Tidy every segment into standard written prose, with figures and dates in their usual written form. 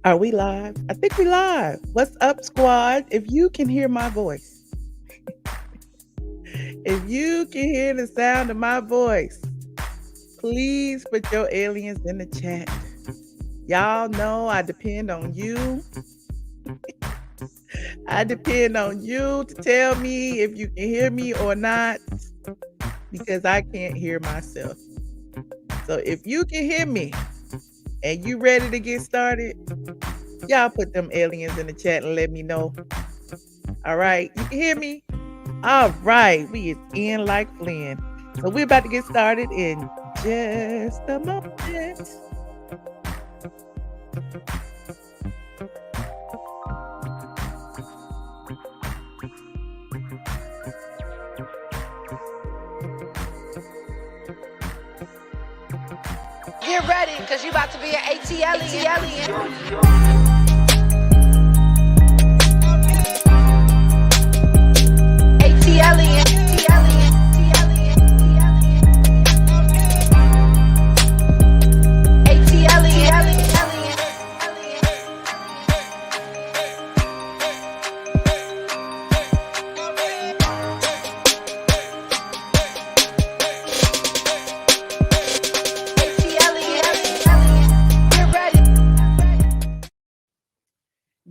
Are we live? I think we live. What's up, squad? If you can hear my voice, if you can hear the sound of my voice, please put your aliens in the chat. Y'all know I depend on you. I depend on you to tell me if you can hear me or not because I can't hear myself. So if you can hear me and you ready to get started, y'all put them aliens in the chat and let me know. All right, you can hear me? All right, we is in like Flynn. So we're about to get started in just a moment. Get ready, because you about to be an ATLien.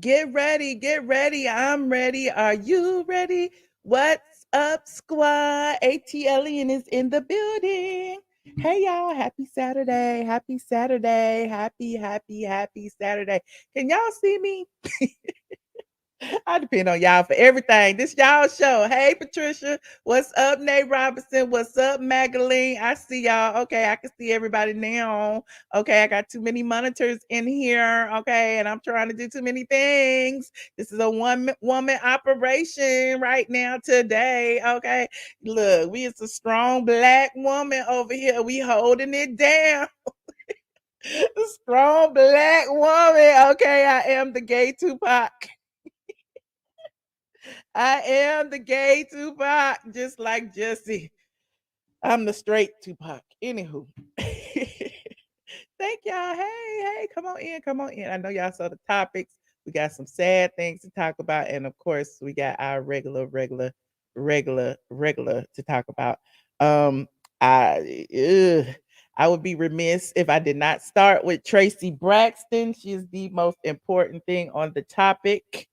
Get ready, get ready. I'm ready. Are you ready? What's up, squad? ATLien is in the building. Hey y'all, happy Saturday. Happy Saturday. Happy Saturday. Can y'all see me? I depend on y'all for everything. This y'all show. Hey, Patricia. What's up, Nate Robinson? What's up, Magdalene? I see y'all. Okay, I can see everybody now. Okay, I got too many monitors in here. Okay, and I'm trying to do too many things. This is a one woman operation right now today. Okay, look, we is a strong black woman over here. We holding it down. Strong black woman. Okay, I am the gay Tupac. I am the gay Tupac, just like Jussie. I'm the straight Tupac. Anywho. Thank y'all. Hey, come on in. Come on in. I know y'all saw the topics. We got some sad things to talk about. And of course, we got our regular to talk about. Um, I I would be remiss if I did not start with Traci Braxton. She is the most important thing on the topic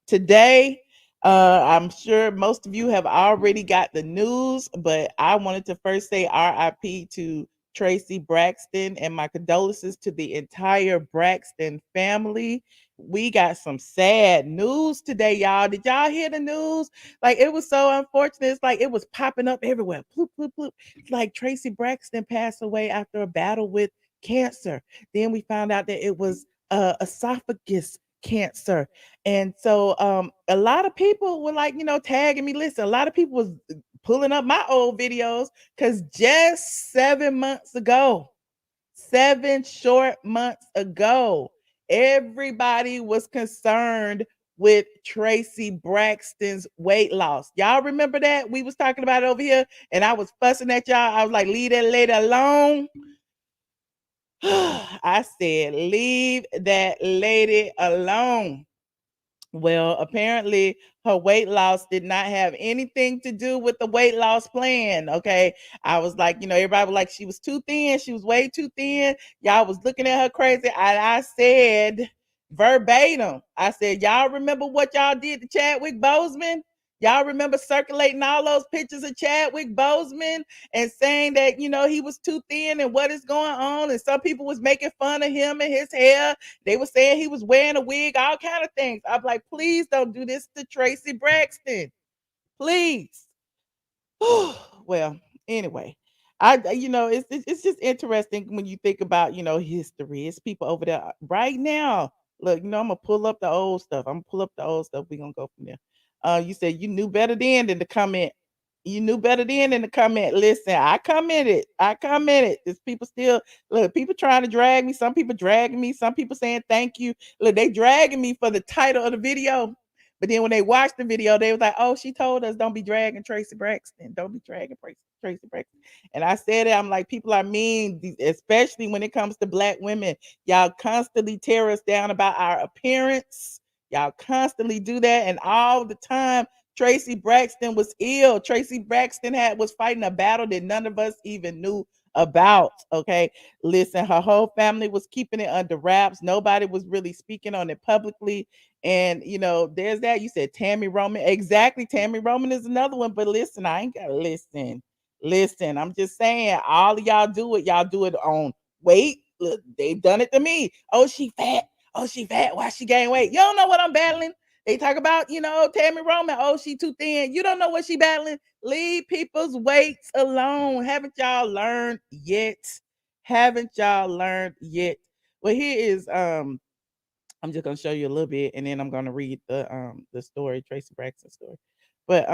today. I'm sure most of you have already got the news, but I wanted to first say RIP to Traci Braxton and my condolences to the entire Braxton family. We got some sad news today, y'all. Did y'all hear the news? Like, it was so unfortunate. It's like it was popping up everywhere. Bloop, bloop, bloop. It's like Traci Braxton passed away after a battle with cancer. Then we found out that it was esophagus cancer. And so a lot of people were like, tagging me. Listen, a lot of people was pulling up my old videos because just 7 months ago, 7 short months ago, everybody was concerned with Traci Braxton's weight loss. Y'all remember that? We was talking about it over here, and I was fussing at y'all. I was like, leave that lady alone. I said, leave that lady alone. Well, apparently her weight loss did not have anything to do with the weight loss plan. Okay. I was like, everybody was like, she was too thin. She was way too thin. Y'all was looking at her crazy. And I said verbatim, I said, y'all remember what y'all did to Chadwick Boseman? Y'all remember circulating all those pictures of Chadwick Boseman and saying that, he was too thin and what is going on? And some people was making fun of him and his hair. They were saying he was wearing a wig, all kind of things. I'm like, please don't do this to Traci Braxton. Please. Well, anyway, it's just interesting when you think about history. It's people over there right now. Look, I'm gonna pull up the old stuff. I'm gonna pull up the old stuff. We're gonna go from there. You said you knew better then than to comment. You knew better then than to comment. Listen, I commented. I commented. There's people still look, people trying to drag me. Some people dragging me. Some people saying thank you. Look, they dragging me for the title of the video. But then when they watched the video, they was like, "Oh, she told us don't be dragging Traci Braxton. Don't be dragging Traci." Traci Braxton. And I said it, I'm like, people are mean, especially when it comes to black women. Y'all constantly tear us down about our appearance. Y'all constantly do that. And all the time, Traci Braxton was ill. Traci Braxton was fighting a battle that none of us even knew about. Okay. Listen, her whole family was keeping it under wraps. Nobody was really speaking on it publicly. And there's that. You said Tammy Roman. Exactly. Tammy Roman is another one. But listen, I ain't gotta listen. Listen, I'm just saying, all of y'all do it. Y'all do it on weight. Look, they've done it to me. Oh, she fat. Oh, she fat. Why she gain weight? You don't know what I'm battling. They talk about, Tammy Roman. Oh, she too thin. You don't know what she battling. Leave people's weights alone. Haven't y'all learned yet? Haven't y'all learned yet? Well, here is I'm just gonna show you a little bit, and then I'm gonna read the story, Traci Braxton story. But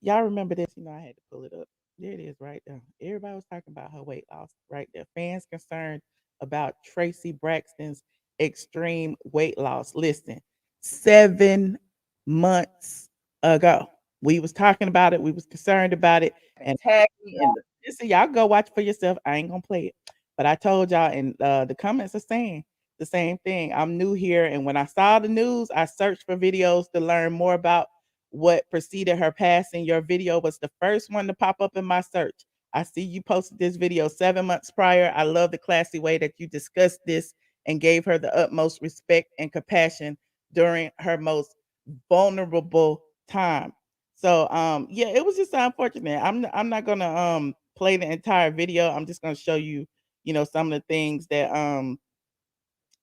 y'all remember this? I had to pull it up. There it is, right there. Everybody was talking about her weight loss, right there. Fans concerned about Traci Braxton's extreme weight loss. Listen, 7 months ago, we was talking about it. We was concerned about it, and tag me in the. Listen, y'all go watch for yourself. I ain't gonna play it, but I told y'all, and the comments are saying the same thing. I'm new here, and when I saw the news, I searched for videos to learn more about what preceded her passing. Your video was the first one to pop up in my search. I see you posted this video 7 months prior. I love the classy way that you discussed this and gave her the utmost respect and compassion during her most vulnerable time. So yeah, it was just unfortunate. I'm not gonna play the entire video. I'm just gonna show you, some of the things that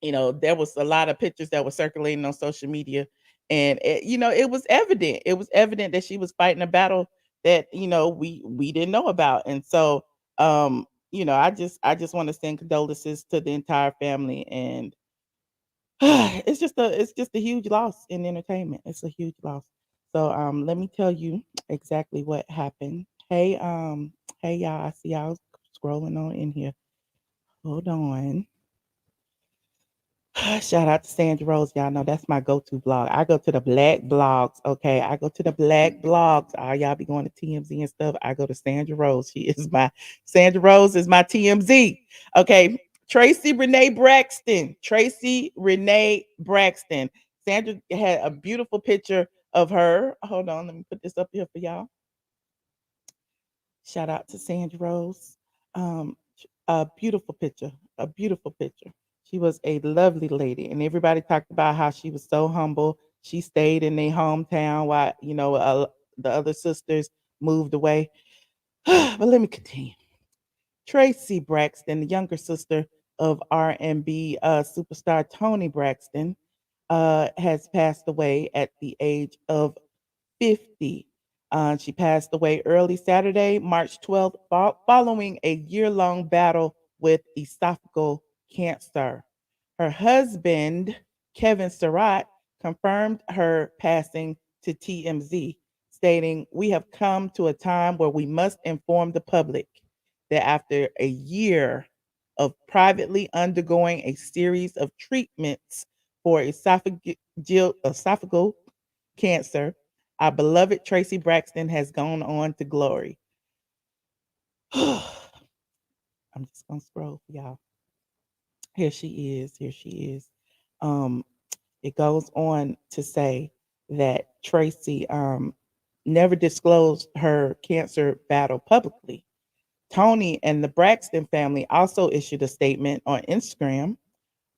there was a lot of pictures that were circulating on social media, and it was evident. It was evident that she was fighting a battle that we didn't know about, and so I just want to send condolences to the entire family, and it's just a huge loss in entertainment. It's a huge loss. So let me tell you exactly what happened. Hey y'all, I see y'all scrolling on in here. Hold on. Shout out to Sandra Rose. Y'all know that's my go-to blog. I go to the black blogs. Okay. I go to the black blogs. All y'all be going to TMZ and stuff. I go to Sandra Rose. Sandra Rose is my TMZ. Okay. Traci Renee Braxton. Traci Renee Braxton. Sandra had a beautiful picture of her. Hold on. Let me put this up here for y'all. Shout out to Sandra Rose. A beautiful picture. A beautiful picture. She was a lovely lady, and everybody talked about how she was so humble. She stayed in their hometown while the other sisters moved away. But let me continue. Traci Braxton, the younger sister of R&B superstar Toni Braxton, has passed away at the age of 50. She passed away early Saturday, March 12th, following a year long battle with esophageal cancer. Her husband, Kevin Surratt, confirmed her passing to TMZ, stating, "We have come to a time where we must inform the public that after a year of privately undergoing a series of treatments for esophageal cancer, our beloved Traci Braxton has gone on to glory." I'm just gonna scroll for y'all. Here she is. Here she is. Um, it goes on to say that Traci never disclosed her cancer battle publicly. Toni and the Braxton family also issued a statement on Instagram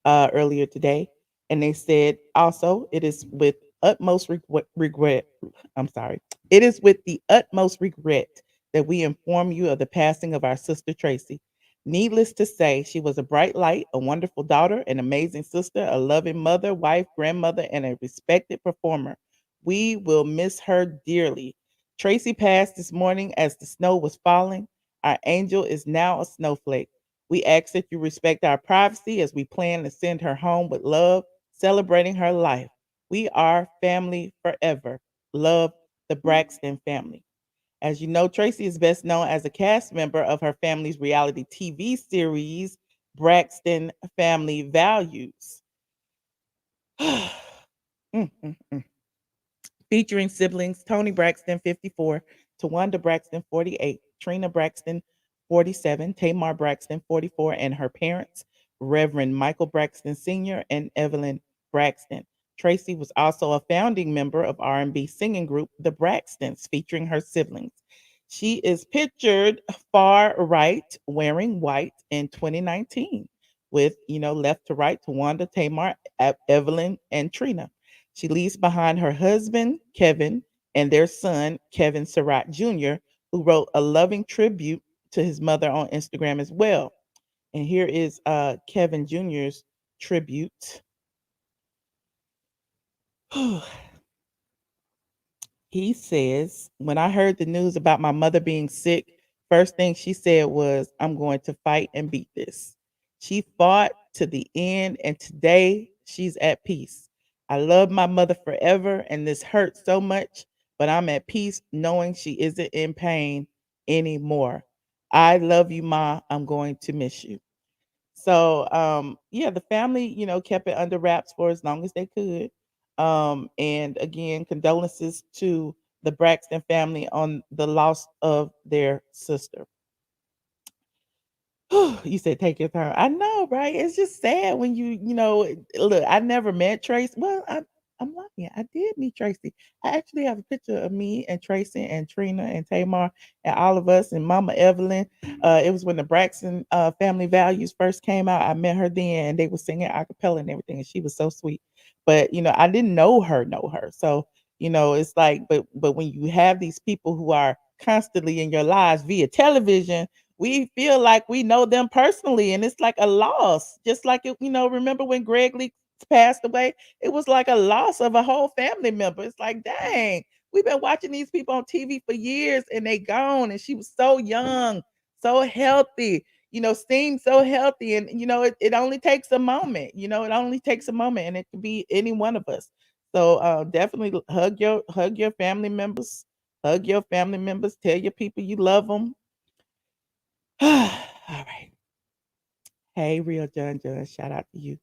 earlier today, and they said also it is with utmost regret. I'm sorry. It is with the utmost regret that we inform you of the passing of our sister Traci. Needless to say, she was a bright light, a wonderful daughter, an amazing sister, a loving mother, wife, grandmother, and a respected performer. We will miss her dearly. Traci passed this morning as the snow was falling. Our angel is now a snowflake. We ask that you respect our privacy as we plan to send her home with love, celebrating her life. We are family forever. Love, the Braxton family. As you know, Traci is best known as a cast member of her family's reality TV series, Braxton Family Values. Mm, mm, mm. Featuring siblings Toni Braxton, 54, Tawanda Braxton, 48, Trina Braxton, 47, Tamar Braxton, 44, and her parents, Reverend Michael Braxton Sr. and Evelyn Braxton. Traci was also a founding member of R&B singing group The Braxtons, featuring her siblings. She is pictured far right wearing white in 2019 with, left to right to Wanda, Tamar, Evelyn, and Trina. She leaves behind her husband, Kevin, and their son, Kevin Surratt Jr., who wrote a loving tribute to his mother on Instagram as well. And here is Kevin Jr.'s tribute. He says, when I heard the news about my mother being sick, first thing she said was, I'm going to fight and beat this. She fought to the end, and today she's at peace. I love my mother forever, and this hurts so much, but I'm at peace knowing she isn't in pain anymore. I love you, Ma. I'm going to miss you. So, yeah, the family, kept it under wraps for as long as they could. And again, condolences to the Braxton family on the loss of their sister. You said take your turn. I know, right? It's just sad when look, I never met Tracy. Well, I'm lying. I did meet Tracy. I actually have a picture of me and Tracy and Trina and Tamar and all of us and Mama Evelyn. It was when the Braxton Family Values first came out. I met her then, and they were singing a cappella and everything, and she was so sweet. But I didn't know her. So it's like, but when you have these people who are constantly in your lives via television, we feel like we know them personally, and it's like a loss. Just like remember when Greg Lee passed away? It was like a loss of a whole family member. It's like, dang, we've been watching these people on TV for years and they gone. And she was so young, so healthy, seemed so healthy. And it only takes a moment, it only takes a moment, and it could be any one of us. So definitely hug your family members, hug your family members, tell your people you love them. All right. Hey, Real John John, shout out to you.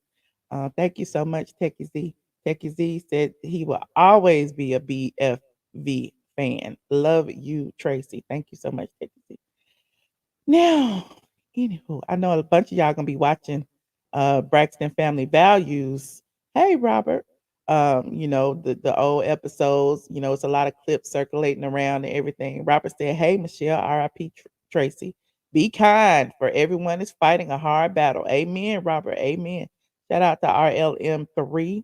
Thank you so much, Techie Z. Techie Z said he will always be a BFV fan. Love you, Tracy. Thank you so much, Techie Z. Now, anywho, I know a bunch of y'all gonna be watching Braxton Family Values. Hey, Robert. The old episodes, it's a lot of clips circulating around and everything. Robert said, hey, Michelle, RIP Tracy. Be kind, for everyone is fighting a hard battle. Amen, Robert. Amen. Shout out to RLM3.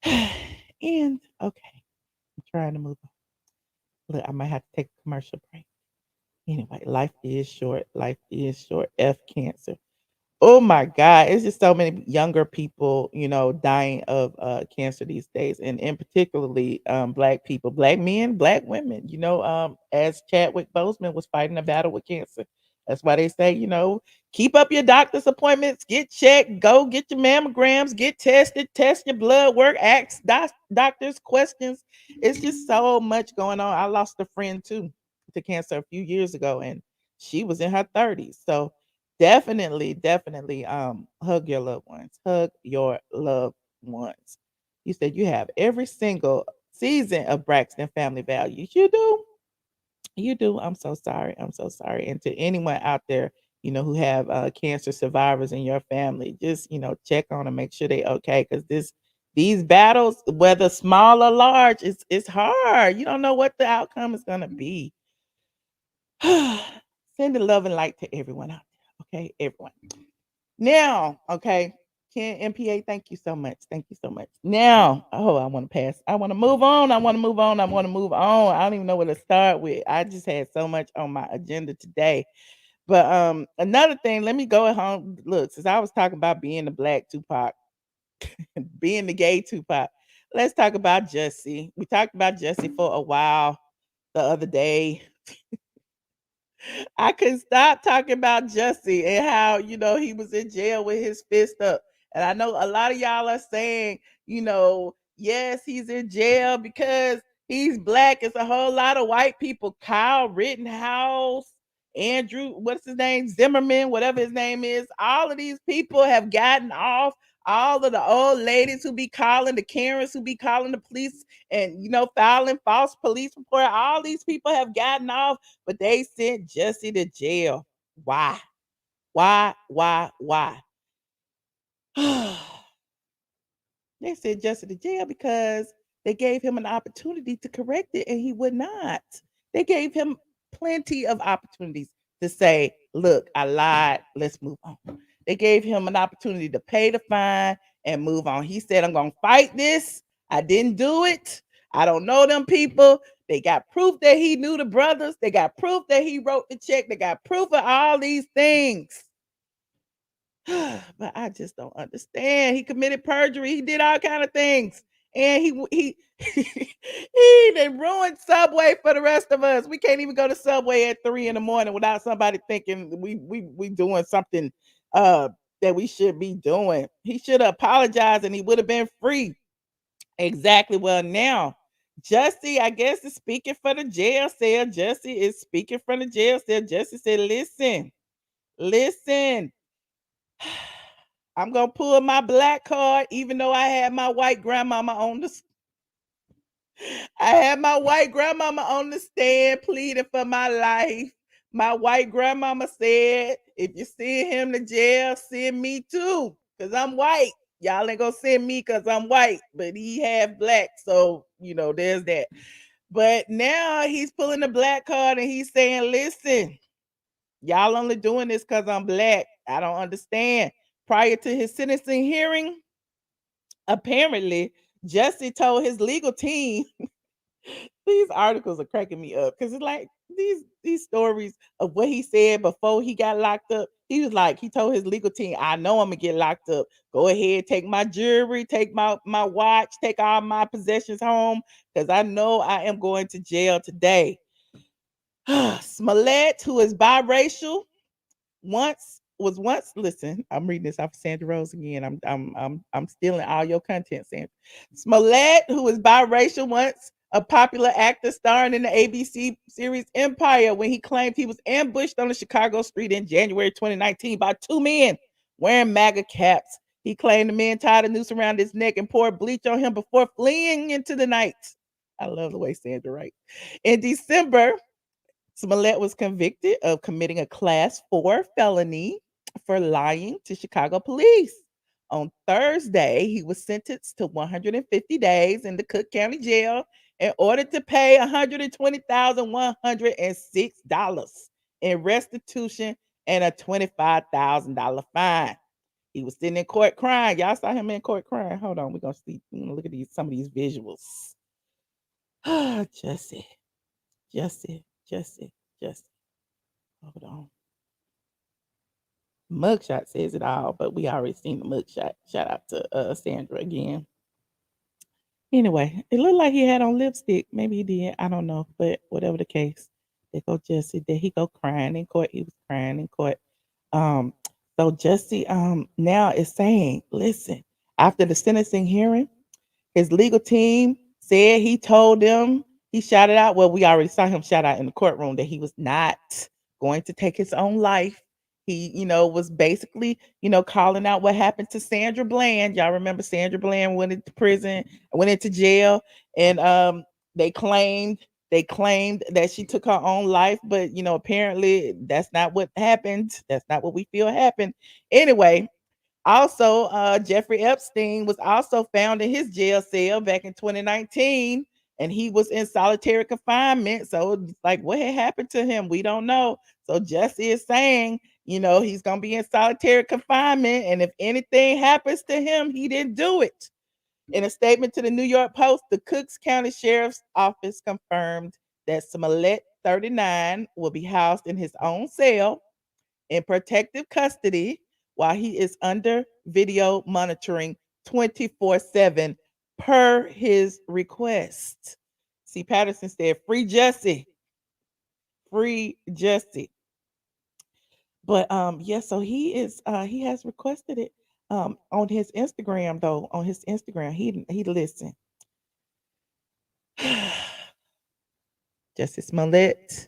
And okay, I'm trying to move on. Look, I might have to take a commercial break. Anyway, life is short. Life is short. F cancer. Oh my God, it's just so many younger people, dying of cancer these days, and in particularly black people, black men, black women. As Chadwick Boseman was fighting a battle with cancer. That's why they say, keep up your doctor's appointments, get checked, go get your mammograms, get tested, test your blood work, ask doctors questions. It's just so much going on. I lost a friend too to cancer a few years ago, and she was in her 30s. So definitely, definitely, hug your loved ones. Hug your loved ones. You said you have every single season of Braxton Family Values. You do? You do. I'm so sorry. I'm so sorry. And to anyone out there, who have cancer survivors in your family, just check on them, make sure they okay, because these battles, whether small or large, it's hard. You don't know what the outcome is gonna be. Send the love and light to everyone out there. Okay, everyone. Now, okay, Ken MPA, thank you so much. Thank you so much. Now, oh, I want to pass. I want to move on. I want to move on. I want to move on. I don't even know where to start with. I just had so much on my agenda today. But another thing, let me go at home. Look, since I was talking about being the black Tupac, being the gay Tupac, let's talk about Jussie. We talked about Jussie for a while the other day. I couldn't stop talking about Jussie and how, he was in jail with his fist up. And I know a lot of y'all are saying, yes, he's in jail because he's black. It's a whole lot of white people. Kyle Rittenhouse Andrew, what's his name? Zimmerman, whatever his name is. All of these people have gotten off. All of the old ladies who be calling, the Karens who be calling the police and, filing false police report. All these people have gotten off, but they sent Jussie to jail. Why? Why? They sent Jussie to jail because they gave him an opportunity to correct it and he would not. They gave him plenty of opportunities to say, look, I lied. Let's move on. They gave him an opportunity to pay the fine and move on. He said, I'm going to fight this. I didn't do it. I don't know them people. They got proof that he knew the brothers. They got proof that he wrote the check. They got proof of all these things. But I just don't understand. He committed perjury. He did all kind of things, and he he done ruined Subway for the rest of us. We can't even go to Subway at 3 in the morning without somebody thinking we doing something that we should be doing. He should have apologized, and he would have been free. Exactly. Well, now Jussie, I guess, is speaking for the jail cell. Jussie is speaking for the jail cell. Jussie said, listen. I'm gonna pull my black card, even though I had my white grandmama on the. I had my white grandmama on the stand pleading for my life. My white grandmama said, "If you send him to jail, send me too, cause I'm white. Y'all ain't gonna send me cause I'm white, but he half black, so there's that." But now he's pulling the black card and he's saying, "Listen, y'all only doing this because I'm black. I don't understand." Prior to his sentencing hearing, apparently, Jussie told his legal team, these articles are cracking me up because it's like these stories of what he said before he got locked up. He was like, he told his legal team, I know I'm gonna get locked up. Go ahead, take my jewelry, take my watch, take all my possessions home, because I know I am going to jail today. Smollett, who is biracial, once listen, I'm reading this off of Sandra Rose again. I'm stealing all your content, Sandra. Smollett, who is biracial, once a popular actor starring in the ABC series Empire, when he claimed he was ambushed on a Chicago street in January 2019 by two men wearing MAGA caps. He claimed the men tied a noose around his neck and poured bleach on him before fleeing into the night. I love the way Sandra writes. In December, Smollett was convicted of committing a class 4 felony for lying to Chicago police. On Thursday, he was sentenced to 150 days in the Cook County Jail and ordered to pay $120,106 in restitution and a $25,000 fine. He was sitting in court crying. Y'all saw him in court crying. Hold on, we're gonna see. We're gonna look at some of these visuals. Jussie, Jussie, Jussie, Jussie. Hold on. Mugshot says it all, but we already seen the mugshot. Shout out to Sandra again. Anyway, it looked like he had on lipstick. Maybe he did. I don't know. But whatever the case, there go Jussie. There he go crying in court. He was crying in court. Um, so Jussie now is saying, listen, after the sentencing hearing, his legal team said he told them, he shouted out, well, we already saw him shout out in the courtroom that he was not going to take his own life. He, was basically, calling out what happened to Sandra Bland. Y'all remember Sandra Bland went into prison, went into jail, and they claimed that she took her own life, but apparently that's not what happened. That's not what we feel happened. Anyway, also, Jeffrey Epstein was also found in his jail cell back in 2019, and he was in solitary confinement. So, like, what had happened to him? We don't know. So, Jussie is saying, he's going to be in solitary confinement, and if anything happens to him, he didn't do it. In a statement to the New York Post, the Cooks County Sheriff's Office confirmed that Smollett, 39, will be housed in his own cell in protective custody while he is under video monitoring 24/7 per his request. See, Patterson said, free Jussie. Free Jussie. But yeah, so he has requested it on his Instagram though. On his Instagram, he listened. Jussie Smollett,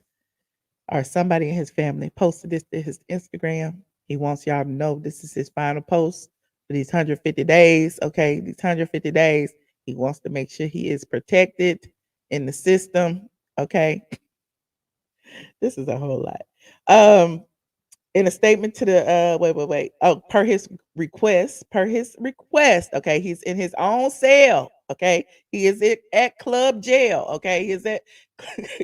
or somebody in his family posted this to his Instagram. He wants y'all to know this is his final post for these 150 days. Okay, these 150 days, he wants to make sure he is protected in the system. Okay, this is a whole lot. Um, in a statement to the wait. Oh, per his request, okay, he's in his own cell. Okay, he is at club jail. Okay, he's at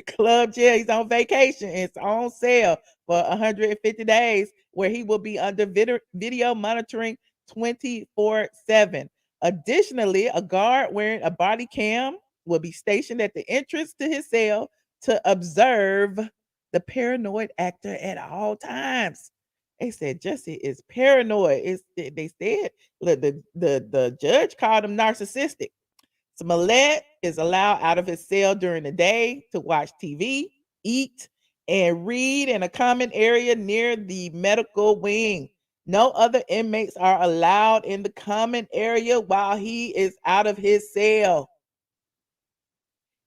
club jail. He's on vacation in his own cell for 150 days, where he will be under video monitoring 24/7. Additionally, a guard wearing a body cam will be stationed at the entrance to his cell to observe the paranoid actor at all times. They said Jussie is paranoid. They said the judge called him narcissistic. Smollett is allowed out of his cell during the day to watch TV, eat, and read in a common area near the medical wing. No other inmates are allowed in the common area while he is out of his cell.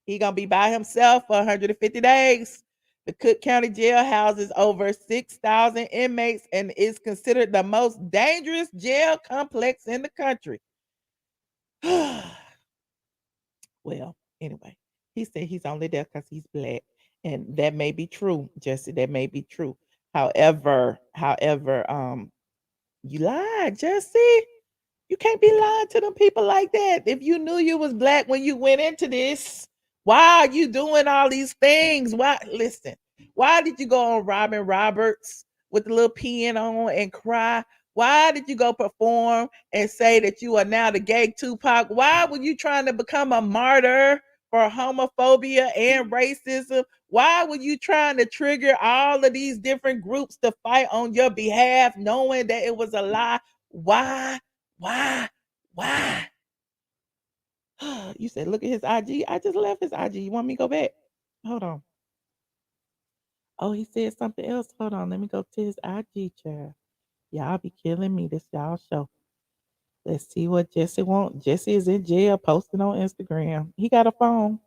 He gonna be by himself for 150 days. The Cook County Jail houses over 6,000 inmates and is considered the most dangerous jail complex in the country. Well, anyway, he said he's only there because he's black, and that may be true, Jesse. That may be true. However, you lied, Jesse. You can't be lying to them people like that. If you knew you was black when you went into this, why are you doing all these things? Why listen? Why did you go on Robin Roberts with the little pen on and cry? Why did you go perform and say that you are now the gay Tupac? Why were you trying to become a martyr for homophobia and racism? Why were you trying to trigger all of these different groups to fight on your behalf, knowing that it was a lie? Why? Why? Why? You said, look at his IG. I just left his IG. You want me to go back? Hold on. Oh, he said something else. Hold on. Let me go to his IG, child. Y'all be killing me. This y'all show. Let's see what Jesse wants. Jesse is in jail, posting on Instagram. He got a phone.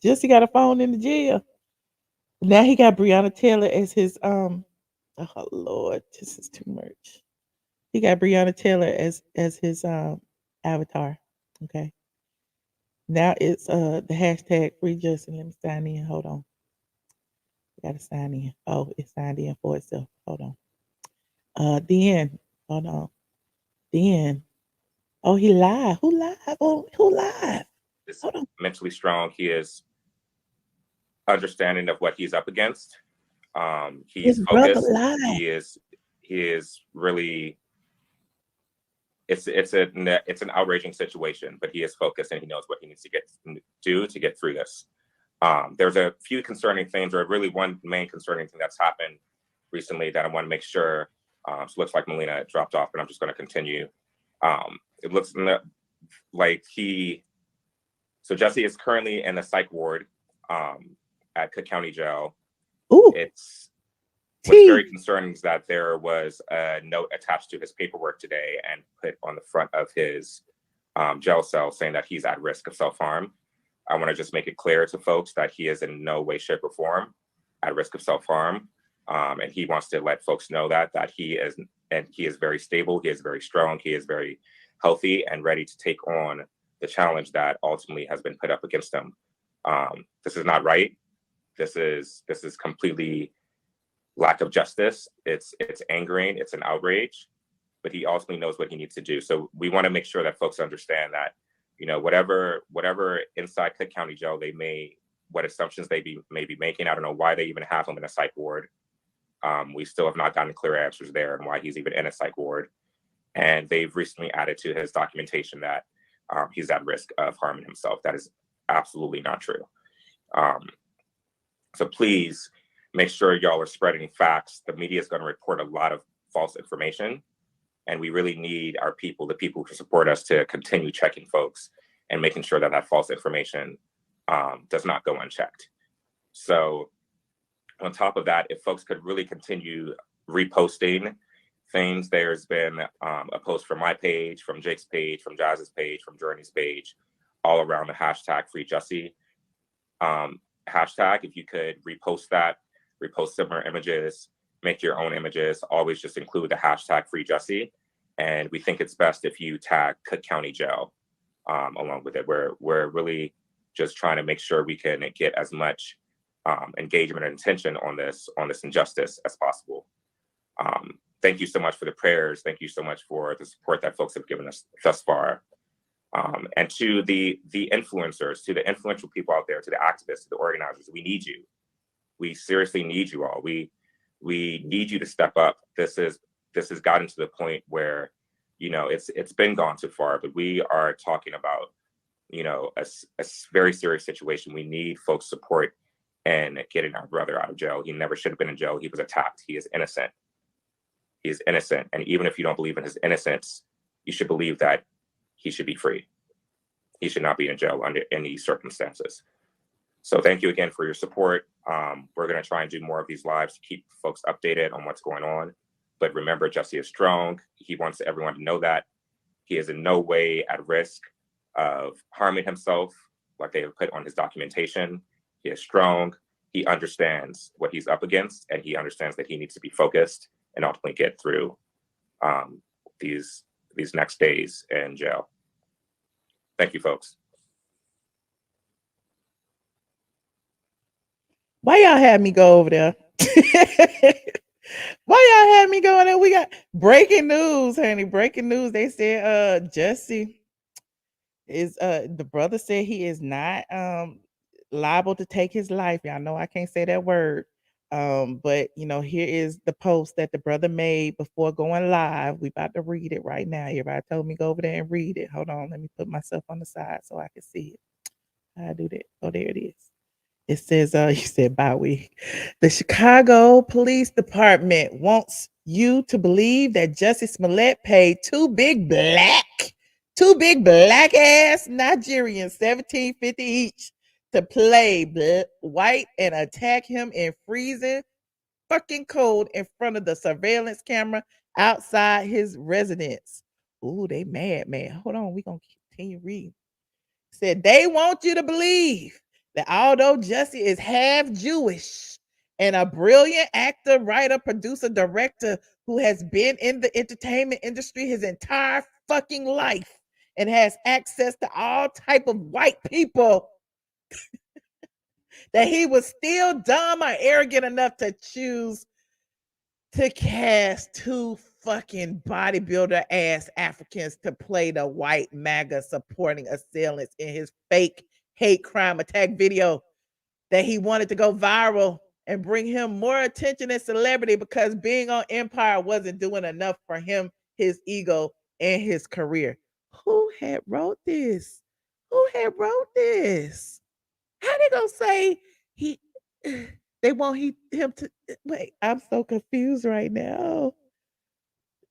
Jesse got a phone in the jail. Now he got Breonna Taylor as his oh Lord, this is too much. He got Breonna Taylor as his avatar. Okay. Now it's the hashtag free Justin. Let me sign in. Hold on. Gotta sign in. Oh, it signed in for itself. Hold on. Then hold on. Then oh, he lied. Who lied? Oh, who lied? Hold on. Mentally strong. He is understanding of what he's up against. He's His brother focused. lied. He is really. It's an outraging situation, but he is focused and he knows what he needs to do to get through this. There's a few concerning things, or really one main concerning thing that's happened recently that I want to make sure. So it looks like Melina dropped off, but I'm just going to continue. It looks like so Jussie is currently in the psych ward at Cook County Jail. Ooh. What's very concerning is that there was a note attached to his paperwork today and put on the front of his jail cell saying that he's at risk of self-harm. I want to just make it clear to folks that he is in no way, shape, or form at risk of self-harm. And he wants to let folks know that he is very stable, he is very strong, he is very healthy and ready to take on the challenge that ultimately has been put up against him. This is not right. This is completely lack of justice. It's angering, it's an outrage, but he ultimately knows what he needs to do. So we want to make sure that folks understand that, you know, whatever inside Cook County Jail what assumptions they may be making. I don't know why they even have him in a psych ward. We still have not gotten clear answers there and why he's even in a psych ward. And they've recently added to his documentation that he's at risk of harming himself. That is absolutely not true. So please make sure y'all are spreading facts. The media is going to report a lot of false information. And we really need our people, the people who support us, to continue checking folks and making sure that false information does not go unchecked. So on top of that, if folks could really continue reposting things, there's been a post from my page, from Jake's page, from Jazz's page, from Journey's page, all around the hashtag free Jussie. hashtag, if you could repost that, repost similar images, make your own images, always just include the hashtag Free Jussie. And we think it's best if you tag Cook County Jail along with it. We're really just trying to make sure we can get as much engagement and attention on this injustice as possible. Thank you so much for the prayers. Thank you so much for the support that folks have given us thus far. And to the influencers, to the influential people out there, to the activists, to the organizers, we need you. We seriously need you all. We need you to step up. This has gotten to the point where, you know, it's been gone too far, but we are talking about, you know, a very serious situation. We need folks' support in getting our brother out of jail. He never should have been in jail. He was attacked. He is innocent. He is innocent. And even if you don't believe in his innocence, you should believe that he should be free. He should not be in jail under any circumstances. So thank you again for your support. We're going to try and do more of these lives to keep folks updated on what's going on. But remember, Jussie is strong. He wants everyone to know that. He is in no way at risk of harming himself, like they have put on his documentation. He is strong. He understands what he's up against, and he understands that he needs to be focused and ultimately get through these next days in jail. Thank you, folks. Why y'all had me go over there? Why y'all had me going there? We got breaking news, honey. Breaking news. They said Jussie is the brother said he is not liable to take his life. Y'all know I can't say that word. But you know, here is the post that the brother made before going live. We about to read it right now. Everybody told me go over there and read it. Hold on, let me put myself on the side so I can see it. How I do that? Oh, there it is. It says, you said bye week. The Chicago Police Department wants you to believe that Jussie Smollett paid two big black ass Nigerians $17.50 each to play white and attack him in freezing fucking cold in front of the surveillance camera outside his residence. Ooh, they mad, man. Hold on, we gonna continue reading. Said they want you to believe that although Jussie is half Jewish and a brilliant actor, writer, producer, director who has been in the entertainment industry his entire fucking life and has access to all type of white people, that he was still dumb or arrogant enough to choose to cast two fucking bodybuilder ass Africans to play the white MAGA supporting assailants in his fake hate crime attack video that he wanted to go viral and bring him more attention and celebrity because being on Empire wasn't doing enough for him, his ego, and his career. Who had wrote this? Who had wrote this? How they gonna say he they want him to wait? I'm so confused right now.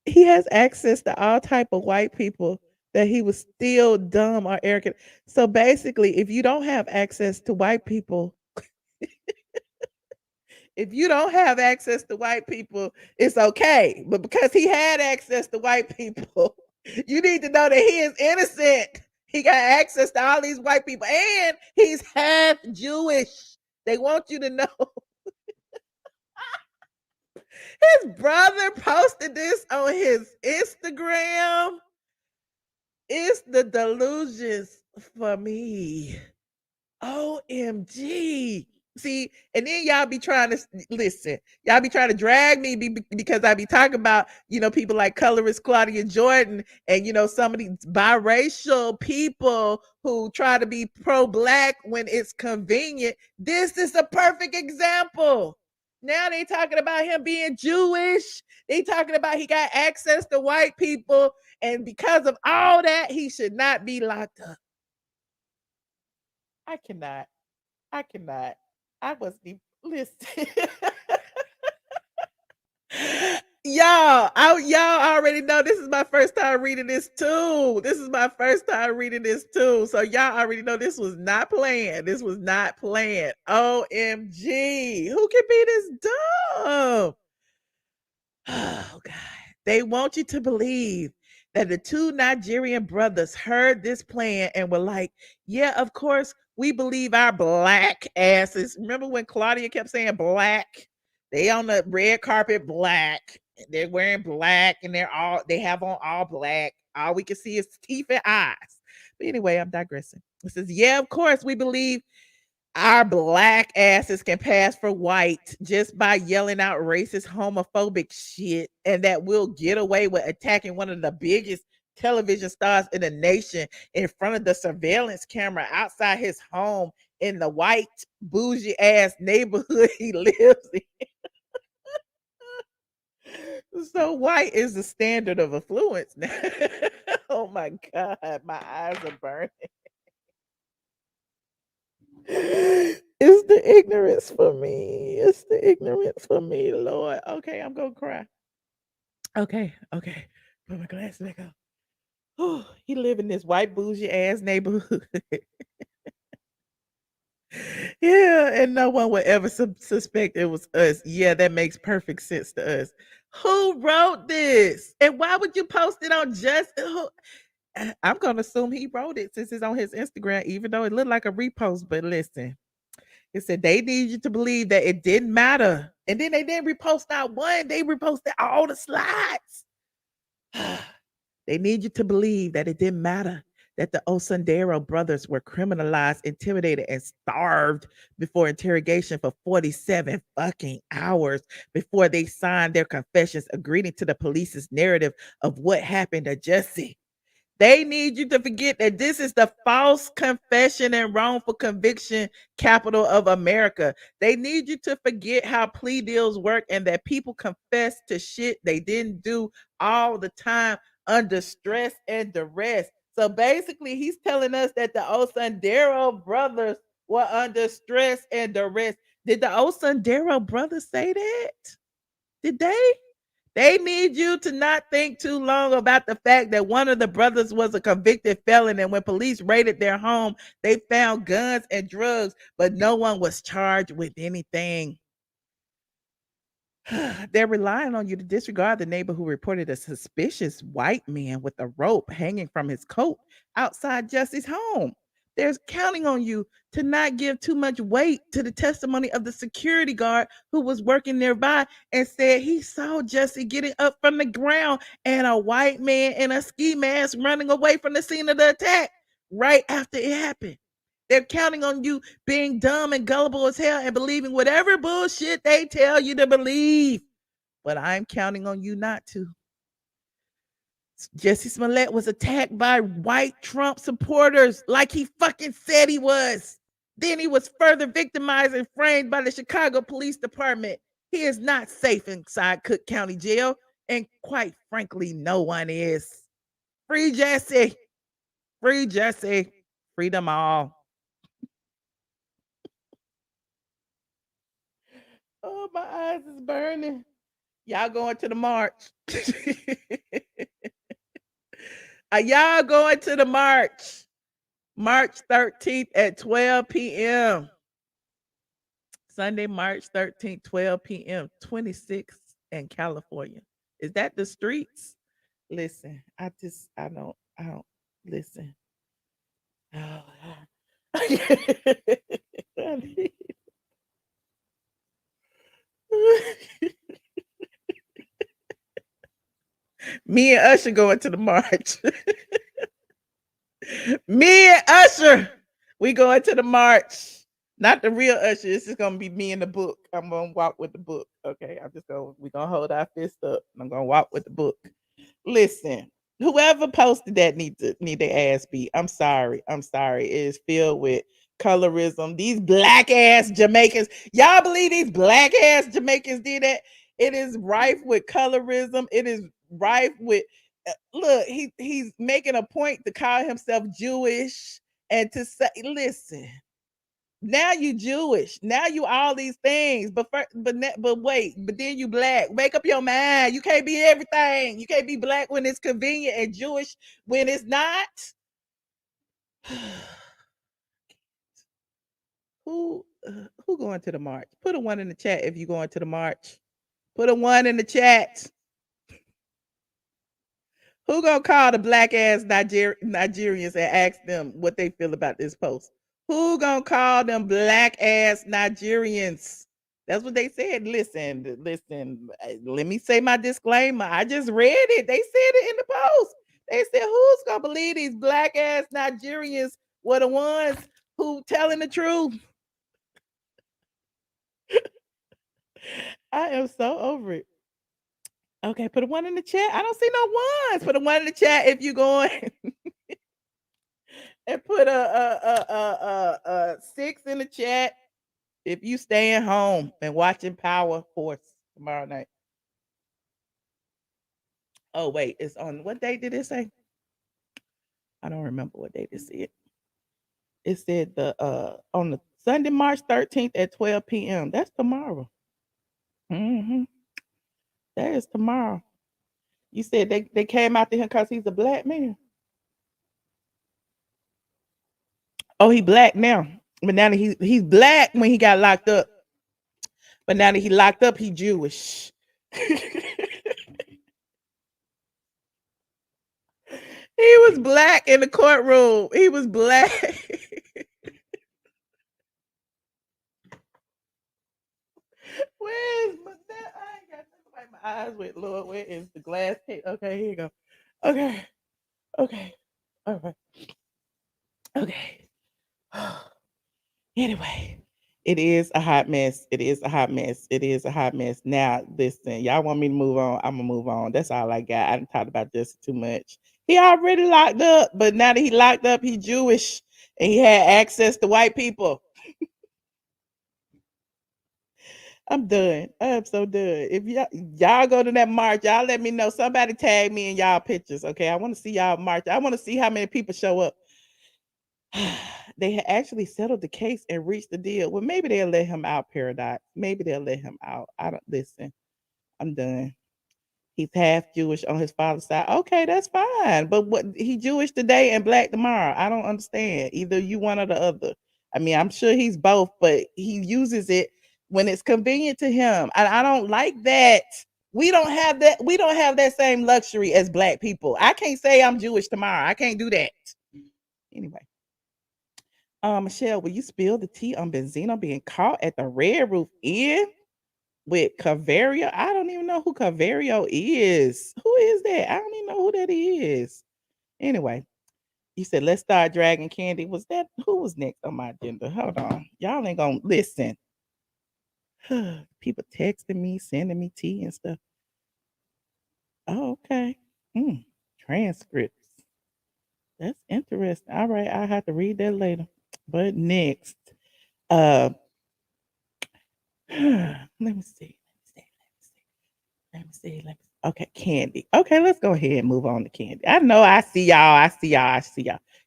He has access to all type of white people that he was still dumb or arrogant. So basically, if you don't have access to white people, if you don't have access to white people, it's okay. But because he had access to white people, you need to know that he is innocent. He got access to all these white people, and he's half Jewish. They want you to know. His brother posted this on his Instagram. It's the delusions for me. OMG. See, and then y'all be trying to listen. Y'all be trying to drag me because I be talking about, you know, people like colorist Claudia Jordan and, you know, some of these biracial people who try to be pro-black when it's convenient. This is a perfect example. Now they talking about him being Jewish. They talking about he got access to white people. And because of all that, he should not be locked up. I cannot. I wasn't even listen. y'all already know this is my first time reading this too. So y'all already know this was not planned. OMG. Who can be this dumb? Oh God. They want you to believe that the two Nigerian brothers heard this plan and were like, yeah, of course, we believe our black asses. Remember when Claudia kept saying black? They on the red carpet black. They're wearing black and they have on all black. All we can see is teeth and eyes. But anyway, I'm digressing. It says, yeah, of course, we believe our black asses can pass for white just by yelling out racist, homophobic shit, and that we'll get away with attacking one of the biggest television stars in the nation in front of the surveillance camera outside his home in the white, bougie ass neighborhood he lives in. So white is the standard of affluence now. Oh my God, my eyes are burning. It's the ignorance for me. It's the ignorance for me, Lord. Okay, I'm gonna cry. Okay. Put my glasses back on. Oh, he live in this white bougie ass neighborhood. Yeah, and no one would ever suspect it was us. Yeah, that makes perfect sense to us. Who wrote this? And why would you post it on just who? I'm gonna assume he wrote it since it's on his Instagram, even though it looked like a repost. But listen, it said they need you to believe that it didn't matter. And then they didn't repost not one, they reposted all the slides. They need you to believe that it didn't matter that the Osundero brothers were criminalized, intimidated, and starved before interrogation for 47 fucking hours before they signed their confessions, agreeing to the police's narrative of what happened to Jussie. They need you to forget that this is the false confession and wrongful conviction capital of America. They need you to forget how plea deals work and that people confess to shit they didn't do all the time under stress and duress. So basically, he's telling us that the Osundero brothers were under stress and duress. Did the Osundero brothers say that? Did they? They need you to not think too long about the fact that one of the brothers was a convicted felon, and when police raided their home, they found guns and drugs, but no one was charged with anything. They're relying on you to disregard the neighbor who reported a suspicious white man with a rope hanging from his coat outside Jussie's home. They're counting on you to not give too much weight to the testimony of the security guard who was working nearby and said he saw Jussie getting up from the ground and a white man in a ski mask running away from the scene of the attack right after it happened. They're counting on you being dumb and gullible as hell and believing whatever bullshit they tell you to believe. But I'm counting on you not to. Jussie Smollett was attacked by white Trump supporters like he fucking said he was. Then he was further victimized and framed by the Chicago Police Department. He is not safe inside Cook County Jail, and quite frankly, no one is. Free Jussie. Free Jussie. Free them all. Oh, my eyes is burning. Y'all going to the march. Are y'all going to the march? March 13th at 12 p.m. Sunday, March 13th, 12 p.m. 26th in California. Is that the streets? Listen, I don't listen. Oh, me and Usher going to the march. Me and Usher, we going to the march. Not the real Usher. This is gonna be me in the book. I'm gonna walk with the book. Okay, we're gonna hold our fist up. I'm gonna walk with the book. Listen, whoever posted that need their ass beat. I'm sorry. It is filled with colorism. These black ass Jamaicans. Y'all believe these black ass Jamaicans did that? It is rife with colorism. It is rife with look, he's making a point to call himself Jewish and to say, listen, now you Jewish, now you all these things, but wait, but then you black. Make up your mind. You can't be everything. You can't be black when it's convenient and Jewish when it's not. Who going to the march? Put a one in the chat if you going to the march. Put a one in the chat. Who gonna call the black ass Nigerians and ask them what they feel about this post? Who gonna call them black ass Nigerians? That's what they said. Listen. Let me say my disclaimer. I just read it. They said it in the post. They said, who's gonna believe these black ass Nigerians were the ones who telling the truth? I am so over it. Okay, put a one in the chat. I don't see no ones. Put a one in the chat if you going, and put a 6 in the chat if you staying home and watching Power Force tomorrow night. Oh wait, it's on what date did it say? I don't remember what date it said. It said the on the Sunday, March 13th at 12 p.m. That's tomorrow. Mm-hmm. That is tomorrow. You said they came out to him because he's a black man. Oh, he black now. But now that he's black when he got locked up. But now that he locked up, he Jewish. He was black in the courtroom. He was black. Where's my that? I ain't got to wipe my eyes with. Lord, where is the glass tape? Okay, here you go. Okay. Okay. All right. Okay. Anyway, it is a hot mess. It is a hot mess. It is a hot mess. Now, listen, y'all want me to move on? I'm gonna move on. That's all I got. I didn't talk about this too much. He already locked up, but now that he locked up, he Jewish and he had access to white people. I'm done. I am so done. If y'all go to that march, y'all let me know. Somebody tag me in y'all pictures, okay? I want to see y'all march. I want to see how many people show up. They had actually settled the case and reached the deal. Well, maybe they'll let him out, Paradox. Maybe they'll let him out. I don't listen. I'm done. He's half Jewish on his father's side. Okay, that's fine. But what he Jewish today and black tomorrow? I don't understand. Either you one or the other. I mean, I'm sure he's both, but he uses it when it's convenient to him. And I don't like that. We don't have that. We don't have that same luxury as black people. I can't say I'm Jewish tomorrow. I can't do that. Anyway. Michelle, will you spill the tea on Benzino being caught at the Red Roof Inn with Cavario? I don't even know who Cavario is. Who is that? I don't even know who that is. Anyway, you said let's start dragging Kandi. Was that who was next on my agenda? Hold on. Y'all ain't gonna listen. People texting me, sending me tea and stuff. Oh, okay. Transcripts. That's interesting. All right, I'll have to read that later. But next, uh let me see. Let me see. Okay, Kandi. Okay, let's go ahead and move on to Kandi. I know I see y'all. I see y'all.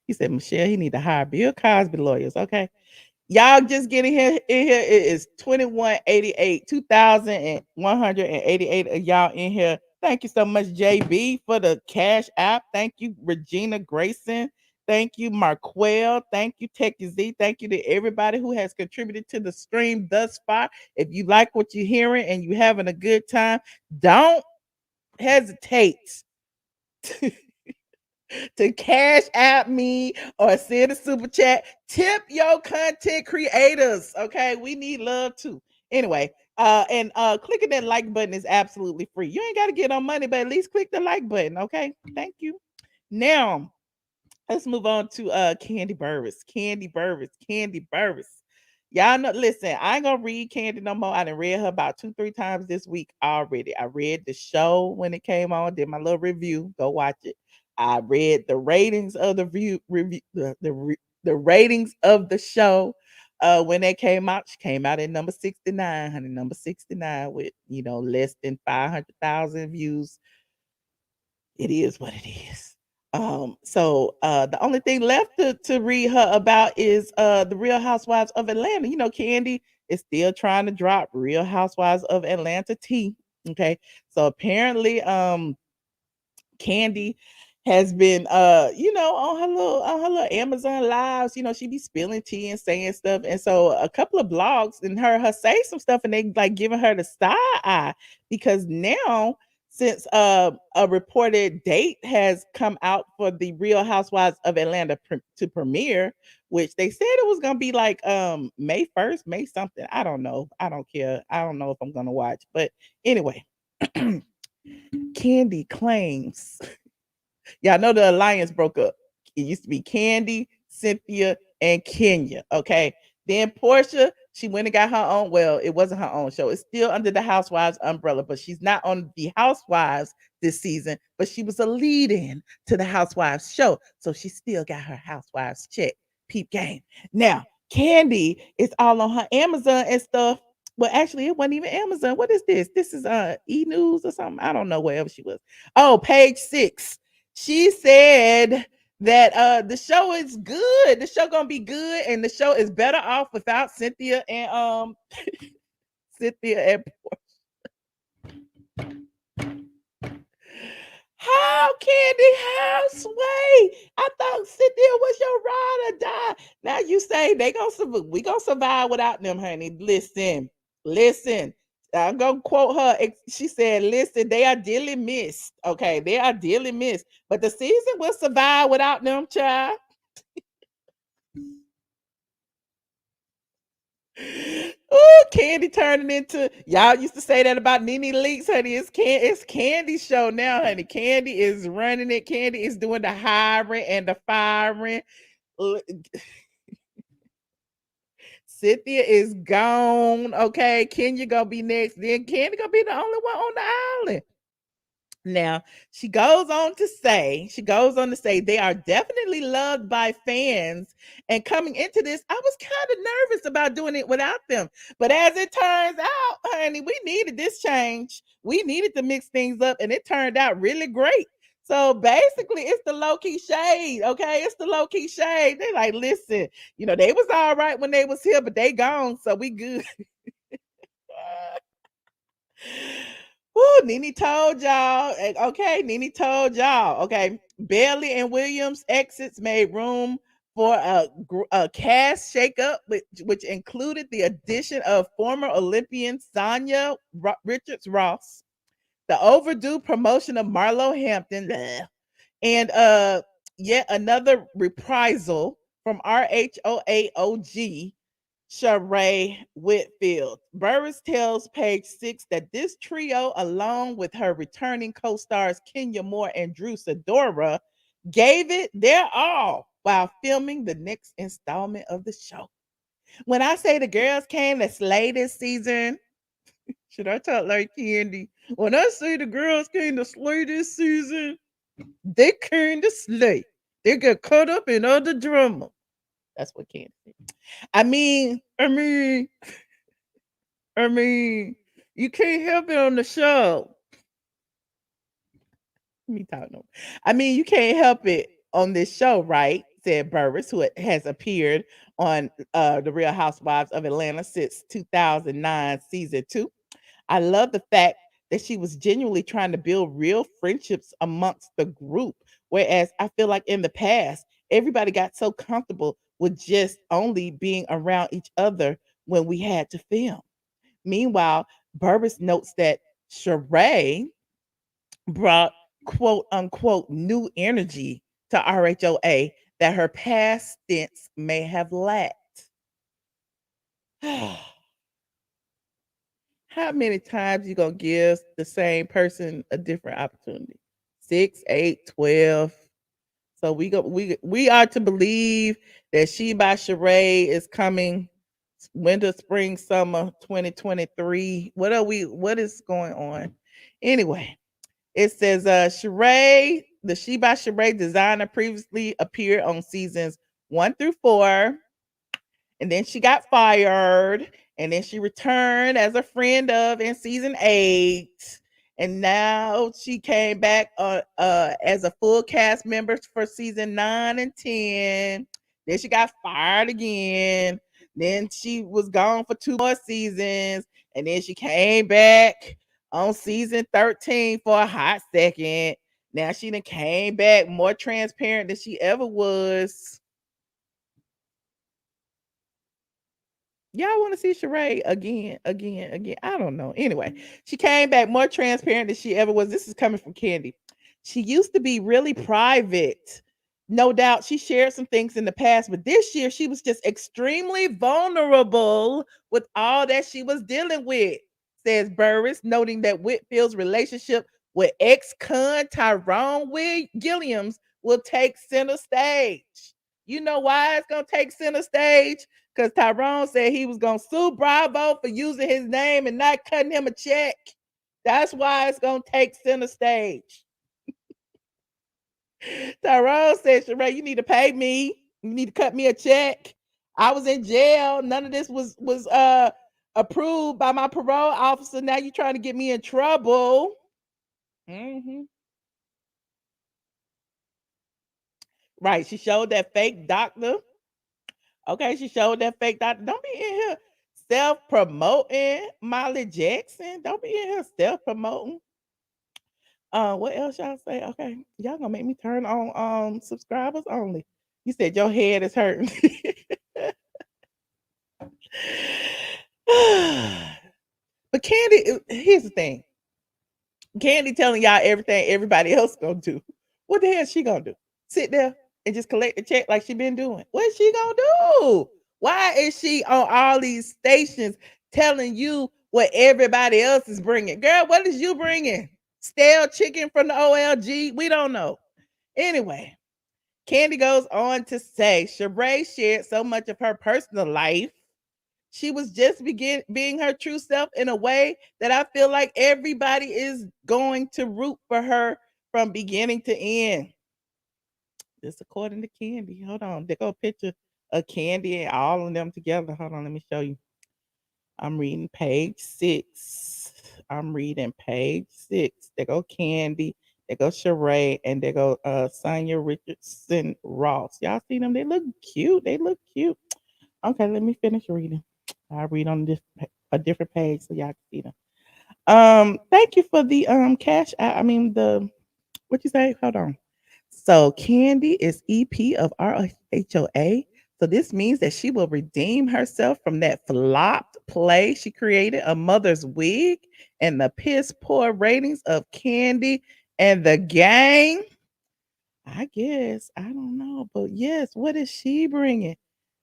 He said, Michelle, he need to hire Bill Cosby lawyers. Okay. Y'all just getting here in here. It is 2188, 2,188 of y'all in here. Thank you so much, JB, for the Cash App. Thank you, Regina Grayson. Thank you, Marquell. Thank you, Techie Z. Thank you to everybody who has contributed to the stream thus far. If you like what you're hearing and you're having a good time, don't hesitate to cash at me or send a super chat. Tip your content creators. Okay. We need love too. Anyway, and clicking that like button is absolutely free. You ain't got to get on money, but at least click the like button. Okay. Thank you. Now, let's move on to Kandi Burruss. Kandi Burruss. Y'all know, listen, I ain't gonna read Kandi no more. I done read her about 2-3 times this week already. I read the show when it came on, did my little review. Go watch it. I read the ratings of the the ratings of the show. When they came out, she came out at number 69, honey, number 69 with less than 500,000 views. It is what it is. So the only thing left to read her about is the Real Housewives of Atlanta. Kandi is still trying to drop Real Housewives of Atlanta tea. Okay. So apparently Kandi has been on her little Amazon lives, she be spilling tea and saying stuff. And so a couple of blogs and her say some stuff and they like giving her the side eye because now since a reported date has come out for the Real Housewives of Atlanta to premiere, which they said it was gonna be like May 1st, May something. I don't know. I don't care. I don't know if I'm gonna watch. But anyway, Kandi claims y'all know the alliance broke up. It used to be Kandi, Cynthia, and Kenya. Okay. Then Porsha, she went and got her own. Well, it wasn't her own show. It's still under the Housewives umbrella, but she's not on the Housewives this season. But she was a lead-in to the Housewives show, so she still got her Housewives check. Peep game. Now, Kandi is all on her Amazon and stuff. Well, actually, it wasn't even Amazon. What is this? This is E News or something. I don't know wherever she was. Oh, page 6. She said that the show is good. The show gonna be good, and the show is better off without Cynthia and Cynthia and how Kandi Houseway? I thought Cynthia was your ride or die. Now you say we gonna survive without them, honey. Listen. I'm gonna quote her. She said, "Listen, they are dearly missed. Okay, they are dearly missed, but the season will survive without them, child." Oh, Kandi turning into y'all used to say that about Nene Leakes, honey. It's Kandi's show now, honey. Kandi is running it. Kandi is doing the hiring and the firing. Cynthia is gone. Okay, Kenya gonna be next. Then Kandi gonna be the only one on the island. Now, she goes on to say they are definitely loved by fans. And coming into this, I was kind of nervous about doing it without them. But as it turns out, honey, we needed this change. We needed to mix things up, and it turned out really great. So basically, it's the low-key shade. Okay, it's the low-key shade. They like, listen, they was all right when they was here, but they gone, so we good. Woo, Nene told y'all. Okay, Nene told y'all. Okay, Bailey and Williams exits made room for a cast shakeup, which included the addition of former Olympian Sonia Richards Ross, the overdue promotion of Marlo Hampton, and yet another reprisal from RHOAOG Sheree Whitfield. Burrus tells page 6 that this trio, along with her returning co-stars Kenya Moore and Drew Sidora, gave it their all while filming the next installment of the show. When I say the girls came to slay this season, should I talk like Kandi? When I say the girls came to slay this season, they came to slay. They get caught up in other drama. That's what Kandi said. I mean, you can't help it on the show. Me talk no. I mean, you can't help it on this show, right? Said Burrus, who has appeared on the Real Housewives of Atlanta since 2009 season 2. I love the fact that she was genuinely trying to build real friendships amongst the group, whereas I feel like in the past everybody got so comfortable with just only being around each other when we had to film. Meanwhile, Burrus notes that Sheree brought quote unquote new energy to RHOA that her past stints may have lacked. How many times you gonna give the same person a different opportunity? 6, 8, 12. So we are to believe that She by Sheree is coming winter, spring, summer 2023. What is going on? Anyway, it says Sheree, the She by Sheree designer previously appeared on seasons 1 through 4. And then she got fired. And then she returned as a friend of in season 8. And now she came back as a full cast member for season 9 and 10. Then she got fired again. Then she was gone for 2 more seasons. And then she came back on season 13 for a hot second. Now she done came back more transparent than she ever was. Y'all want to see Sheree again? I don't know. Anyway, she came back more transparent than she ever was. This is coming from Kandi. She used to be really private. No doubt she shared some things in the past, but this year she was just extremely vulnerable with all that she was dealing with, says Burris, noting that Whitfield's relationship with ex-con Tyrone Gilliams will take center stage. You know why it's going to take center stage? Because Tyrone said he was going to sue Bravo for using his name and not cutting him a check. That's why it's going to take center stage. Tyrone said, Sheree, you need to pay me. You need to cut me a check. I was in jail. None of this was approved by my parole officer. Now you're trying to get me in trouble. Mm-hmm. Right. She showed that fake doctor. Okay, she showed that fake doctor. Don't be in here self-promoting Molly Jackson. Don't be in here self-promoting. What else y'all say? Okay, y'all gonna make me turn on subscribers only. You said your head is hurting. But Kandi, here's the thing. Kandi telling y'all everything everybody else gonna do. What the hell is she gonna do? Sit there and just collect the check like she been doing? What is she gonna do? Why is she on all these stations telling you what everybody else is bringing? Girl, what is you bringing? Stale chicken from the OLG? We don't know. Anyway, Kandi goes on to say Sheree shared so much of her personal life. She was just being her true self in a way that I feel like everybody is going to root for her from beginning to end. This according to Kandi. Hold on. They go a picture of Kandi and all of them together. Hold on, let me show you. I'm reading page 6. I'm reading page 6. There go Kandi. There go Sheree. And there go Sonia Richardson Ross. Y'all see them? They look cute. They look cute. Okay, let me finish reading. I'll read on a different page so y'all can see them. Thank you for the cash. I mean the what you say? Hold on. So Kandi is EP of RHOA. So this means that she will redeem herself from that flopped play she created, A Mother's Wig, and the piss poor ratings of Kandi and the gang. I guess. I don't know. But yes, what is she bringing?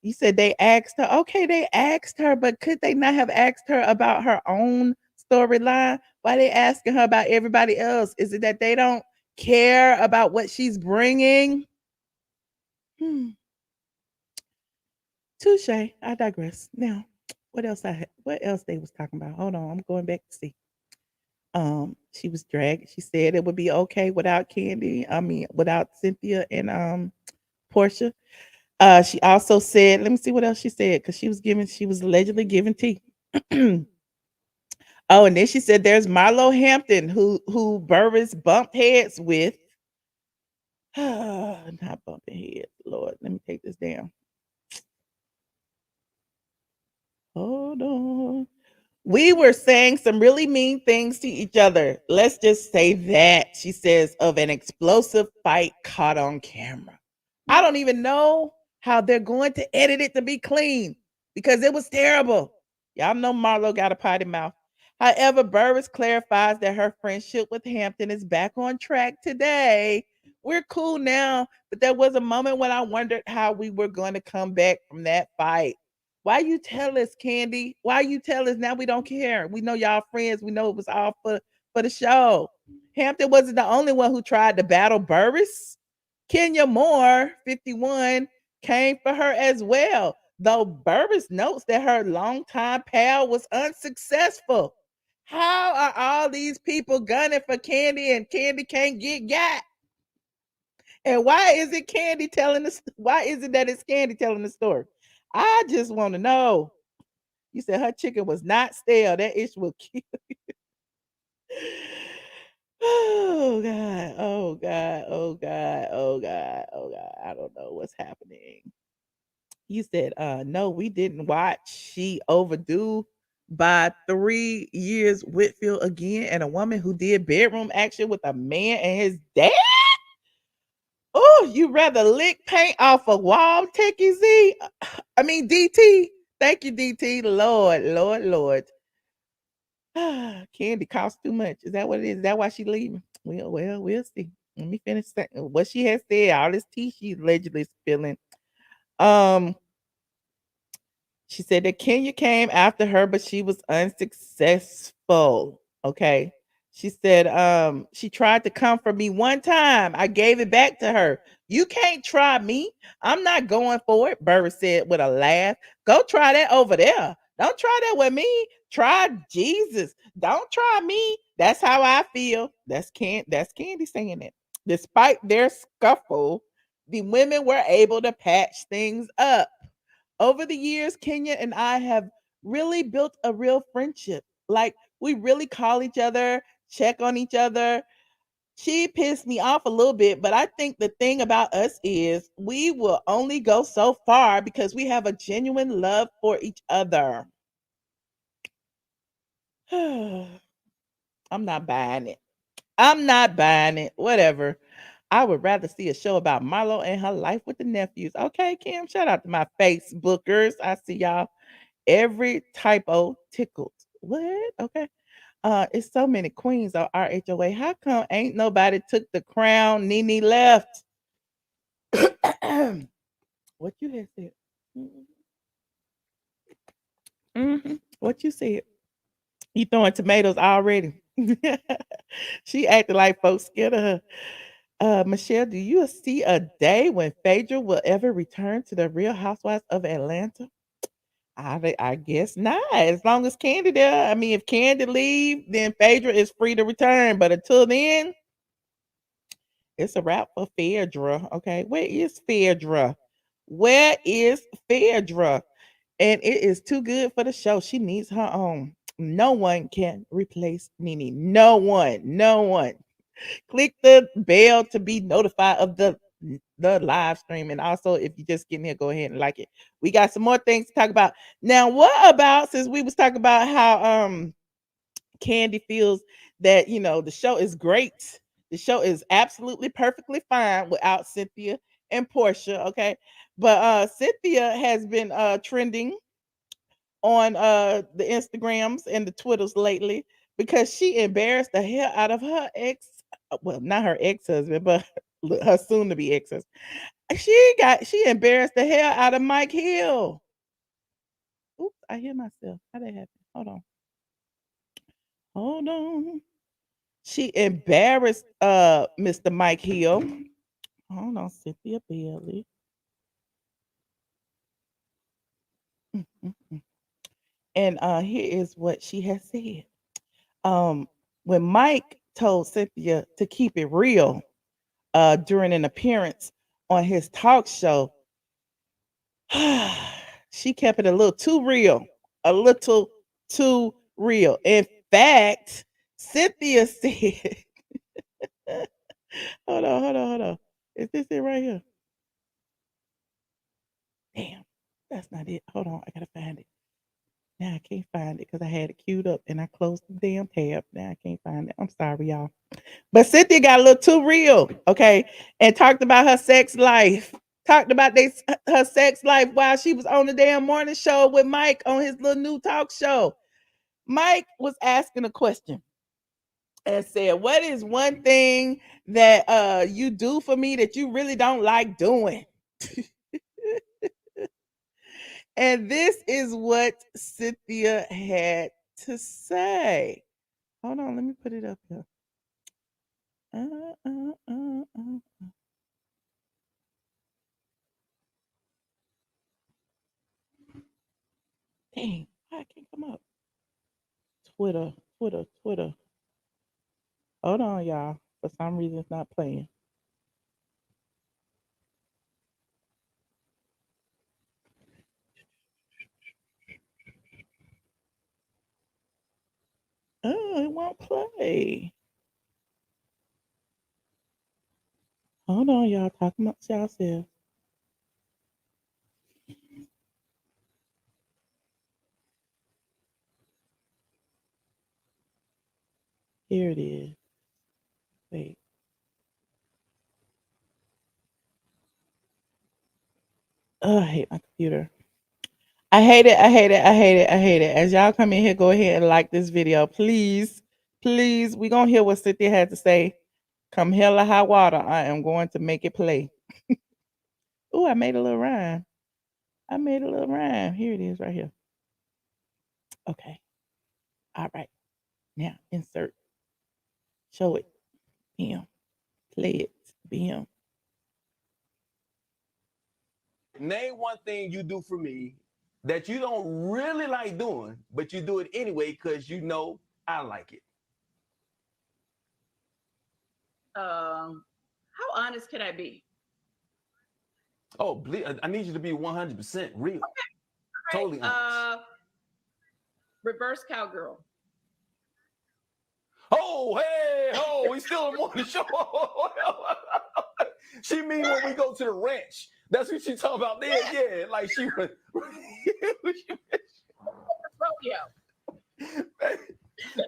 You said they asked her. Okay, they asked her, but could they not have asked her about her own storyline? Why are they asking her about everybody else? Is it that they don't care about what she's bringing? Hmm. Touche. I digress. Now, what else they was talking about? Hold on, I'm going back to see. She was dragged. She said it would be okay without Kandi. I mean, without Cynthia and Porsha. She also said, let me see what else she said, because she was allegedly giving tea. Oh, and then she said there's Marlo Hampton, who Burris bumped heads with. Not bumping heads, Lord. Let me take this down. Hold on. We were saying some really mean things to each other. Let's just say that, she says, of an explosive fight caught on camera. I don't even know how they're going to edit it to be clean because it was terrible. Y'all know Marlo got a potty mouth. However, Burris clarifies that her friendship with Hampton is back on track today. We're cool now, but there was a moment when I wondered how we were going to come back from that fight. Why you tell us, Kandi? Why you tell us now we don't care? We know y'all friends. We know it was all for the show. Hampton wasn't the only one who tried to battle Burris. Kenya Moore, 51, came for her as well, though Burris notes that her longtime pal was unsuccessful. How are all these people gunning for Kandi and Kandi can't get got? And why is it Kandi telling this? Why is it that it's Kandi telling the story? I just want to know. You said her chicken was not stale. That ish will kill. Oh God. Oh God. Oh God. Oh God. Oh God. I don't know what's happening. You said, no, we didn't watch. She overdue by 3 years. Whitfield again, and a woman who did bedroom action with a man and his dad. Oh, you rather lick paint off a wall, Techie Z? I mean DT, Thank you, DT. Lord, Lord, Lord. Kandi costs too much. Is that what it is? Is that why she leaving? Well, we'll see. Let me finish what she has said. All this tea she's allegedly spilling. Um, she said that Kenya came after her, but she was unsuccessful. Okay. She said, she tried to come for me one time. I gave it back to her. You can't try me. I'm not going for it, Burris said with a laugh. Go try that over there. Don't try that with me. Try Jesus. Don't try me. That's how I feel. That's Kandi saying it. Despite their scuffle, the women were able to patch things up. Over the years, Kenya and I have really built a real friendship. Like, we really call each other, check on each other. She pissed me off a little bit, but I think the thing about us is we will only go so far because we have a genuine love for each other. I'm not buying it. I'm not buying it. Whatever. I would rather see a show about Marlo and her life with the nephews. Okay, Kim, shout out to my Facebookers. I see y'all. Every typo tickled. What? Okay. It's so many queens on RHOA. How come ain't nobody took the crown? Nene left. What you had said? Mm-hmm. What you said? You throwing tomatoes already? She acted like folks scared of her. Michelle, do you see a day when Phaedra will ever return to the Real Housewives of Atlanta? I guess not. As long as Kandi there. I mean, if Kandi leave, then Phaedra is free to return. But until then, it's a wrap for Phaedra. Okay, where is Phaedra? Where is Phaedra? And it is too good for the show. She needs her own. No one can replace Nene. No one. No one. Click the bell to be notified of the live stream. And also, if you just getting here, go ahead and like it. We got some more things to talk about. Now, what about, since we was talking about how Kandi feels that, the show is great. The show is absolutely perfectly fine without Cynthia and Porsha, okay? But Cynthia has been trending on the Instagrams and the Twitters lately because she embarrassed the hell out of her ex, well, not her ex-husband, but her soon to be ex-husband. She embarrassed the hell out of Mike Hill. Oops, I hear myself. How that happen? Hold on. Hold on. She embarrassed Mr. Mike Hill. Hold on, Cynthia Bailey. Mm, mm, mm. And here is what she has said. Um, when Mike told Cynthia to keep it real during an appearance on his talk show, she kept it a little too real. A little too real. In fact, Cynthia said, hold on. Is this it right here? Damn, that's not it. Hold on, I gotta find it. Now I can't find it because I had it queued up and I closed the damn tab. Now I can't find it. I'm sorry, y'all. But Cynthia got a little too real, okay, and talked about her sex life. Talked about her sex life while she was on the damn morning show with Mike on his little new talk show. Mike was asking a question and said, "What is one thing that you do for me that you really don't like doing?" And this is what Cynthia had to say. Hold on, let me put it up here. Uh, uh, uh, uh. Dang, why I can't come up? Twitter. Hold on, y'all. For some reason, it's not playing. Oh, it won't play. Hold on, y'all. Talk amongst yourselves. Here it is. Wait. Oh, I hate my computer. I hate it. I hate it. I hate it. I hate it. As y'all come in here, go ahead and like this video, please. Please. We're going to hear what Cynthia had to say. Come hell or high water, I am going to make it play. Oh, I made a little rhyme. I made a little rhyme. Here it is right here. Okay. All right. Now insert. Show it. Bam. Play it. Bam. Name one thing you do for me that you don't really like doing, but you do it anyway because you know I like it. How honest can I be? Oh, I need you to be 100% real. Okay. Totally honest. Reverse cowgirl. Oh, hey, oh, we still on the show. She mean when we go to the ranch. That's what she talking about there. Yeah, like she was. Rodeo.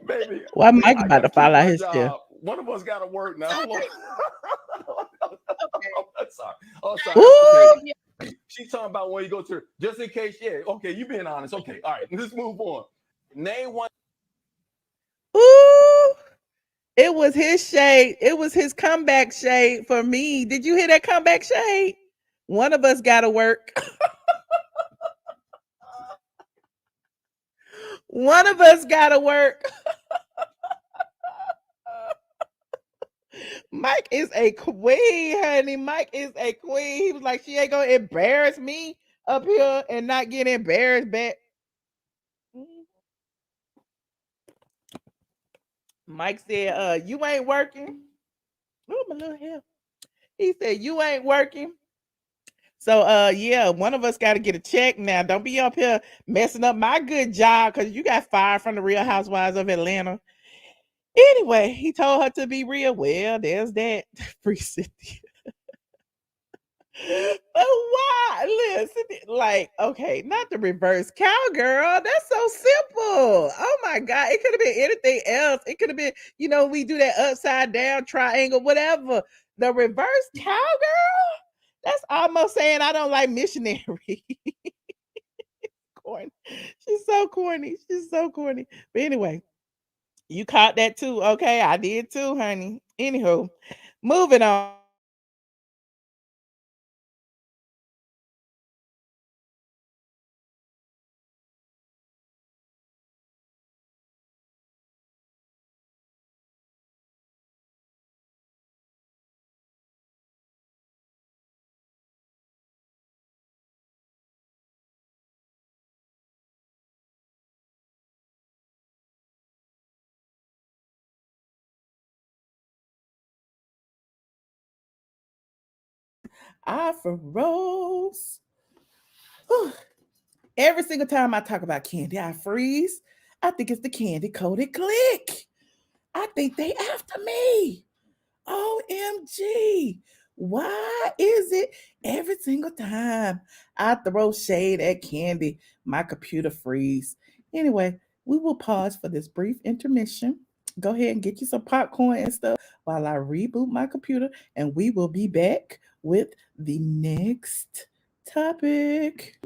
Baby. Why Mike about to fall out his chair? One of us got to work now. Okay. Sorry. Oh, sorry. She's talking about when you go to, just in case. Yeah. Okay, you being honest. Okay. All right. Let's move on. Name one. Ooh. It was his shade. It was his comeback shade for me. Did you hear that comeback shade? One of us got to work. One of us got to work. Mike is a queen, honey. Mike is a queen. He was like, she ain't going to embarrass me up here and not get embarrassed back. Mike said, you ain't working. Oh, my little hair. He said, you ain't working. So, yeah, one of us got to get a check now. Don't be up here messing up my good job because you got fired from the Real Housewives of Atlanta. Anyway, he told her to be real. Well, there's that. Free Cynthia. But why? Listen, like, okay, not the reverse cowgirl. That's so simple. Oh my God. It could have been anything else. It could have been, we do that upside down triangle, whatever. The reverse cowgirl? That's almost saying I don't like missionary. Corny. She's so corny. She's so corny. But anyway, you caught that too. Okay, I did too, honey. Anywho, moving on. I froze. Every single time I talk about Kandi, I freeze. I think it's the Kandi coded click. I think they after me. OMG. Why is it every single time I throw shade at Kandi, my computer freeze? Anyway, we will pause for this brief intermission. Go ahead and get you some popcorn and stuff while I reboot my computer, and we will be back with the next topic.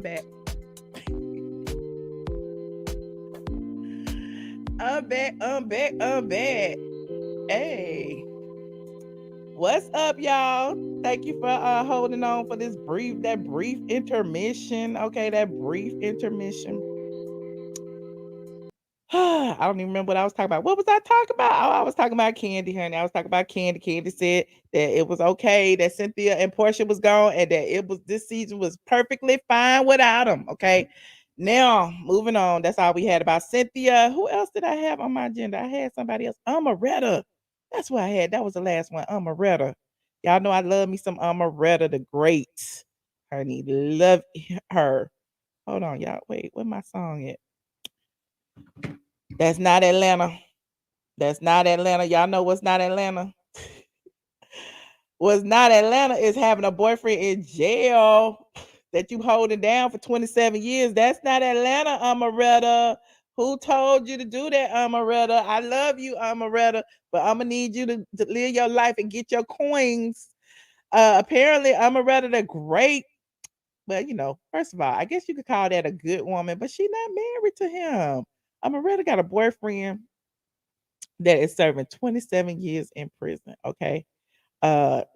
I'm back. I'm back. Hey. What's up, y'all? Thank you for holding on for this brief intermission. Okay, that brief intermission. I don't even remember what I was talking about. What was I talking about? Oh, I was talking about Kandi, honey. I was talking about Kandi. Kandi said that it was okay that Cynthia and Porsha was gone and that this season was perfectly fine without them. Okay. Now, moving on. That's all we had about Cynthia. Who else did I have on my agenda? I had somebody else. Omeretta. That's what I had. That was the last one. Omeretta. Y'all know I love me some Omeretta Da Great. Honey, love her. Hold on, y'all. Wait, where my song at? That's not Atlanta. That's not Atlanta. Y'all know what's not Atlanta? What's not Atlanta is having a boyfriend in jail that you holding down for 27 years. That's not Atlanta, Omeretta. Who told you to do that, Omeretta? I love you, Omeretta, but I'm gonna need you to live your life and get your coins. Apparently, Omeretta Da Great. But first of all, I guess you could call that a good woman, but she's not married to him. Omeretta got a boyfriend that is serving 27 years in prison. Okay.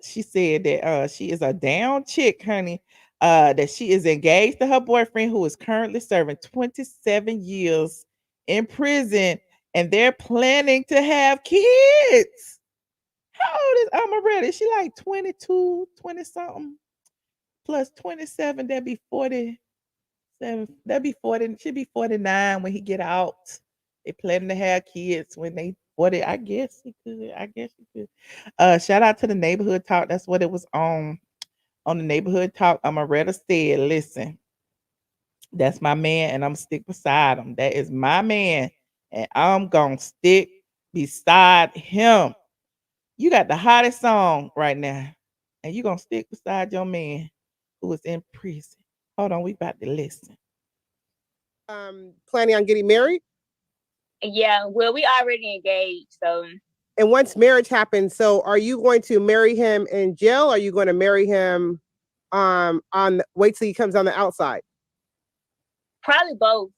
She said that she is a down chick, honey. That she is engaged to her boyfriend who is currently serving 27 years in prison, and they're planning to have kids. How old is Omeretta? Is she like 22, 20 something? Plus 27, that'd be 47. That'd be 40. She'd be 49 when he get out. They planning to have kids when they 40. I guess he could. I guess he could. Shout out to the neighborhood talk. That's what it was on. On the neighborhood talk, Omeretta said, listen, that's my man, and I'm gonna stick beside him. That is my man, and I'm gonna stick beside him. You got the hottest song right now, and you gonna stick beside your man who is in prison. Hold on, we about to listen. Planning on getting married? Yeah, well, we already engaged, so. And once marriage happens, so are you going to marry him in jail? Or are you going to marry him wait till he comes on the outside? Probably both.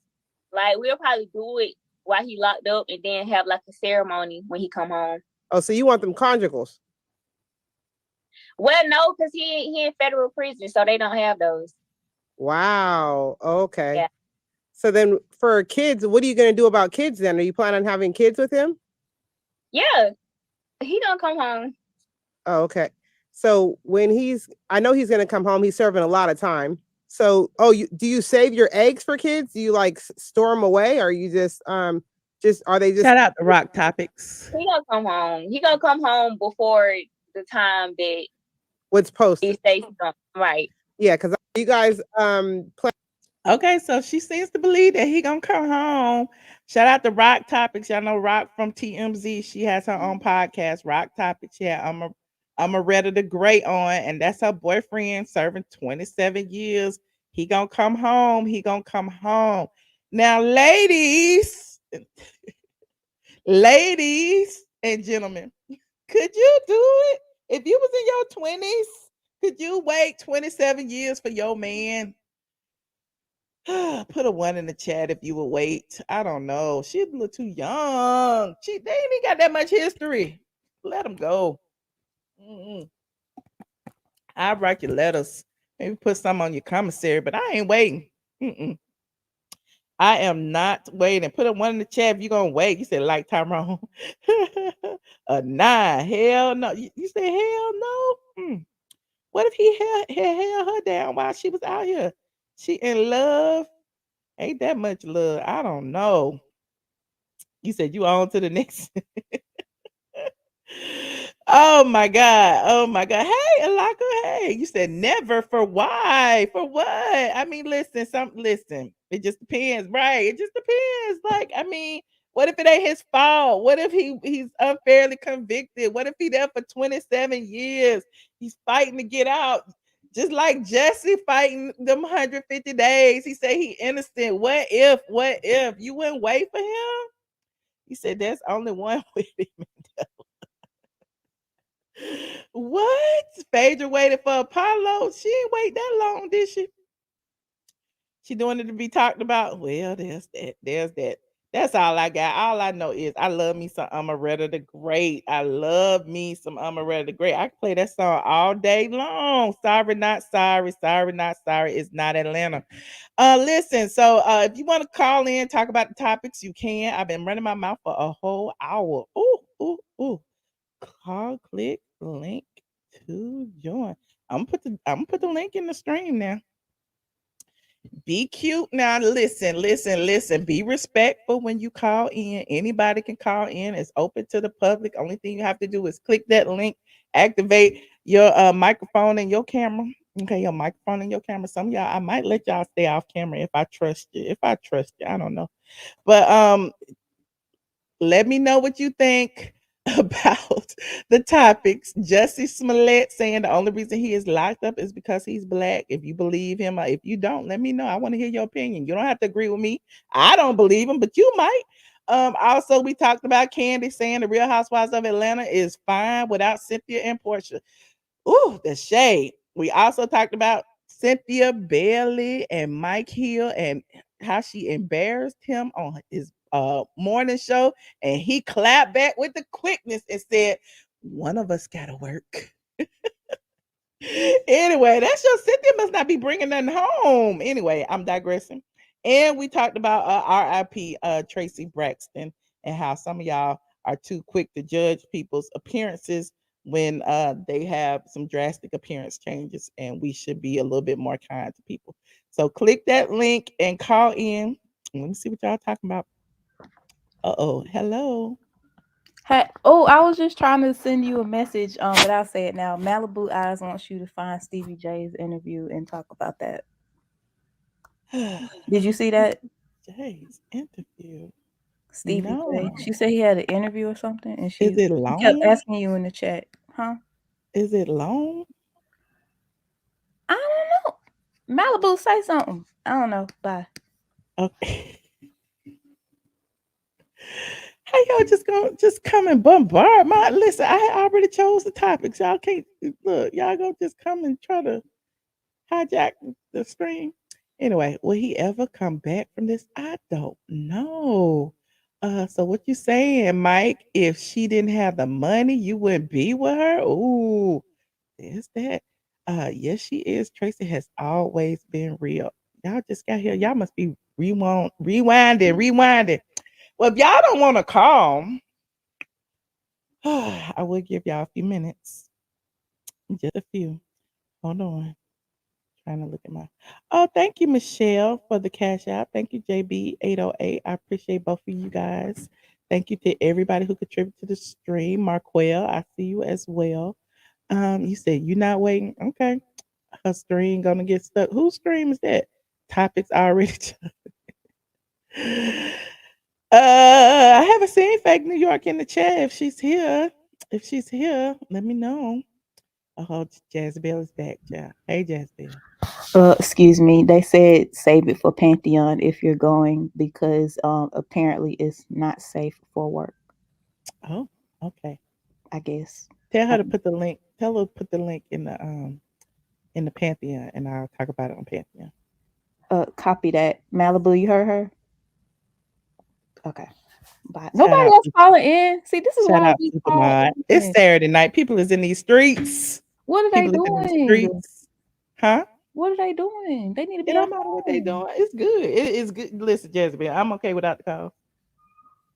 Like, we'll probably do it while he locked up and then have like a ceremony when he come home. Oh, so you want them conjugals? Well, no, because he in federal prison, so they don't have those. Wow. Okay. Yeah. So then for kids, what are you going to do about kids then? Are you planning on having kids with him? Yeah. He gonna come home. Oh, okay. So I know he's going to come home. He's serving a lot of time. So, do you save your eggs for kids? Do you like store them away, or you are they just? Shout out to Rock Topics. He gonna come home. He gonna come home before the time that what's posted. He stays right. Yeah, because you guys Okay, so she seems to believe that he gonna come home. Shout out to Rock Topics. Y'all know Rock from TMZ. She has her own podcast, Rock Topics. Yeah, Omeretta Da Great on, and that's her boyfriend serving 27 years. He gonna come home. He gonna come home. Now, ladies and gentlemen, could you do it? If you was in your 20s, could you wait 27 years for your man? Put a 1 in the chat if you would wait. I don't know. She's a little too young. They ain't even got that much history. Let them go. I'll write your letters. Maybe put some on your commissary, but I ain't waiting. I am not waiting. Put a 1 in the chat if you're going to wait. You said like Tyrone. A 9. Hell no. You said hell no? What if he held her down while she was out here? She in love? Ain't that much love. I don't know. You said you on to the next. Oh my God. Oh my God. Hey, Alaka. Hey, you said never. For why? For what? I mean, listen. It just depends, right? It just depends. Like, I mean, what if it ain't his fault? What if he's unfairly convicted? What if he there for 27 years? He's fighting to get out. Just like Jussie fighting them 150 days. He said he innocent. What if? You wouldn't wait for him? He said there's only one with him. What? Phaedra waited for Apollo. She didn't wait that long, did she? She doing it to be talked about. Well, there's that. There's that. That's all I got. All I know is I love me some Omeretta Da Great. I love me some Omeretta Da Great. I can play that song all day long. Sorry, not sorry. Sorry, not sorry. It's not Atlanta. Listen, so if you want to call in, talk about the topics, you can. I've been running my mouth for a whole hour. Ooh, ooh, ooh. Call, click, link to join. I'm gonna put the link in the stream now. Be cute now. Listen. Be respectful when you call in. Anybody can call in. It's open to the public. Only thing you have to do is click that link, activate your microphone and your camera. Okay, your microphone and your camera. Some of y'all, I might let y'all stay off camera if I trust you. If I trust you, I don't know. But let me know what you think about the topics. Jussie Smollett saying the only reason he is locked up is because he's black. If you believe him or if you don't, let me know. I want to hear your opinion. You don't have to agree with me. I don't believe him, but you might. Also, we talked about Kandi saying the Real Housewives of Atlanta is fine without Cynthia and Porsha. Ooh, the shade. We also talked about Cynthia Bailey and Mike Hill and how she embarrassed him on his morning show, and he clapped back with the quickness and said, "One of us gotta work." Anyway, that's your Cynthia must not be bringing nothing home. Anyway, I'm digressing. And we talked about RIP Traci Braxton and how some of y'all are too quick to judge people's appearances when they have some drastic appearance changes, and we should be a little bit more kind to people. So click that link and call in. Let me see what y'all talking about. Uh-oh, hello. Hey, oh, I was just trying to send you a message, but I'll say it now. Malibu Eyes wants you to find Stevie J's interview and talk about that. Did you see that? Jay's interview. Stevie No. J. She said he had an interview or something, and Is she it kept long? asking you in the chat, huh? Is it long? I don't know. Malibu, say something. I don't know. Bye. Okay. How y'all just gonna just come and bombard my listen? I already chose the topics. Y'all can't look. Y'all gonna just come and try to hijack the stream. Anyway, will he ever come back from this? I don't know. So what you saying, Mike? If she didn't have the money, you wouldn't be with her? Ooh, is that? Yes, she is. Tracy has always been real. Y'all just got here. Y'all must be rewinding. Well, if y'all don't want to call, I will give y'all a few minutes. Just a few. Hold on. Trying to look at my. Oh, thank you, Michelle, for the cash out. Thank you, JB808. I appreciate both of you guys. Thank you to everybody who contributed to the stream. Marquell, I see you as well. You said you're not waiting. Okay. Her stream gonna get stuck. Whose stream is that? Topics already. I haven't seen Fake New York in the chat. If she's here, let me know. Oh, Jazbel is back, yeah. Hey, Jazbel. Excuse me. They said save it for Pantheon if you're going because apparently it's not safe for work. Oh, okay. I guess. Tell her to put the link. Tell her to put the link in the Pantheon, and I'll talk about it on Pantheon. Copy that. Malibu, you heard her? Okay. Bye. Shout Nobody out, else calling in. See, this is shout why out, we call Supermod. It's in. Saturday night. People is in these streets. What are they People is in the doing? streets. Huh? What are they doing? They need to It be at don't matter what they home. doing. It's good. It is good. Listen, Jezebel, I'm okay without the call.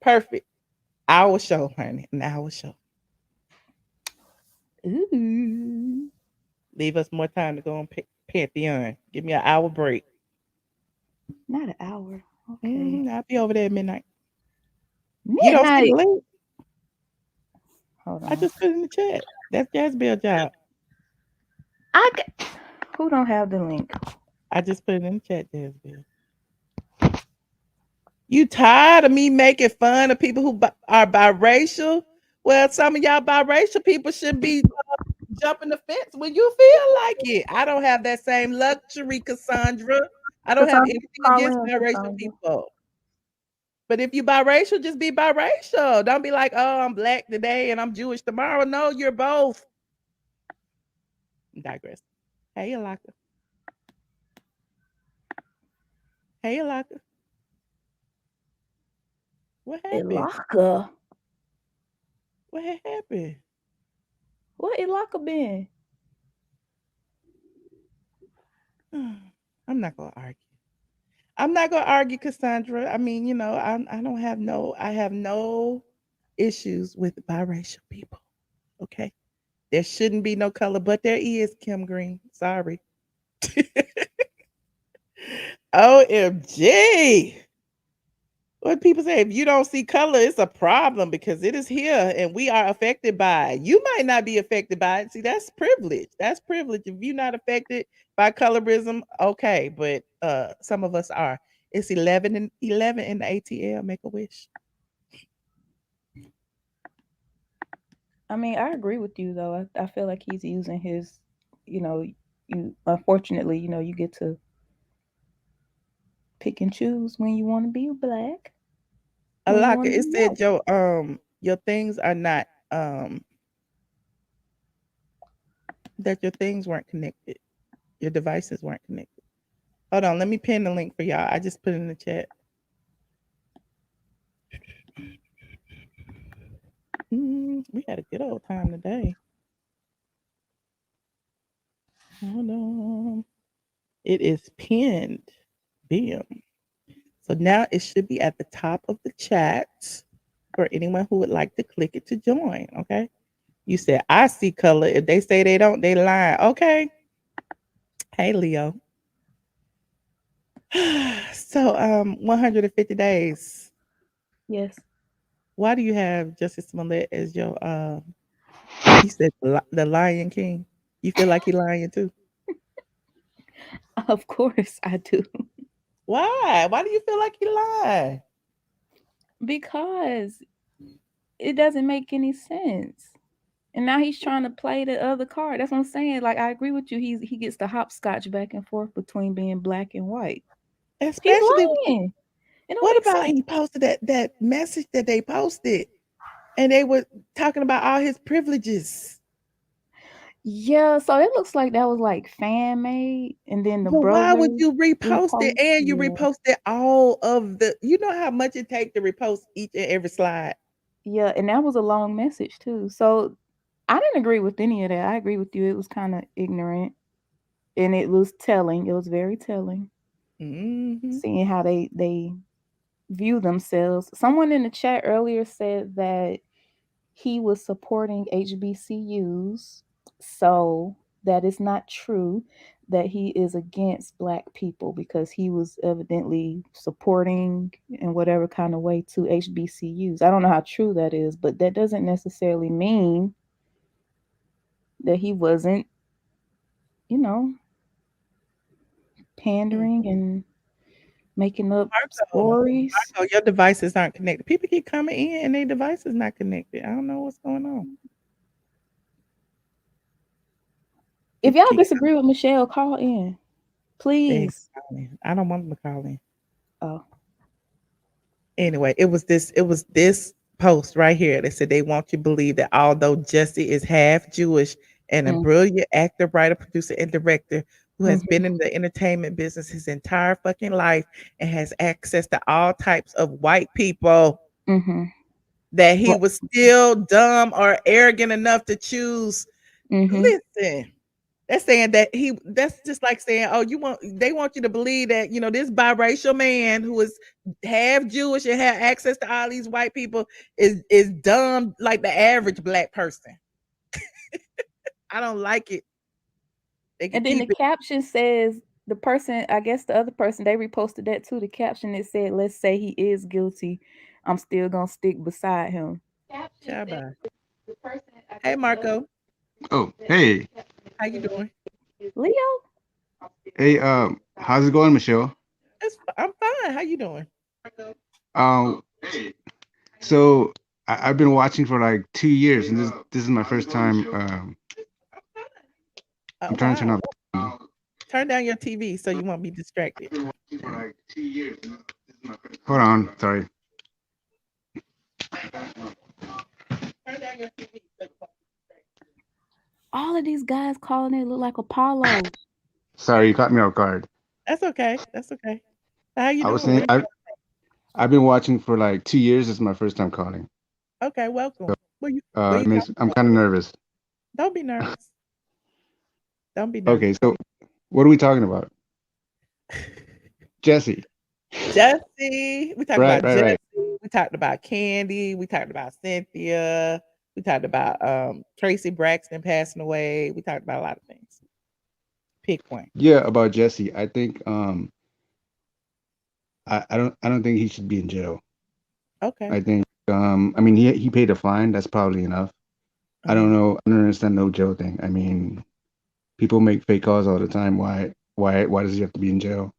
Perfect. Our show, honey. An hour show. Ooh. Leave us more time to go on Pantheon. Give me an hour break. Not an hour. Okay. I'll be over there at midnight. Midnight. You don't see the link? Hold on. I just put it in the chat. That's Jazbel's job. Who don't have the link? I just put it in the chat, Jazbel. You tired of me making fun of people who are biracial? Well, some of y'all biracial people should be jumping the fence when you feel like it. I don't have that same luxury, Cassandra. I don't have anything against biracial people. But if you biracial, just be biracial. Don't be like, oh, I'm black today and I'm Jewish tomorrow. No, you're both. Digress. Hey, Alaka. Hey, Alaka. What happened? Ilaka. What had happened? What Ilaka been? I'm not gonna argue. I'm not gonna argue, Cassandra. I mean, you know, I have no issues with biracial people. Okay. There shouldn't be no color, but there is, Kim Green. Sorry. OMG. What people say, if you don't see color, it's a problem because it is here and we are affected by it. You might not be affected by it. See, that's privilege. That's privilege. If you're not affected by colorism, okay, but some of us are. It's 11 and 11 in the ATL. Make a wish. I mean, I agree with you though. I feel like he's using his, you unfortunately, you get to pick and choose when you want to be black. When you Alaka, want to it be said white. your things are not that your things weren't connected. Your devices weren't connected. Hold on, let me pin the link for y'all. I just put it in the chat. We had a good old time today. Hold on. It is pinned. Bam. So now it should be at the top of the chat for anyone who would like to click it to join. Okay. You said I see color. If they say they don't, they lie. Okay. Hey Leo. So 150 days. Yes. Why do you have Justice Smollett as your he said the Lion King? You feel like he lying too? Of course I do. Why? Why do you feel like he lied? Because it doesn't make any sense. And now he's trying to play the other card. That's what I'm saying. Like I agree with you. He gets the hopscotch back and forth between being black and white. He's Especially, lying. It don't what make about sense. he posted that message that they posted, and they were talking about all his privileges. Yeah, so it looks like that was like fan made, and then the But why would brother you repost it? repost. And you Yeah, reposted all of the. You know how much it takes to repost each and every slide. yeah, and that was a long message too. So I didn't agree with any of that. I agree with you. It was kind of ignorant, and it was telling. It was very telling, Mm-hmm. seeing how they view themselves. Someone in the chat earlier said that he was supporting HBCUs, so that is not true that he is against black people because he was evidently supporting in whatever kind of way to HBCUs. I don't know how true that is, but that doesn't necessarily mean that he wasn't, you know, pandering and making up stories. Marco, your devices aren't connected. People keep coming in and their devices not connected. I don't know what's going on. If People y'all keep disagree with Michelle, call in, please. calling. I don't want them to call in. Oh, Anyway, it was this post right here that said they want you to believe that although Jussie is half Jewish and a mm, brilliant actor, writer, producer, and director who has mhm, been in the entertainment business his entire fucking life and has access to all types of white people, mhm. that he What? was still dumb or arrogant enough to choose. Mhm, Listen, that's saying that's just like saying, oh, they want you to believe that, this biracial man who is half Jewish and have access to all these white people is dumb like the average black person. I don't like it. They can And then the keep it. caption says the person, I guess the other person, they reposted that too. The caption it said, "Let's say he is guilty, I'm still gonna stick beside him." Ciao, bye. Hey Marco, Oh, hey. how you doing? Leo, Hey, how's it going, Michelle? I'm fine. How you doing? Um, so I've been watching for like 2 years, and this is my first time. I'm trying to turn Wow. off. Turn down your TV so you won't be distracted. Hold on, sorry. Turn down your TV so you won't be distracted. all of these guys calling it look like Apollo. Sorry, you caught me off guard. That's okay. That's okay. How you I was doing? saying I've been watching for like 2 years. This is my first time calling. Okay, welcome. Where you It makes I'm kind of nervous. Don't be nervous. Don't be nervous. Okay, so what are we talking about? Jessie. Jussie. We talked Right, about right, Jussie. right. We talked about Kandi. We talked about Cynthia. We talked about Traci Braxton passing away. We talked about a lot of things. Pick one. Yeah, about Jessie. I think I don't think he should be in jail. Okay. I think I mean he paid a fine. That's probably enough. I don't know. I don't understand no jail thing. I mean, people make fake calls all the time. Why does he have to be in jail?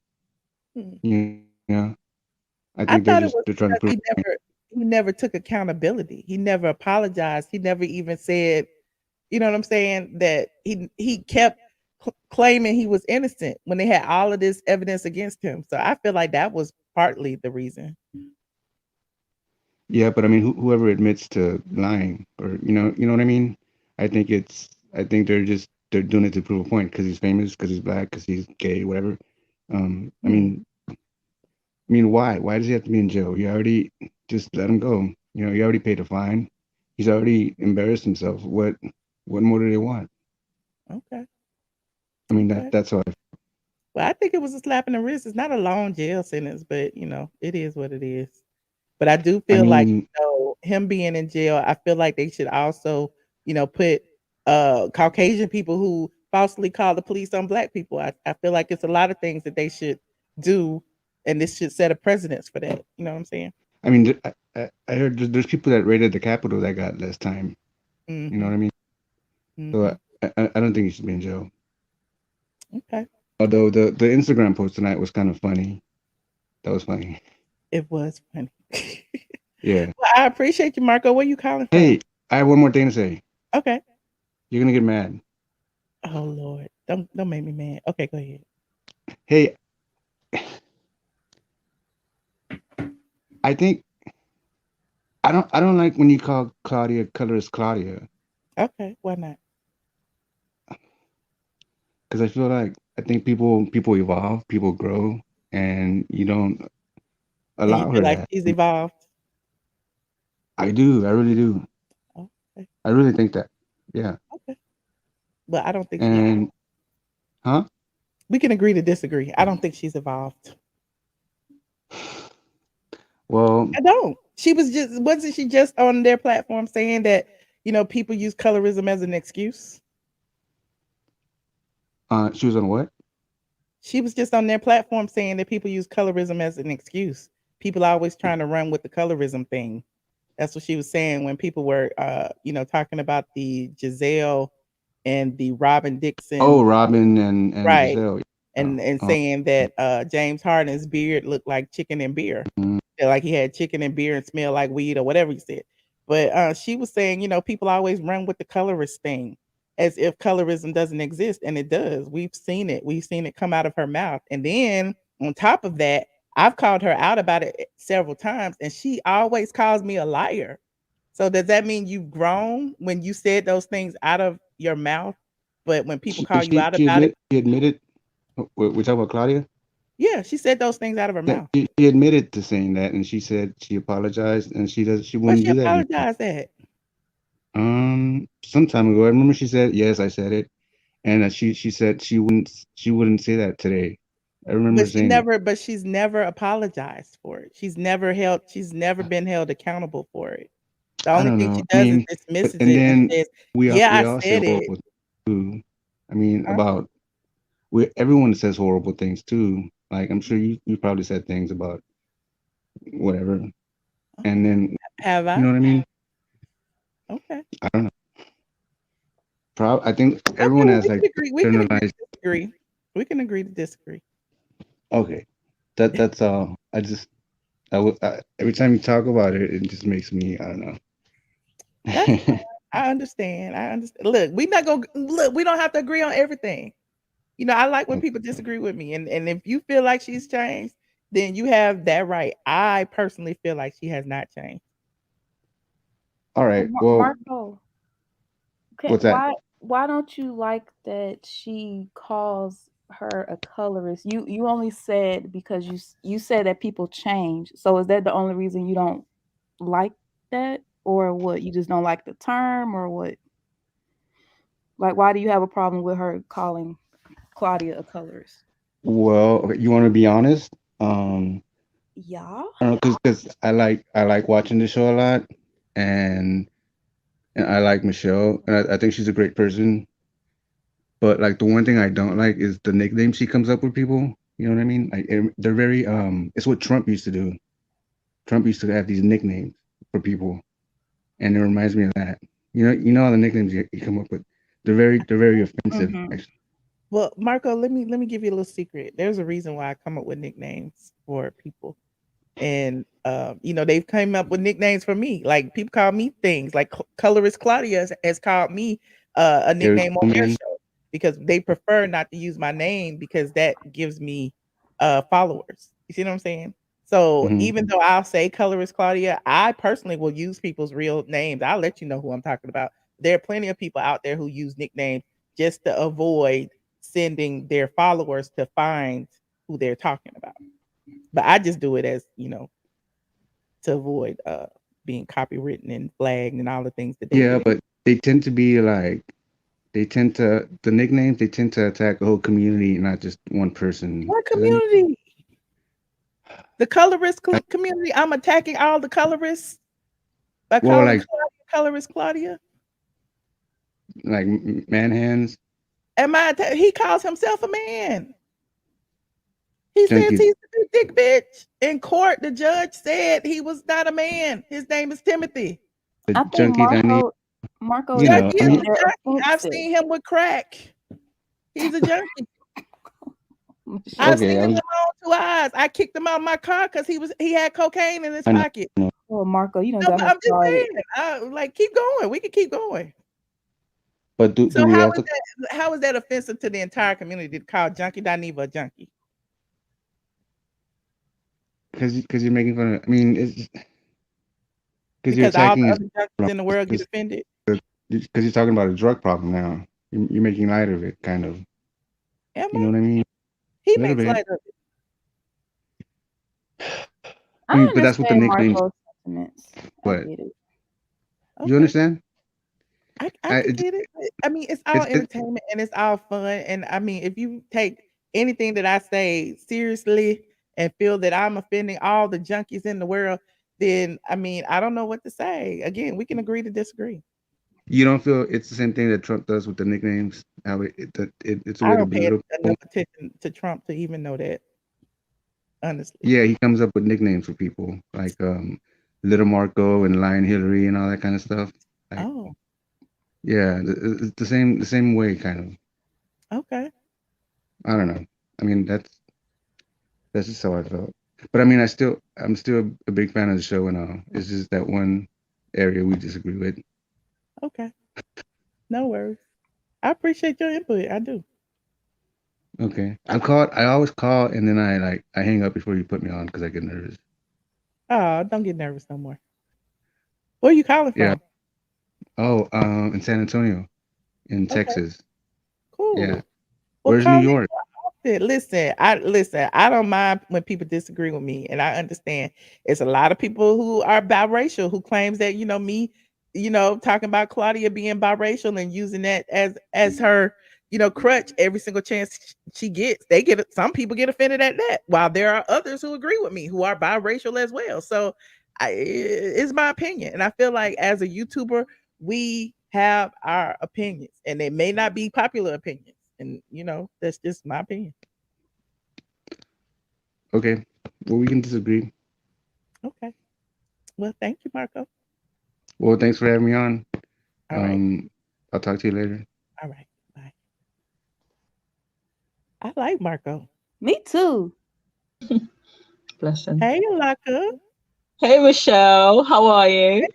Hmm. You know, I I think thought it was they're trying to because prove. he never took accountability. He never apologized. He never even said, you know what I'm saying, that he kept claiming he was innocent when they had all of this evidence against him. So I feel like that was partly the reason. Yeah, but I mean, whoever admits to lying, or you know what I mean. I think they're doing it to prove a point because he's famous, because he's black, because he's gay, whatever. I mean, why? Why does he have to be in jail? You already just let him go. You know, you already paid a fine. He's already embarrassed himself. What more do they want? Okay. I mean, Okay. that's all. Well, I think it was a slap in the wrist. It's not a long jail sentence, but it is what it is. But I do I feel like, mean, him being in jail, I feel like they should also, put Caucasian people who falsely call the police on black people. I feel like it's a lot of things that they should do, and this should set a precedence for that. You know what I'm saying? I mean, I heard there's people that raided the Capitol that got less time. You know Mm-hmm. what I mean? So Mm-hmm. I don't think he should be in jail. Okay. Although the Instagram post tonight was kind of funny. That was funny. It was funny. Yeah. Well, I appreciate you, Marco. Where you calling from? Hey, I have one more thing to say. Okay. You're gonna get mad. Oh Lord, don't make me mad. Okay, go ahead. Hey, I think I don't like when you call Claudia colorist Claudia, Okay, why not? because I think people evolve, people grow, and you don't And you allow feel her like that. she's evolved? I do. I really do. Okay, I really think that. Yeah. okay. But I don't think she. And huh? We can agree to disagree. I don't think she's evolved. Well, I don't. Wasn't she just on their platform saying that people use colorism as an excuse? she was on what? She was just on their platform saying that people use colorism as an excuse. People are always trying to run with the colorism thing. That's what she was saying when people were, talking about the Giselle and the Robin Dixon, Oh, Robin and right? Giselle. Yeah. And Oh, saying that James Harden's beard looked like chicken and beer, mm, like he had chicken and beer and smelled like weed or whatever he said. But she was saying, people always run with the colorist thing as if colorism doesn't exist, and it does. We've seen it. We've seen it come out of her mouth, and then on top of that, I've called her out about it several times, and she always calls me a liar. So does that mean you've grown when you said those things out of your mouth? But when people call you out about it, she admitted. We're talking about Claudia. yeah, she said those things out of her Yeah, mouth. she admitted to saying that, and she said she apologized, and she What wouldn't she do that anymore. apologized at? Some time ago, I remember she said, yes, I said it, and she said she wouldn't say that today. I remember saying that. But she's never apologized for it. She's never been held accountable for it. The I only don't thing know. she I does is mean, but dismisses and it and then says, "Yeah, we I all say said it." horrible things too. I mean, Huh? about everyone says horrible things too. Like I'm sure you probably said things about whatever, and then Have you know I? what I mean. Okay. I don't know. I think Okay, everyone well, has like we can agree internalized. to disagree. We can agree to disagree. Okay, that's all. Every time you talk about it, it just makes me I don't That's fine. know. I understand. I understand. Look, we not gonna look. We don't have to agree on everything. I like when people disagree with me, and if you feel like she's changed, then you have that right. I personally feel like she has not changed. All Well, right. Well, Marco, what's that? why don't you like that she calls her a colorist, you only said because you said that people change. So is that the only reason you don't like that, or what? You just don't like the term, or what? Like, why do you have a problem with her calling Claudia a colorist? Well, okay, you want to be honest? Yeah. I don't know, because I like watching the show a lot, and I like Michelle, and I think she's a great person. But like the one thing I don't like is the nicknames she comes up with people. You know what I mean? Like they're very it's what Trump used to do. Trump used to have these nicknames for people, and it reminds me of that. You know all the nicknames you come up with. They're very offensive. Mhm. Actually, Well, Marco, let me give you a little secret. There's a reason why I come up with nicknames for people. And you know, they've come up with nicknames for me. Like people call me things. Like Colorist Claudia has called me a Gary nickname on their Coleman. show because they prefer not to use my name because that gives me followers. You see what I'm saying? So Mhm. even though I'll say Colorist Claudia, I personally will use people's real names. I'll let you know who I'm talking about. There are plenty of people out there who use nicknames just to avoid sending their followers to find who they're talking about. But I just do it as, you know, to avoid being copywritten and flagged and all the things that they Yeah, do. but they tend to be like the nicknames. They tend to attack a whole community, not just one person. What Does that make community? The colorist like, community. I'm attacking all the colorists by well, calling like Claudia colorist Claudia. man hands, Am I? He calls himself a man. He says junkies, he's a big dick bitch. In court, the judge said he was not a man. His name is Timothy. the I think junkies. I need, Marco you is know. Junkie I is saying mean, a they're junkie. I've offensive. seen him with crack. He's a junkie. I've Michelle, seen okay. him with my own 2 eyes. I kicked him out of my car because he had cocaine in his I know. pocket. I know. oh Marco, you done No, got but her I'm just started. saying, like, keep going. We can keep going. But do So we have to? how is that offensive to the entire community to call Junkie Dineva a junkie? Because you're making fun of. I mean, it's because you're Because all the attacking his other junkies in the world get offended. because you're talking about a drug problem now. You're making light of it, kind of. Am You know I? what I mean? He A little makes bit. light of it. I I mean, but that's what the understand nicknames. Marco's sentiments. I But get it. you Okay. understand? I could get it. I mean, it's all It's entertainment and it's all fun. And I mean, if you take anything that I say seriously and feel that I'm offending all the junkies in the world, then I mean, I don't know what to say. Again, we can agree to disagree. you don't feel it's the same thing that Trump does with the nicknames. How it's a I way to don't pay belittle enough people. attention to Trump to even know that, honestly. Yeah, he comes up with nicknames for people like Little Marco and Lion Hillary and all that kind of stuff. Like, Oh, yeah, it's the same way, kind of. okay. I don't know. I mean, that's just how I felt. But I mean, I'm still a big fan of the show and all. It's just that one area we disagree with. Okay. No worries. I appreciate your input. I do. Okay, I always call and then I hang up before you put me on because I get nervous. Oh, don't get nervous no more. Where are you calling Yeah. from? Oh, in San Antonio, in Okay, Texas. Yeah. cool. Well, Where's New call me York? more often. Listen. I don't mind when people disagree with me, and I understand. It's a lot of people who are biracial who claims that me, talking about Claudia being biracial and using that as her, crutch every single chance she gets. Some people get offended at that, while there are others who agree with me who are biracial as well. So, it's my opinion, and I feel like as a YouTuber, we have our opinions, and they may not be popular opinions. And that's just my opinion. Okay. Well, we can disagree. Okay. Well, thank you, Marco. Well, thanks for having me on. All right. I'll talk to you later. All right. Bye. I like Marco. Me too. Bless him. Hey, Laka. Hey, Michelle. How are you?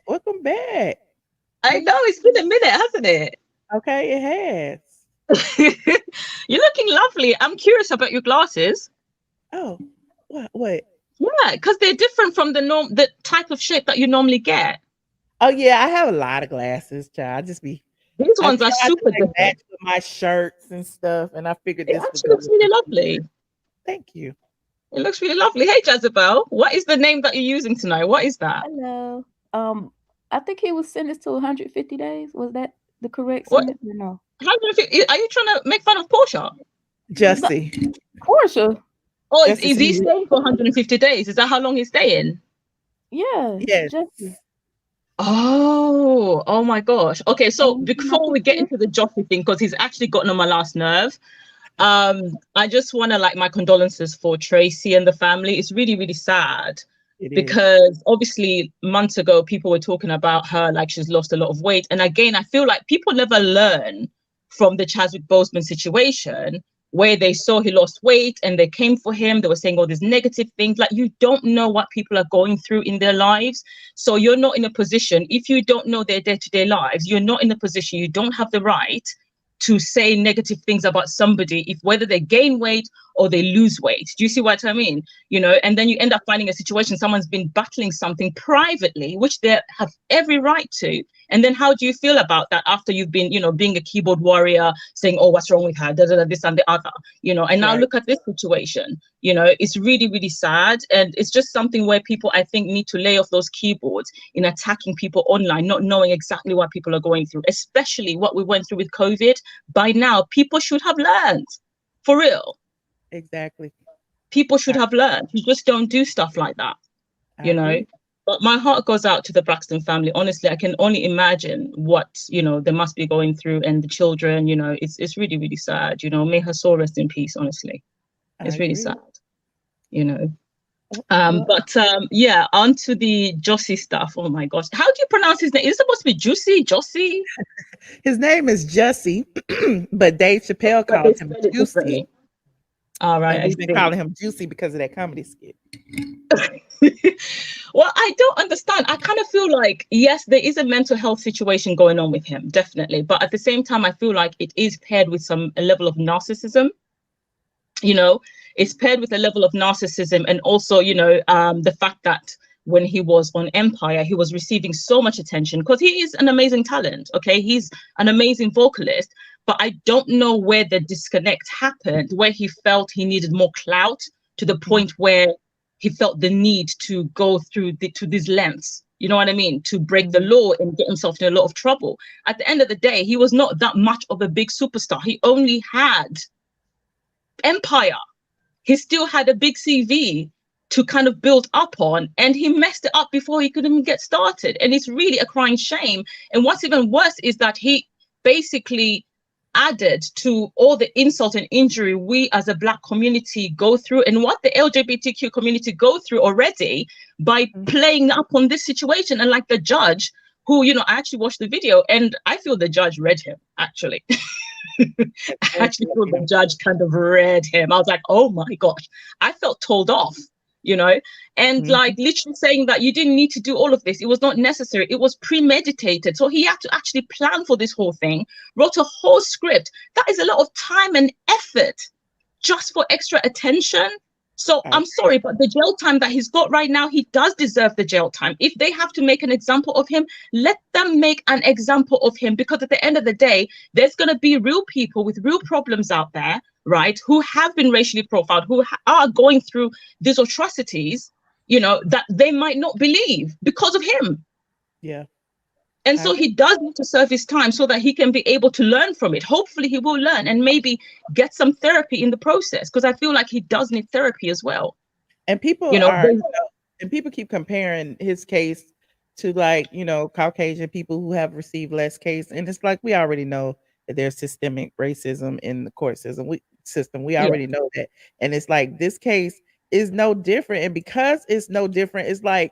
Welcome back. I know it's been a minute, hasn't it? Okay, it has. You're looking lovely. I'm curious about your glasses. Oh, what? Yeah, because they're different from the type of shape that you normally get. Oh yeah, I have a lot of glasses, child. I just be These I ones are tried to super like different. match with my shirts and stuff, and I figured It this would actually go looks with really it. lovely. Thank you. It looks really lovely. Hey, Jezebel, what is the name that you're using tonight? What is that? Hello. I think he was sentenced to 150 days. Was that the correct What? sentence or no? 150? Are you trying to make fun of Porsha? Jussie. Porsha. Oh, Jussie is he Smollett. staying for 150 days? Is that how long he's staying? Yeah. Yes. Jussie. Oh my gosh. Okay, so And before we get into the Joffrey thing, because he's actually gotten on my last nerve, I just want to like my condolences for Traci and the family. It's really, really sad because obviously months ago people were talking about her like she's lost a lot of weight. And again, I feel like people never learn from the Chadwick Boseman situation where they saw he lost weight and they came for him. They were saying all these negative things. Like, you don't know what people are going through in their lives. So you're not in a position, if you don't know their day-to-day lives, you're not in a position, you don't have the right to say negative things about somebody, if whether they gain weight or they lose weight. Do you see what I mean? You know, and then you end up finding a situation, someone's been battling something privately, which they have every right to. And then how do you feel about that after you've been, you know, being a keyboard warrior, saying, oh, what's wrong with her, this and the other, you know, and now look at this situation, you know, it's really, really sad. And it's just something where people, I think, need to lay off those keyboards in attacking people online, not knowing exactly what people are going through, especially what we went through with COVID. By now, people should have learned, for real. Exactly. People should have learned. You just don't do stuff like that, you know. But my heart goes out to the Braxton family. Honestly, I can only imagine what, you know, they must be going through, and the children, you know, it's really, really sad. You know, may her soul rest in peace, honestly. It's really sad, you know. Yeah, on to the Jussie stuff. Oh my gosh. How do you pronounce his name? Is it supposed to be Jussie? His name is Jussie, but Dave Chappelle called him Juicy. All right. And we've been calling him Juicy because of that comedy skit. Well, I don't understand. I kind of feel like, yes, there is a mental health situation going on with him, definitely. But at the same time, I feel like it is paired with a level of narcissism. You know, it's paired with a level of narcissism, and also, you know, the fact that when he was on Empire, he was receiving so much attention because he is an amazing talent. Okay, he's an amazing vocalist, but I don't know where the disconnect happened, where he felt he needed more clout to the point where he felt the need to go through to these lengths. You know what I mean? To break the law and get himself in a lot of trouble. At the end of the day, he was not that much of a big superstar. He only had Empire. He still had a big CV to kind of build up on, and he messed it up before he could even get started. And it's really a crying shame. And what's even worse is that he basically added to all the insult and injury we as a Black community go through, and what the LGBTQ community go through already by playing up on this situation. And like the judge, who, you know, I actually watched the video and I feel the judge read him, actually. I actually feel the judge kind of read him. I was like, oh my gosh, I felt told off, you know, and like literally saying that you didn't need to do all of this. It was not necessary. It was premeditated. So he had to actually plan for this whole thing, wrote a whole script. That is a lot of time and effort just for extra attention. So I'm sorry, but the jail time that he's got right now, he does deserve the jail time. If they have to make an example of him, let them make an example of him, because at the end of the day, there's going to be real people with real problems out there, right, who have been racially profiled, who are going through these atrocities, you know, that they might not believe because of him. Yeah. And so he does need to serve his time so that he can be able to learn from it. Hopefully he will learn and maybe get some therapy in the process, because I feel like he does need therapy as well. And people and people keep comparing his case to, like, you know, Caucasian people who have received less case. And it's like, we already know that there's systemic racism in the court system. We already know that. And it's like, this case is no different. And because it's no different, it's like,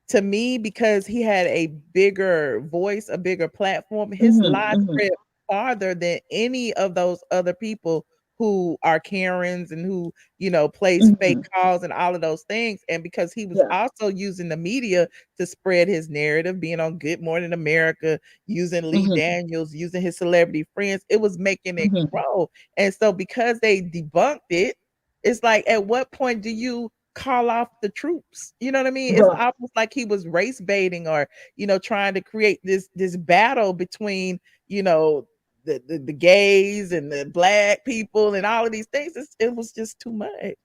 to me, because he had a bigger voice, a bigger platform, his lies spread farther than any of those other people who are Karens and who, you know, plays fake calls and all of those things. And because he was also using the media to spread his narrative, being on Good Morning America, using Lee Daniels, using his celebrity friends, it was making it grow. And so because they debunked it, it's like, at what point do you call off the troops? You know what I mean? It's almost like he was race baiting, or, you know, trying to create this battle between, you know, the gays and the black people and all of these things. It was just too much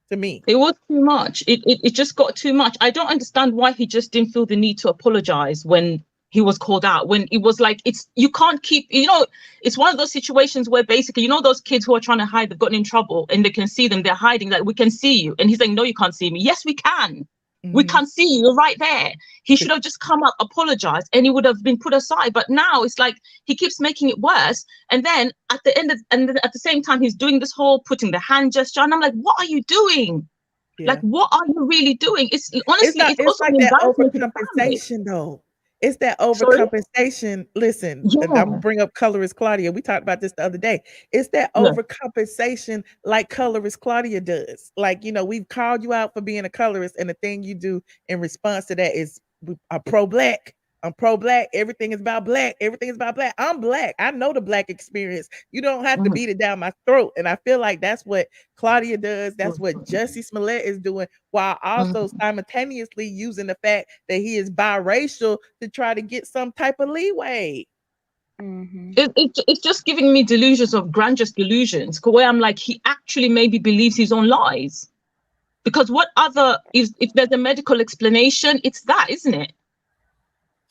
to me. It was too much. It just got too much. I don't understand why he just didn't feel the need to apologize when he was called out. When it was like, you can't keep, it's one of those situations where basically, those kids who are trying to hide, they've gotten in trouble and they can see them, they're hiding, like, we can see you. And he's like, no, you can't see me. Yes, we can. We can't see you. You're right there. He should have just come up, apologized, and he would have been put aside. But now it's like he keeps making it worse. And then at the same time, he's doing this whole putting the hand gesture. And I'm like, what are you doing? Yeah. Like, what are you really doing? It's honestly, it's also like that overcompensation, though. It's that overcompensation. Listen, I'm gonna bring up colorist Claudia. We talked about this the other day. It's that overcompensation like colorist Claudia does. Like, we've called you out for being a colorist, and the thing you do in response to that is I'm pro-black. I'm pro-black. Everything is about black. Everything is about black. I'm black. I know the black experience. You don't have to beat it down my throat. And I feel like that's what Claudia does. That's what JUSSIE SMOLLETT is doing, while also simultaneously using the fact that he is biracial to try to get some type of leeway. It's just giving me delusions of grandiose delusions, where I'm like, he actually maybe believes his own lies. Because what other, if there's a medical explanation, it's that, isn't it?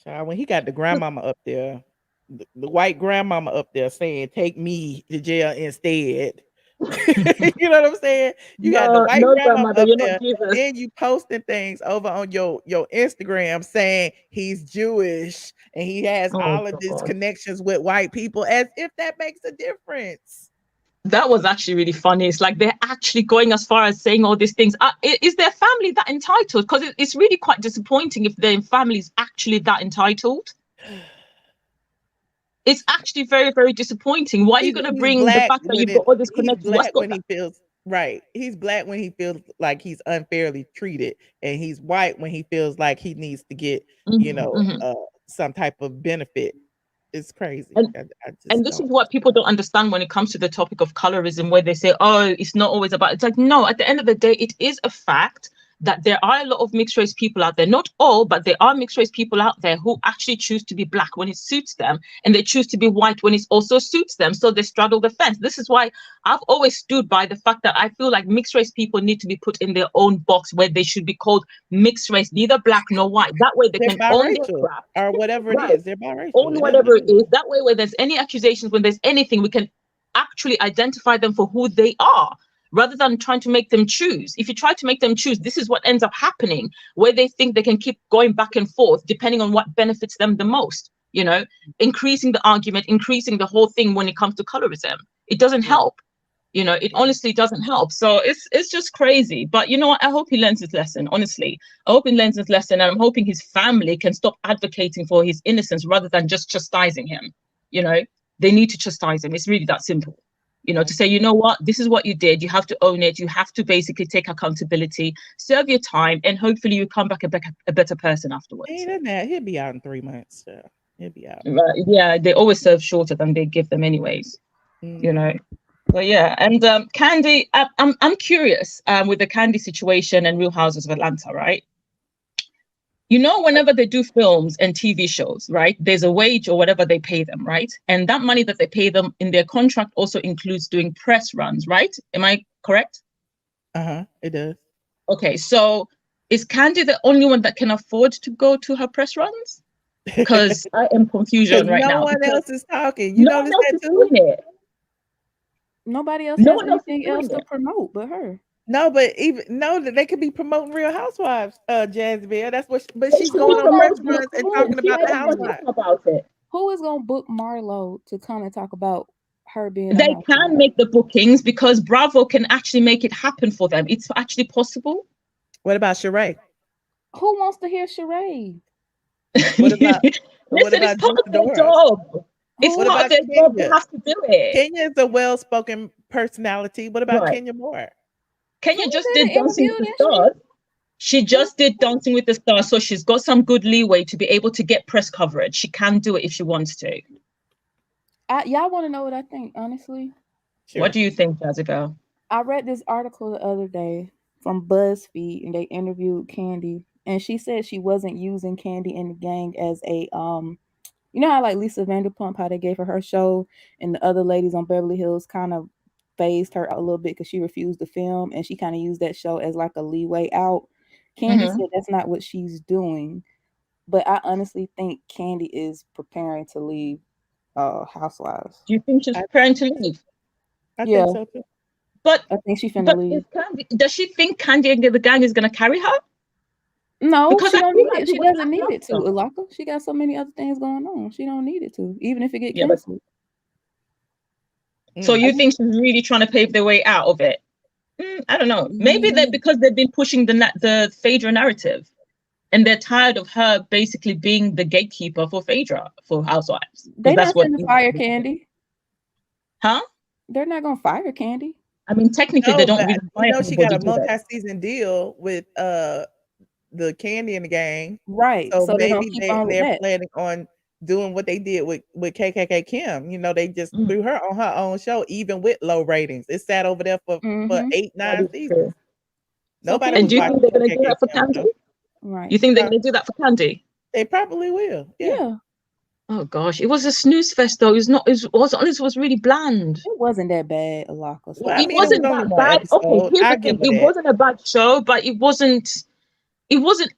When he got the grandmama up there, the white grandmama up there saying, take me to jail instead. You know what I'm saying? You got the white grandmama up there, then you posting things over on your Instagram saying he's Jewish and he has all of these connections with white people, as if that makes a difference. That was actually really funny. It's like they're actually going as far as saying all these things. Is their family that entitled? Because it's really quite disappointing if their family is actually that entitled. It's actually very, very disappointing. Why are you going to bring the fact that you've got all this connection? He's black when he feels right. He's black when he feels like he's unfairly treated, and he's white when he feels like he needs to get, some type of benefit. It's crazy. And this is what people don't understand when it comes to the topic of colorism, where they say, oh, it's not always about, it's like, no, at the end of the day, it is a fact that there are a lot of mixed race people out there, not all, but there are mixed race people out there who actually choose to be black when it suits them, and they choose to be white when it also suits them. So they straddle the fence. This is why I've always stood by the fact that I feel like mixed race people need to be put in their own box, where they should be called mixed race, neither black nor white. That way they can own their crap. Or whatever it is, they're biracial. Own whatever it is. That way, when there's any accusations, when there's anything, we can actually identify them for who they are, rather than trying to make them choose. If you try to make them choose, this is what ends up happening, where they think they can keep going back and forth, depending on what benefits them the most, increasing the argument, increasing the whole thing when it comes to colorism. It doesn't help. It honestly doesn't help. So it's just crazy. But you know what? I hope he learns his lesson, honestly. I hope he learns his lesson, and I'm hoping his family can stop advocating for his innocence rather than just chastising him. They need to chastise him. It's really that simple. To say, you know what, this is what you did. You have to own it. You have to basically take accountability, serve your time, and hopefully you come back a better person afterwards. He'll be out in 3 months. So he'll be out. Yeah, they always serve shorter than they give them anyways. But yeah, and Kandi, I'm curious with the Kandi situation and Real Houses of Atlanta, right? Whenever they do films and TV shows, right, there's a wage or whatever they pay them, right? And that money that they pay them in their contract also includes doing press runs, right? Am I correct? It does. Okay, so is Kandi the only one that can afford to go to her press runs? Because I am confusion right now. No one else is talking. You notice that too? Nobody else has anything else to promote but her. No, but they could be promoting Real Housewives, Jazmine. That's what. But she's going on restaurants and talking about the Housewives. Who is going to book Marlo to come and talk about her being? They can make the bookings because Bravo can actually make it happen for them. It's actually possible. What about Sheree? Who wants to hear Sheree? Listen, it's part of their job. It's part of their job. They have to do it. Kenya is a well-spoken personality. What about Kenya Moore? Kenya just did Dancing with the Stars. She just did Dancing with the Stars, so she's got some good leeway to be able to get press coverage. She can do it if she wants to. Y'all want to know what I think, honestly? Sure. What do you think, Jezebel? I read this article the other day from BuzzFeed, and they interviewed Kandi, and she said she wasn't using Kandi and the gang as a You know how like Lisa Vanderpump, how they gave her show, and the other ladies on Beverly Hills kind of phased her a little bit because she refused to film, and she kind of used that show as like a leeway out. Kandi said that's not what she's doing, but I honestly think Kandi is preparing to leave Housewives. Do you think she's preparing to leave? I think so too. But I think she's finna leave. Does she think Kandi and the gang is gonna carry her? No, Because she I don't feel need like it. She it would doesn't need it to, happen. Ilaka. She got so many other things going on. She don't need it to, even if it get Yeah, but- canceled. So you think she's really trying to pave their way out of it? I don't know. Maybe that because they've been pushing the Phaedra narrative, and they're tired of her basically being the gatekeeper for Phaedra for Housewives. They're not going to fire Kandi. Huh? They're not going to fire Kandi. I mean, technically, they don't really fire You know, she got anybody, a do they? multi-season deal with the Kandi and the gang, right? So, So they're gonna maybe keep on with they're that. planning on doing what they did with KKK Kim. You know, they just threw her on her own show, even with low ratings. It sat over there for 8, 9 seasons. Nobody. And do you think they're going to do that for Kandi? Right. You think they're going to do that for Kandi? They probably will. Yeah. Oh gosh, it was a snooze fest though. It was not. It was really bland. It wasn't that bad, Alaka. Well, I mean, It wasn't was only that one bad. episode. Okay, here's I the give thing. her It that. wasn't a bad show, but it wasn't.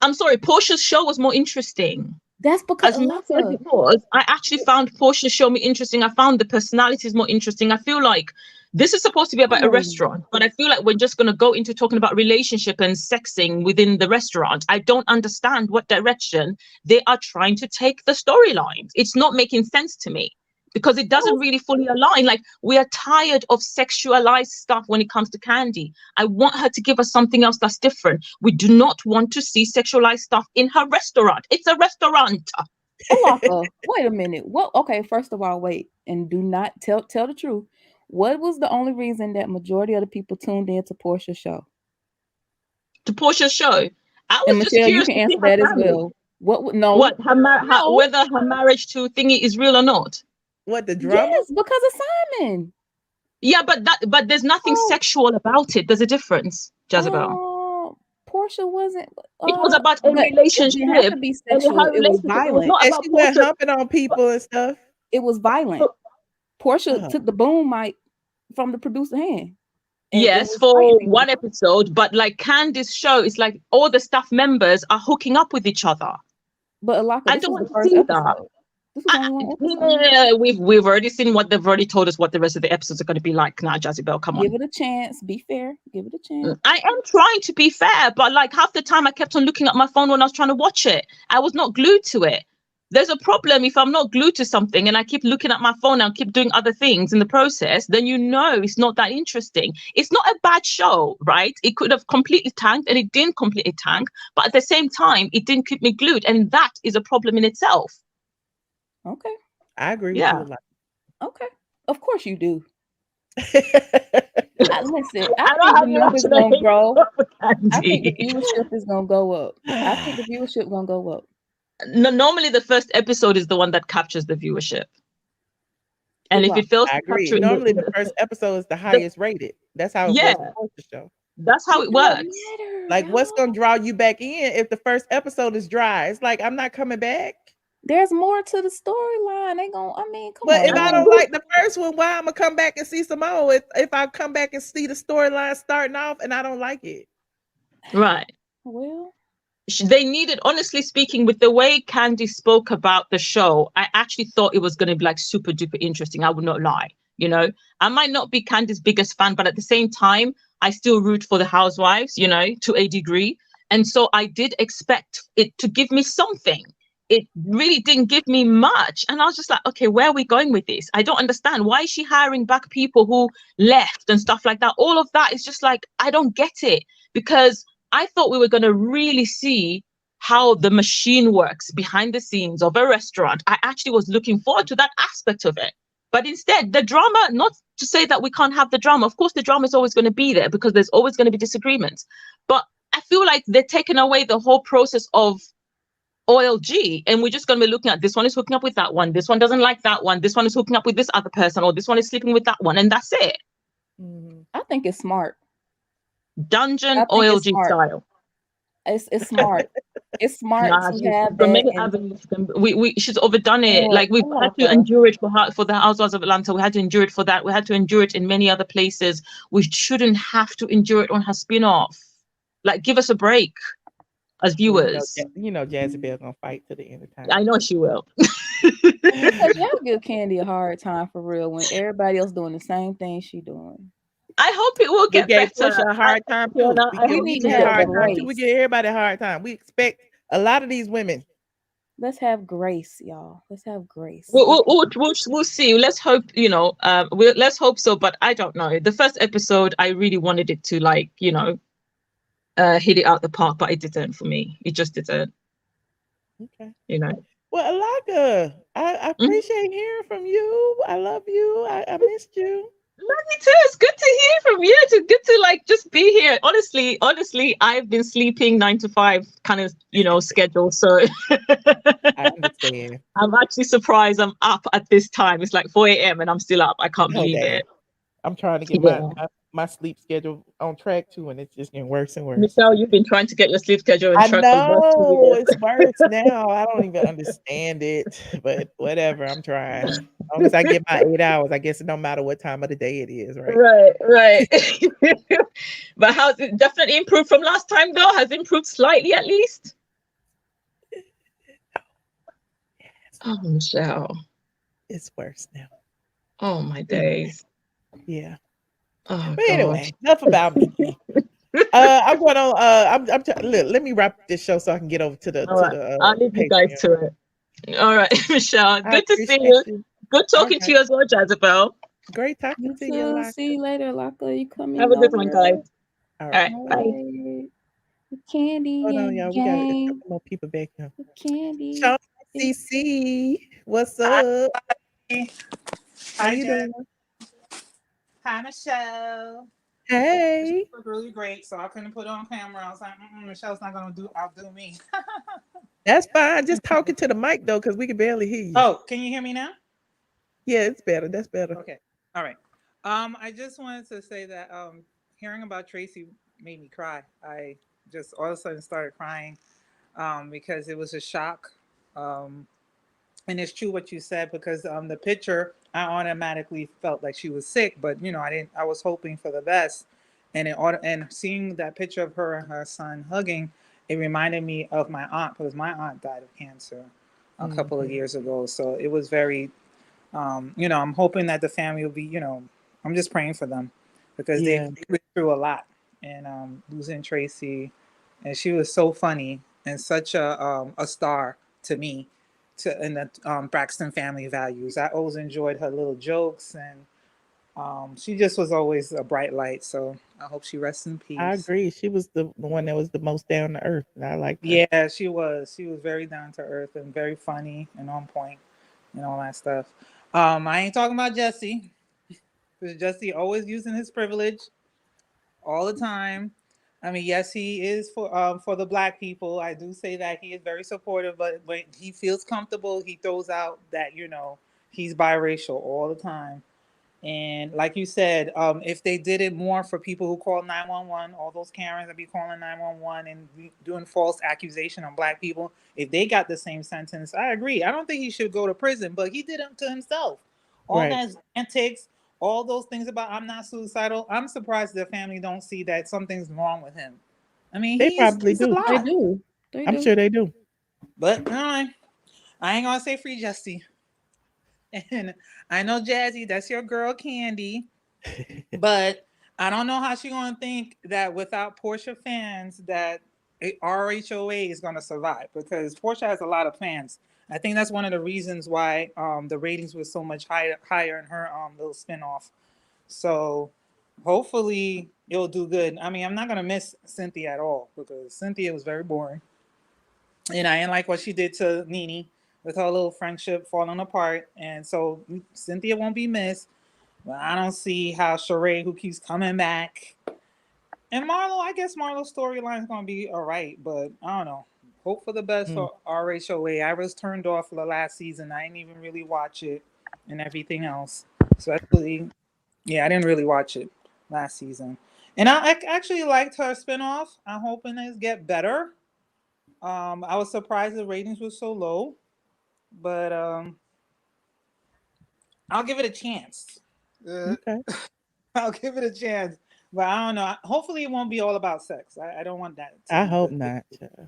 I'm sorry. Portia's show was more interesting. That's because as much as it was, I actually found Portia's show more interesting. I found the personalities more interesting. I feel like this is supposed to be about a restaurant, but I feel like we're just going to go into talking about relationship and sexing within the restaurant. I don't understand what direction they are trying to take the storylines. It's not making sense to me because it doesn't really fully align. Like, we are tired of sexualized stuff when it comes to Kandi. I want her to give us something else that's different. We do not want to see sexualized stuff in her restaurant. It's a restaurant. Alaka, wait a minute. What? Okay, first of all, wait, and do not tell the truth. What was the only reason that majority of the people tuned in to Portia's show? To Portia's show, I And was just Michelle, you curious can to see answer her that as family. well. What? What her No. whether her marriage to thingy is real or not? What, the drama? Yes, because of Simon. Yeah, but there's nothing sexual about it. There's a difference, Jezebel. Portia wasn't. It was about a but relationship. It didn't have to be and sexual. her It was relationship. It was violent. not And about she went Portia. humping on people and stuff. It was violent. Portia Oh. took the boom mic from the producer's hand. And Yes, was for fighting. one episode, but like Candice's show, it's like all the staff members are hooking up with each other. But Alaka, I this don't was want the to first see episode. that. This was only one episode. Yeah, we've already seen what they've already told us what the rest of the episodes are going to be like now, Jezebel. Come on. Give it a chance. Be fair. Give it a chance. I am trying to be fair, but like half the time I kept on looking at my phone when I was trying to watch it. I was not glued to it. There's a problem if I'm not glued to something and I keep looking at my phone and keep doing other things in the process, then you know it's not that interesting. It's not a bad show, right? It could have completely tanked and it didn't completely tank, but at the same time, it didn't keep me glued. And that is a problem in itself. Okay. I agree with Yeah. you. Like, Okay. Of course you do. I Listen, I I don't think have the no numbers actual gonna grow. for I think the Kandi. viewership is gonna go up. I think the viewership gonna go up. No, normally the first episode is the one that captures the viewership. And if it fails to agree. capture Normally, the first episode is the highest rated. That's how it Yeah. works for the show. that's how it works. Like, what's going to draw you back in if the first episode is dry? It's like, I'm not coming back. There's more to the storyline. They gonna. I mean, come But on. if I don't like the first one, why I'm gonna come back and see some more? If I come back and see the storyline starting off and I don't like it, Right. Well, They needed, honestly speaking, with the way Kandi spoke about the show, I actually thought it was going to be like super duper interesting. I would not lie. You know, I might not be Candi's biggest fan, but at the same time, I still root for the Housewives, you know, to a degree. And so I did expect it to give me something. It really didn't give me much. And I was just like, okay, where are we going with this? I don't understand. Why is she hiring back people who left and stuff like that? All of that is just like, I don't get it, because I thought we were going to really see how the machine works behind the scenes of a restaurant. I actually was looking forward to that aspect of it. But instead, the drama, not to say that we can't have the drama. Of course, the drama is always going to be there because there's always going to be disagreements. But I feel like they're taking away the whole process of OLG, and we're just going to be looking at this one is hooking up with that one. This one doesn't like that one. This one is hooking up with this other person, or this one is sleeping with that one. And that's it. I think it's smart. Dungeon OLG style. It's smart. It's smart Nah, to have from that. many And avenues. She's overdone it. Like we've had to endure it for the Housewives of Atlanta. We had to endure it for that. We had to endure it in many other places. We shouldn't have to endure it on her spin-off. Like, give us a break as viewers. You know, Jezebel gonna fight to the end of time. I know she will. because y'all give Kandi a hard time for real when everybody else doing the same thing she doing. I hope it will get better. Porsha a hard time too. We need to have grace. We give everybody a hard time. We expect a lot of these women. Let's have grace, y'all. Let's have grace. We'll see. Let's hope, let's hope so. But I don't know. The first episode, I really wanted it to hit it out the park, but it didn't for me. It just didn't. Okay. Well, Alaga, I appreciate hearing from you. I love you. I missed you. Love you too. It's good to hear from you. It's good to just be here. Honestly, I've been sleeping 9 to 5 kind of schedule. So I understand. I'm actually surprised I'm up at this time. It's like 4 a.m. and I'm still up. I can't believe it. I'm trying to get my sleep schedule on track too, and it's just getting worse and worse. Michelle, you've been trying to get your sleep schedule on track. I know it's worse now. I don't even understand it, but whatever. I'm trying. As long as I get my 8 hours, I guess it don't matter what time of the day it is, right? Right. But how's it definitely improved from last time though? Has it improved slightly at least? Oh, Michelle. It's worse now. Oh my days. Yeah. Oh, but anyway, enough about me. I'm going on. Look, let me wrap this show so I can get over to the. I'll leave you guys to it. All right, Michelle. Good to see you. Good talking to you as well, Jezebel. Great talking to you. Laka. See you later, Laka. You coming? Have a good one, guys. All right. Bye. Kandi. Hold on, y'all. We got a couple more people back here. Kandi. Sean CC, what's up? How you doing? Hi, Michelle. Hey. You look really great, so I couldn't put it on camera. I was like, Michelle's not gonna outdo me. That's fine. Just talking to the mic though, because we can barely hear you. Oh, can you hear me now? Yeah, it's better. That's better. Okay. All right. I just wanted to say that hearing about Traci made me cry. I just all of a sudden started crying because it was a shock. And it's true what you said, because the picture, I automatically felt like she was sick, but I was hoping for the best. And seeing that picture of her and her son hugging, it reminded me of my aunt, because my aunt died of cancer a couple of years ago. So it was very, I'm hoping that the family will be, I'm just praying for them, because they went through a lot. And losing Traci, and she was so funny and such a star to me. In the Braxton family values. I always enjoyed her little jokes, and she just was always a bright light. So I hope she rests in peace. I agree. She was the one that was the most down to earth, and I like that. Yeah, she was. She was very down to earth and very funny and on point and all that stuff. I ain't talking about Jussie, because Jussie always using his privilege all the time. I mean, yes, he is for the Black people. I do say that he is very supportive, but when he feels comfortable, he throws out that, he's biracial all the time. And like you said, if they did it more for people who call 911, all those Karens that be calling 911 and doing false accusation on Black people, if they got the same sentence, I agree. I don't think he should go to prison, but he did it to himself. All that antics, all those things about I'm not suicidal. I'm surprised the family don't see that something's wrong with him. I mean, they probably do. They do. I'm sure they do. But I ain't gonna say free Jussie. And I know Jazzy, that's your girl Kandi. But I don't know how she's gonna think that without Porsha fans that RHOA is gonna survive, because Porsha has a lot of fans. I think that's one of the reasons why the ratings were so much higher in her little spinoff. So hopefully it'll do good. I mean, I'm not gonna miss Cynthia at all, because Cynthia was very boring, and I didn't like what she did to Nene with her little friendship falling apart. And so Cynthia won't be missed. But I don't see how Sheree, who keeps coming back, and Marlo, I guess Marlo's storyline is gonna be all right, but I don't know. Hope for the best for RHOA. I was turned off for the last season. I didn't even really watch it and everything else. So I didn't really watch it last season. And I actually liked her spinoff. I'm hoping it get better. I was surprised the ratings were so low, but I'll give it a chance. Okay. I'll give it a chance, but I don't know. Hopefully, it won't be all about sex. I don't want that. I hope not.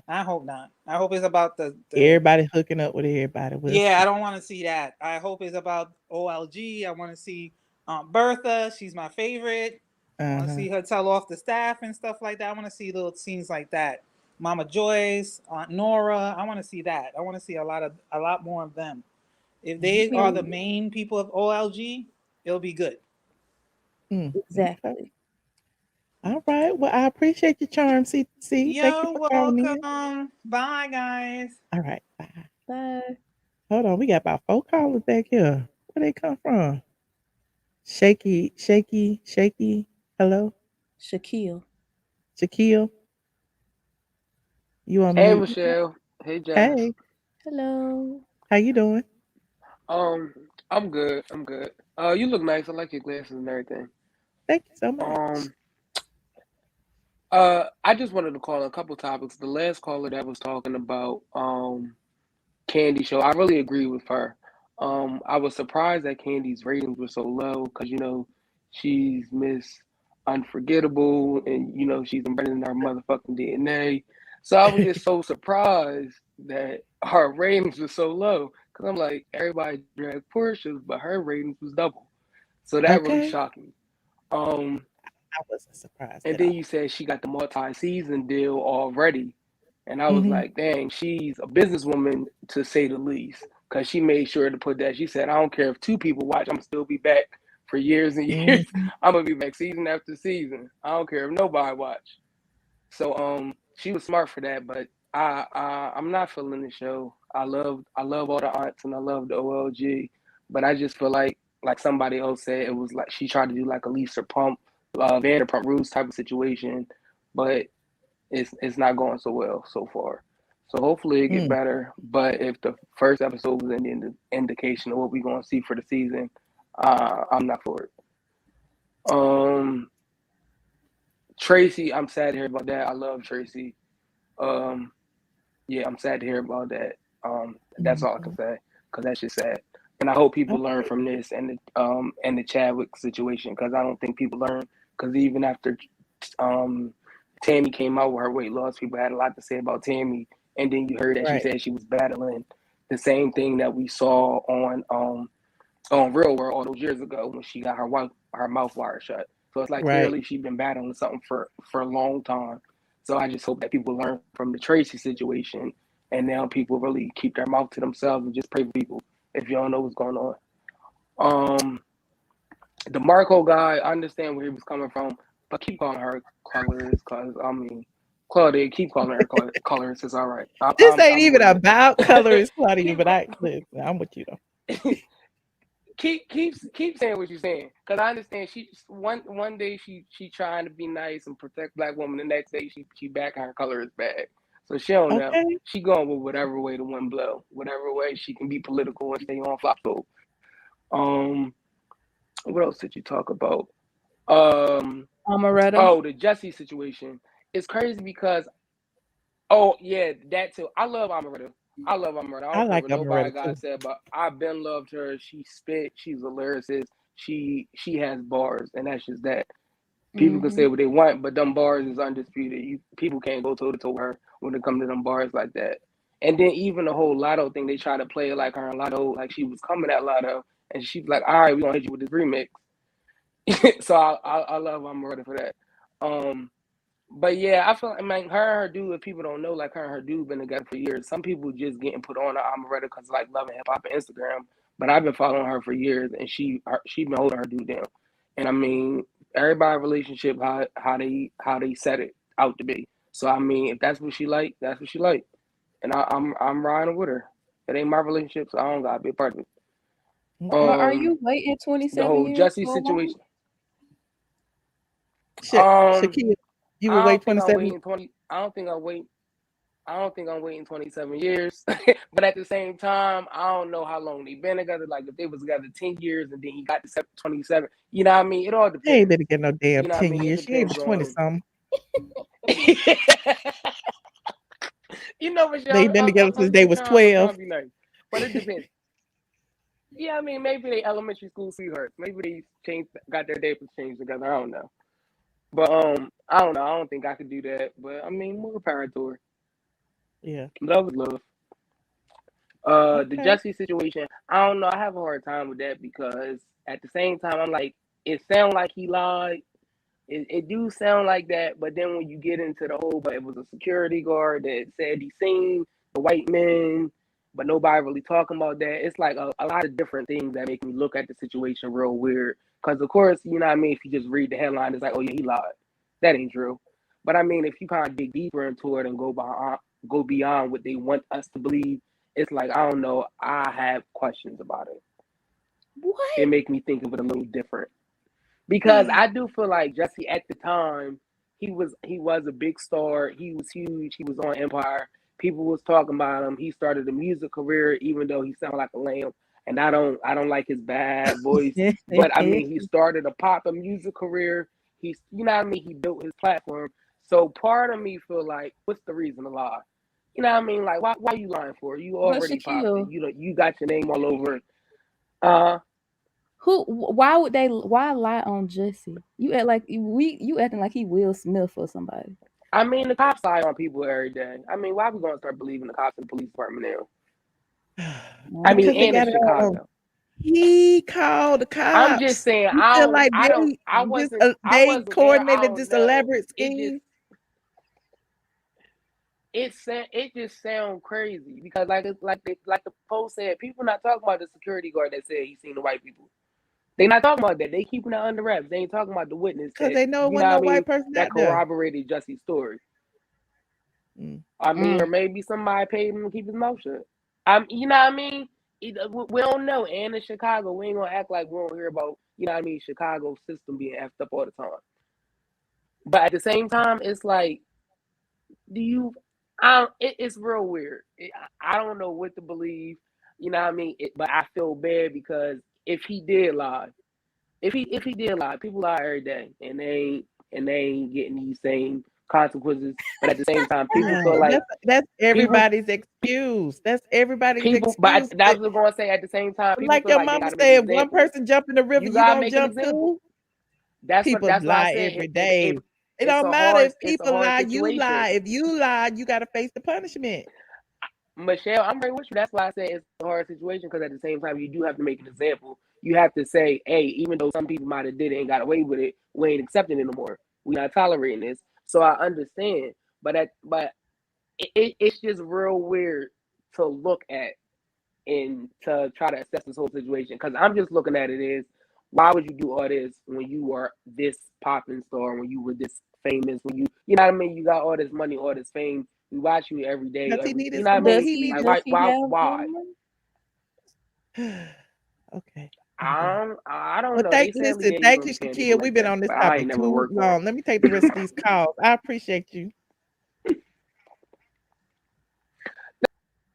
I hope not. I hope it's about the everybody hooking up with everybody. Yeah, I don't want to see that. I hope it's about OLG. I want to see Bertha. She's my favorite. I want to see her tell off the staff and stuff like that. I want to see little scenes like that. Mama Joyce, Aunt Nora. I want to see that. I want to see a lot more of them. If they are the main people of OLG, it'll be good. Exactly. All right. Well, I appreciate your charm, CC. Thank you You're for calling in. welcome. Bye, guys. All right. Bye. Bye. Hold on. We got about 4 callers back here. Where they come from? Shaky. Hello? Shaquille. You on Hey mute? Michelle. Hey Jazz. Hey. Hello. How you doing? I'm good. I'm good. You look nice. I like your glasses and everything. Thank you so much. I just wanted to call on a couple topics. The last caller that was talking about Kandi show, I really agree with her. I was surprised that Kandi's ratings were so low because she's Miss Unforgettable and she's embedded in her motherfucking DNA. So I was just so surprised that her ratings were so low because I'm like, everybody dragged Porsha's, but her ratings was double. So that really shocked me. I wasn't surprised. And then you said she got the multi-season deal already. And I was like, dang, she's a businesswoman to say the least. Because she made sure to put that. She said, I don't care if 2 people watch, I'm still be back for years and years. I'm going to be back season after season. I don't care if nobody watch. So she was smart for that. But I'm not feeling the show. I love all the aunts and I love the OLG. But I just feel like somebody else said, it was like she tried to do like a Lisa Pump, Vanderpump Rules type of situation, but it's not going so well so far. So hopefully it get better. But if the first episode was any indication of what we're going to see for the season, I'm not for it. Traci, I'm sad to hear about that. I love Traci. Yeah, I'm sad to hear about that. That's all I can say because that's just sad. And I hope people learn from this and the Chadwick situation because I don't think people learn. Because even after Tammy came out with her weight loss, people had a lot to say about Tammy. And then you heard that she said she was battling the same thing that we saw on Real World all those years ago when she got her mouth wire shut. So it's like clearly she's been battling something for a long time. So I just hope that people learn from the Traci situation and now people really keep their mouth to themselves and just pray for people if you don't know what's going on. The Marco guy, I understand where he was coming from, but keep calling her colorist because, Claudia, keep calling her colorist. It's all right. This ain't even about colorist, Claudia, but I'm with you though. keep saying what you're saying because I understand she one day she trying to be nice and protect Black women, the next day she back on her colorist bag. So she don't know. She going with whatever way the wind blow, whatever way she can be political and stay on flop vote. What else did you talk about? Omeretta. Oh, the Jussie situation. It's crazy because that too. I love Omeretta. I don't care what nobody got said, but I've been loved her. She spit. She's a lyricist. She has bars, and that's just that. People can say what they want, but them bars is undisputed. People can't go toe to toe with her when it comes to them bars like that. And then even the whole Lotto thing, they try to play like her and Lotto, like she was coming at Lotto, and she's like, "All right, we gonna hit you with this remix." So I love Omeretta for that. But yeah, I feel her and her dude. If people don't know, like her and her dude been together for years. Some people just getting put on to Omeretta because like loving hip hop and Instagram. But I've been following her for years, and she been holding her dude down. And everybody relationship how they set it out to be. So if that's what she like, that's what she like, and I'm riding with her. It ain't my relationship, so I don't gotta be a part of it. But are you waiting 27 the whole years Jussie for a situation? Shaquille, you will wait 27. I don't think I'm waiting 27 years. But at the same time, I don't know how long they've been together. Like if they was together 10 years and then he got to 27, you know what I mean? It all depends. They ain't been together no damn 10 years. She ain't 20 something. You know, Michelle, They've been together since they was I'm 12. trying to be nice, but it depends. Yeah, I mean, maybe they elementary school sweethearts. Maybe they got their diapers changed together. I don't know, but I don't know. I don't think I could do that. But I mean, more power to her. Yeah. Love is love. The Okay. Jussie situation, I don't know. I have a hard time with that because at the same time, I'm like, it sounds like he lied. It do sound like that, but then when you get into the whole, but it was a security guard that said he seen the white men, but nobody really talking about that. It's like a lot of different things that make me look at the situation real weird. Because of course, you know what I mean. If you just read the headline, it's like, oh yeah, he lied. That ain't true. But I mean, if you kind of dig deeper into it and go beyond what they want us to believe, it's like I don't know. I have questions about it. What? It make me think of it a little different. Because I do feel like Jussie at the time, he was a big star. He was huge. He was on Empire. People was talking about him. He started a music career, even though he sounded like a lamb. And I don't like his bad voice. But I mean, he started a pop and music career. He's, you know what I mean. He built his platform. So part of me feel like, what's the reason to lie? You know what I mean? Like, why you lying for? You But already popped. Shaquille, You got your name all over. why would they? Why lie on Jussie? You act like you acting like he Will Smith or somebody. I mean, the cops lie on people every day. I mean, why are we gonna start believing the cops and the police department now? I mean, Because they and in got it all on. Chicago. He called the I'm just cops. saying, You feel like I they wasn't there. I coordinated don't this know. elaborate scheme? It just sounds crazy because like the post said, people not talking about the security guard that said he seen the white people. They not talking about that. They keeping that under wraps. They ain't talking about the witness Because that, they know it you know wasn't what no I mean, white person that out there. corroborated Jussie's story. Mm. I mean, or maybe somebody paid him to keep his mouth shut. You know what I mean? We don't know. And in Chicago, we ain't gonna act like we don't hear about, you know what I mean, Chicago system being effed up all the time. But at the same time, it's like, it's real weird. I don't know what to believe. You know what I mean? But I feel bad because if he did lie, if he did lie, people lie every day, and they ain't getting these same consequences. But at the same time, people feel like that's everybody's excuse. That's everybody's excuse. But that's what I'm gonna say. At the same time, people like feel your like they mama gotta make an said, if one example. person jump in the river, you gotta gonna make an jump example. too. That's People why lie I said every day. It don't a matter if it's a people hard lie, you situation. lie. If you lie, you gotta face the punishment. Michelle, I'm right with you. That's why I say it's a hard situation because at the same time, you do have to make an example. You have to say, hey, even though some people might have did it and got away with it, we ain't accepting it no more. We're not tolerating this. So I understand, but it's just real weird to look at and to try to assess this whole situation. Because I'm just looking at it as, why would you do all this when you were this popping star, when you were this famous, when you know what I mean? You got all this money, all this fame. We watch you every day. Does he need You his know what I Does mean? he? Like, Does he have why? Okay. I don't Well, know. They said listen, Leanne thank gonna you, be paying Shaquille. people We've like been that, on this but I ain't topic never too worked for long. him. Let me take the rest of these calls. I appreciate you.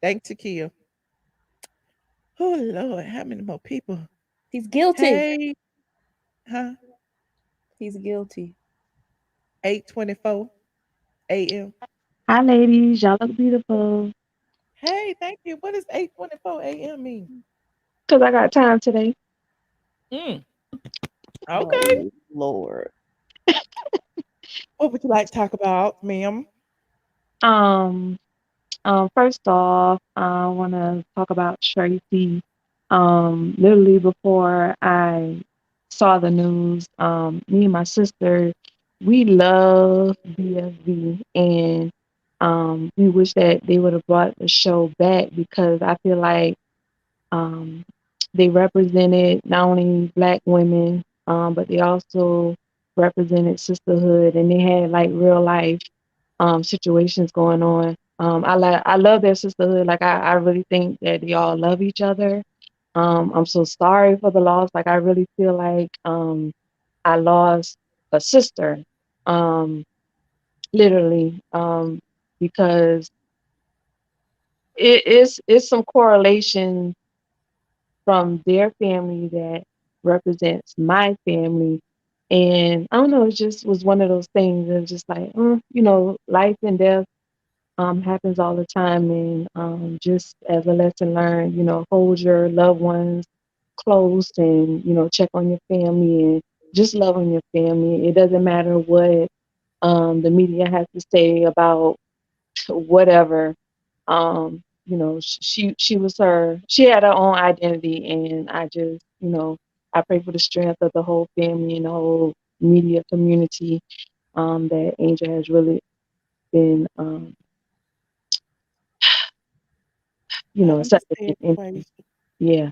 Thanks, Shaquille. Oh Lord, how many more people? He's guilty. Hey, huh? He's guilty. 8:24 a.m. Hi, ladies. Y'all look beautiful. Hey, thank you. What does 8:24 a.m. mean? Because I got time today. Okay. Oh, Lord. What would you like to talk about, ma'am? Um, First off, I want to talk about Tracy. Literally before I saw the news, me and my sister, we love BFV, and we wish that they would have brought the show back because I feel like um, they represented not only Black women, but they also represented sisterhood, and they had like real life situations going on. I love their sisterhood. Like I really think that they all love each other. I'm so sorry for the loss. Like I really feel like I lost a sister, um, literally, because it's some correlation from their family that represents my family. And I don't know, it just was one of those things. It was just like, life and death happens all the time. And just as a lesson learned, hold your loved ones close, and check on your family, and just love on your family. It doesn't matter what the media has to say about whatever. She was her. She had her own identity, and I just, I pray for the strength of the whole family and the whole media community. That Angel has really been, I such understand the way. yeah.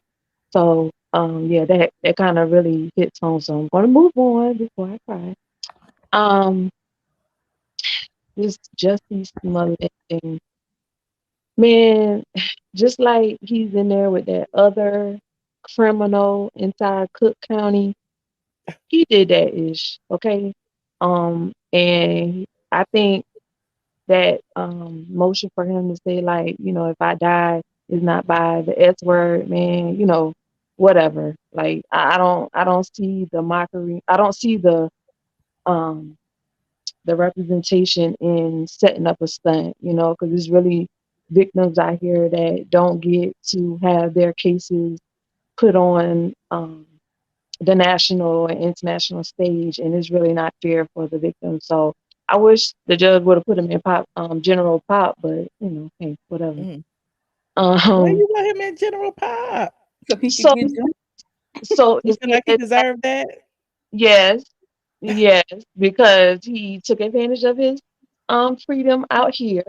So, yeah, that kind of really hits home. So I'm gonna move on before I cry. Um, this Jussie Smollett thing, man, just like he's in there with that other criminal inside Cook County, he did that ish, okay? And I think that motion for him to say, like, if I die is not by the S word, man, whatever. Like, I don't see the mockery. I don't see um the representation in setting up a stunt, because there's really victims out here that don't get to have their cases put on the national and international stage, and it's really not fair for the victims. So I wish the judge would have put him in general pop, but hey, whatever. Why Um, you want him in general pop? So he could so get jumped. so You feel like he it's deserved that? yes, yes, because he took advantage of his freedom out here.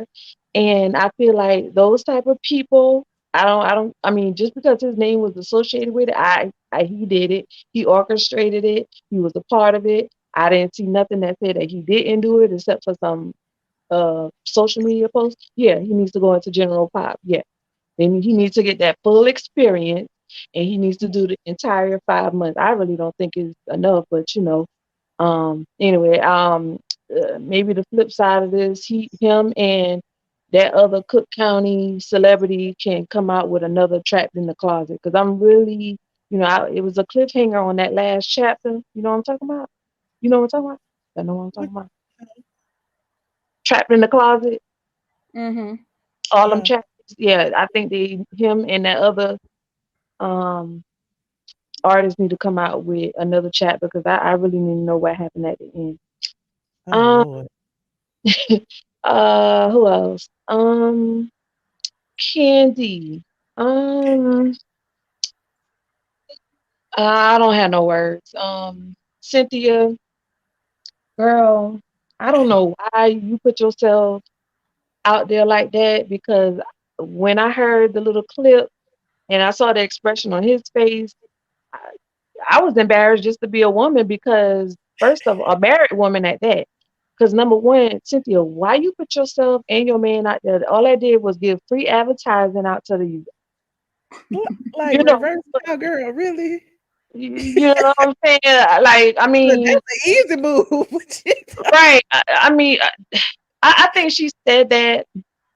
And I feel like those type of people, I mean, just because his name was associated with it, he did it. He orchestrated it. He was a part of it. I didn't see nothing that said that he didn't do it except for some social media posts. Yeah, he needs to go into general pop. Yeah. Then he needs to get that full experience, and he needs to do the entire 5 months. I really don't think it's enough, but anyway, maybe the flip side of this, him and that other Cook County celebrity can come out with another Trapped in the Closet, because I'm really, it was a cliffhanger on that last chapter. You know what I'm talking about? You know what I'm talking about? I know what I'm talking about. Trapped in the Closet. Mm-hmm. All them chapters. Yeah, I think him and that other um artist need to come out with another chapter, because I really need to know what happened at the end. Oh Um, Lord. who else? Kandi. Um, I don't have no words. Cynthia, girl, I don't know why you put yourself out there like that, because when I heard the little clip and I saw the expression on his face, I, I was embarrassed just to be a woman, because first of all, a married woman at that. Because number one, Cynthia, why you put yourself and your man out there? All I did was give free advertising out to the, Like you know, reverse cowgirl, really? you know what I'm saying? Like, I Look, mean, that's an easy move. right? I mean, I think she said that,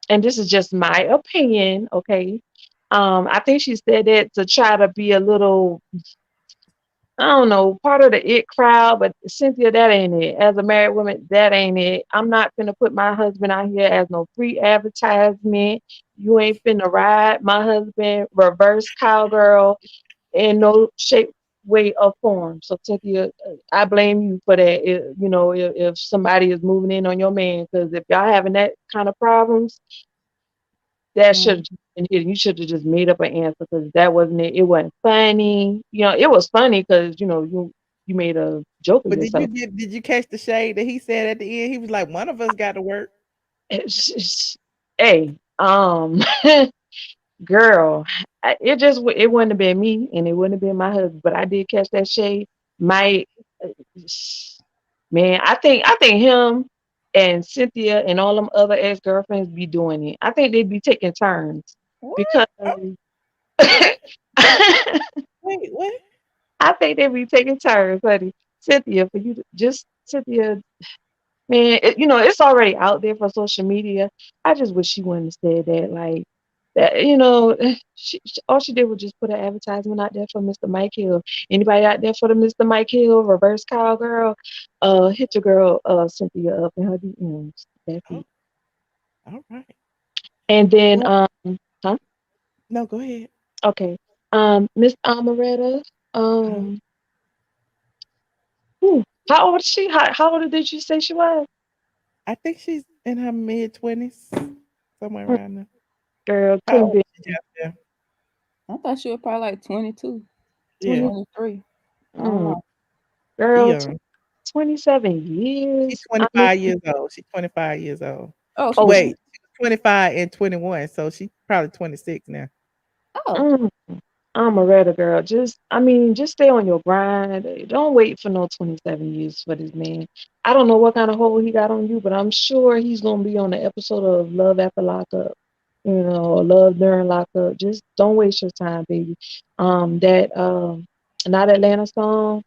and this is just my opinion, okay? I think she said that to try to be a little, I don't know, part of the it crowd, but Cynthia, that ain't it. As a married woman, that ain't it. I'm not gonna put my husband out here as no free advertisement. You ain't finna ride my husband reverse cowgirl in no shape, way, or form. So Cynthia, I blame you for that. If somebody is moving in on your man, because if y'all having that kind of problems, that should have been hidden. You should have just made up an answer, because that wasn't it. It wasn't funny. It was funny because you made a joke of But yourself. did you catch the shade that he said at the end? He was like, one of us got to work. Hey, girl, it wouldn't have been me, and it wouldn't have been my husband, but I did catch that shade. My man, I think him and Cynthia and all them other ex-girlfriends be doing it. I think they'd be taking turns, What? because Wait, what? I think they'd be taking turns, honey. Cynthia, for you to just Cynthia, man, it's already out there for social media. I just wish she wouldn't have said that. Like that, all she did was just put an advertisement out there for Mr. Mike Hill. Anybody out there for the Mr. Mike Hill reverse cowgirl? Hit your girl, Cynthia up in her DMs. That's it. All right. And then huh? No, go ahead. Okay. Miss Omeretta, um, how old is she? How old did you say she was? I think she's in her mid-20s, somewhere Mm, around there. Girl, How couldn't old be. is she, Jessica? I thought she was probably like 22, Yeah, 23. I don't Mm, know. she girl, young. 27 She's years. I mean, 25 years old. She's 25 years old. Oh, she oh, young. Wait, she was 25 and 21, so she's probably 26 now. Oh, mm, Omeretta, girl. Just stay on your grind. Don't wait for no 27 years for this man. I don't know what kind of hold he got on you, but I'm sure he's gonna be on the episode of Love After Lockup, or Love During Lockup. Just don't waste your time, baby. That Not Atlanta song,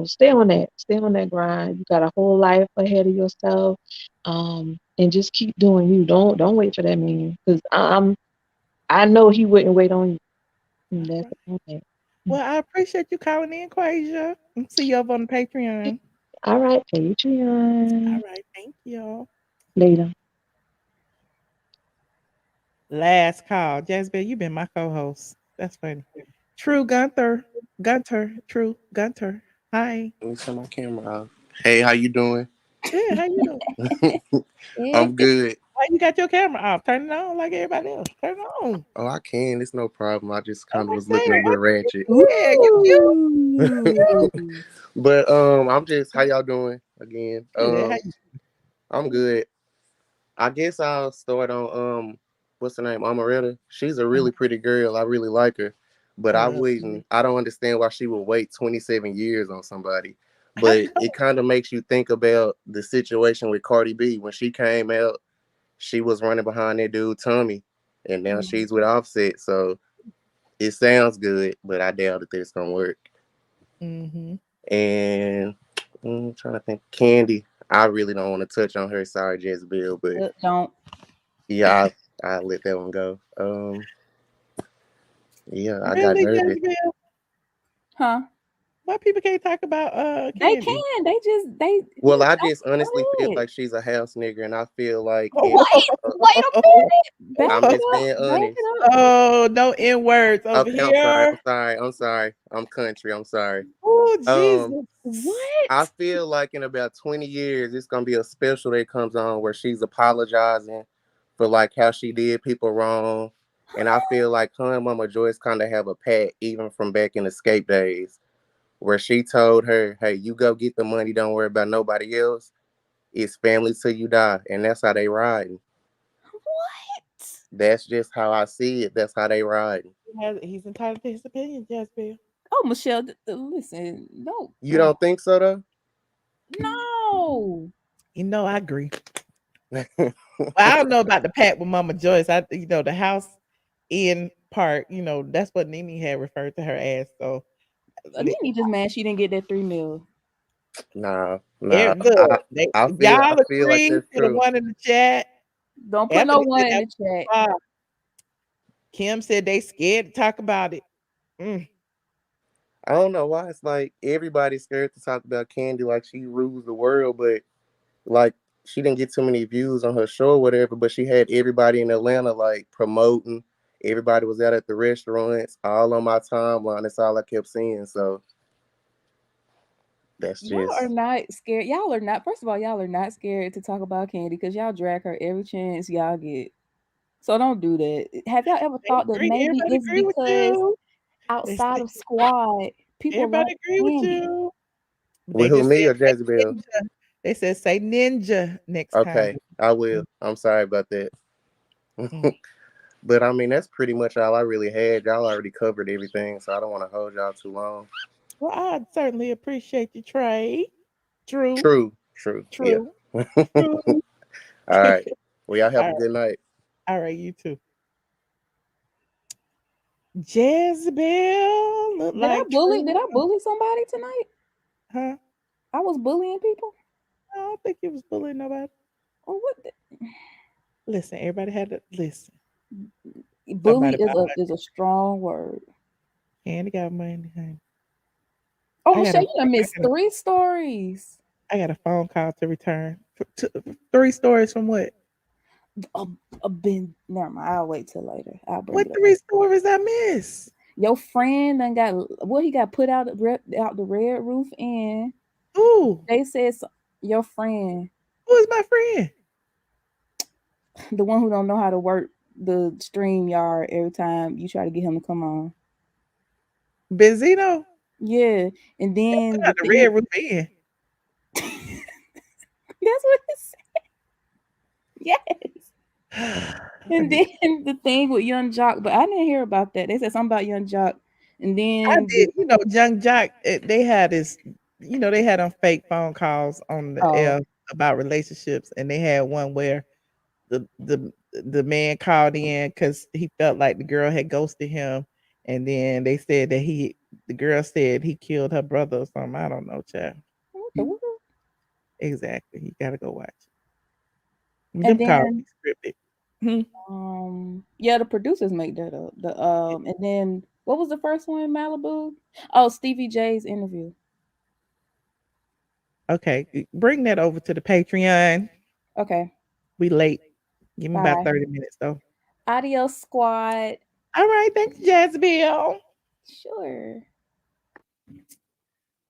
stay on that. Stay on that grind. You got a whole life ahead of yourself. And just keep doing you. Don't wait for that man. Because I know he wouldn't wait on you. And All that's right. on that. Well, I appreciate you calling in, Quasia. And see you over on the Patreon. All right, All Patreon. right, thank you. Later. Last call. Jazbell, you've been my co-host. That's funny. True Gunther. True Gunter. Hi. Let me turn my camera off. Hey, how you doing? Good. How you doing? I'm good. Why you got your camera off? Turn it on like everybody else. Turn it on. Oh, I can. It's no problem. I just kind of was Say looking a it. little ratchet. Yeah, you cute. Ooh. But I'm just how y'all doing again? Good. How you I'm good. I guess I'll start on what's her name? Omeretta. She's a really pretty girl. I really like her. But I I love wouldn't I don't understand why she would wait 27 years on somebody. But it kind of makes you think about the situation with Cardi B. When she came out, she was running behind that dude Tommy, and now she's with Offset. So it sounds good, but I doubt that it's gonna work. Mm-hmm. And I'm trying to think, Kandi. I really don't want to touch on her. Sorry, Jezebel, but Don't. yeah, I let that one go. Yeah, I got Really, nervous. Jezebel? Huh? Why people can't talk about They Kandi? can. They Well, I don't just honestly go feel ahead. like she's a house nigger, and I feel like if Wait a minute. Back I'm it just up. being Back honest. it up. Oh, no N words over Okay, I'm sorry. here. I'm country. I'm sorry. Oh, Jesus. I What? feel like in about 20 years, it's gonna be a special that comes on where she's apologizing for like how she did people wrong. And I feel like her and Mama Joyce kind of have a pact even from back in Escape days, where she told her, "Hey, you go get the money. Don't worry about nobody else. It's family till you die," and that's how they riding. What? That's just how I see it. That's how they riding. He's entitled to his opinion, Jezebel. Oh, Michelle, listen. No. You don't think so though? No. You know, I agree. Well, I don't know about the pact with Mama Joyce. The house in part, that's what Nene had referred to her as. So, Nene just mad she didn't get that 3 mil. Nah. look, I y'all feel like agree that's to the true. one in the chat. Don't put no Anthony one said in that the chat. was fire. Kim said they scared to talk about it. I don't know why it's like everybody's scared to talk about Kandi like she rules the world, but like she didn't get too many views on her show or whatever, but she had everybody in Atlanta like promoting. Everybody was out at the restaurants, all on my timeline. That's all I kept seeing. So that's Y'all are just not scared. Y'all are not. First of all, y'all are not scared to talk about Kandi because y'all drag her every chance y'all get. So don't do that. Have y'all ever thought that maybe Everybody it's agree with because you. outside of squad, people like Everybody agree with Kandi? you. with They who, just me said or say Jezebel? ninja. They said say ninja next time. Okay, I will. I'm sorry about that. Mm. But I mean, that's pretty much all I really had. Y'all already covered everything, so I don't want to hold y'all too long. Well, I certainly appreciate you, Trey. True. True. Yeah. True. All True. right. Well, y'all have All a right. good night. All right, you too. Jezebel look Did I like bully? true. Did I bully somebody tonight? Huh? I was bullying people. I don't think you was bullying nobody. Oh, what? Listen, everybody had to listen. Bully is a strong word. Candy got money, honey. Oh, I got Michelle, you done missed 3 stories. a phone call to return. 3 stories from what? Never mind. I'll wait till later. I'll bring What it up. 3 stories I missed? Your friend done he got put out the red roof in. Ooh. They said your friend. Who is my friend? The one who don't know how to work the StreamYard every time you try to get him to come on. Benzino? Yeah. And then the red roof in. That's what it said. Yes. And then the thing with Young Jock, but I didn't hear about that. They said something about Young Jock. And then I did, Young Jock, they had this, they had on fake phone calls on the air about relationships, and they had one where the man called in because he felt like the girl had ghosted him, and then they said that the girl said he killed her brother or something. I don't know, child. Exactly. You gotta go watch. And then scripted. Yeah, the producers make that up. And then what was the first one in Malibu? Oh, Stevie J's interview. Okay, bring that over to the Patreon. Okay. We late. Give me about Bye. 30 minutes though. Adios, squad. All right, thanks, Jazbiel. Sure.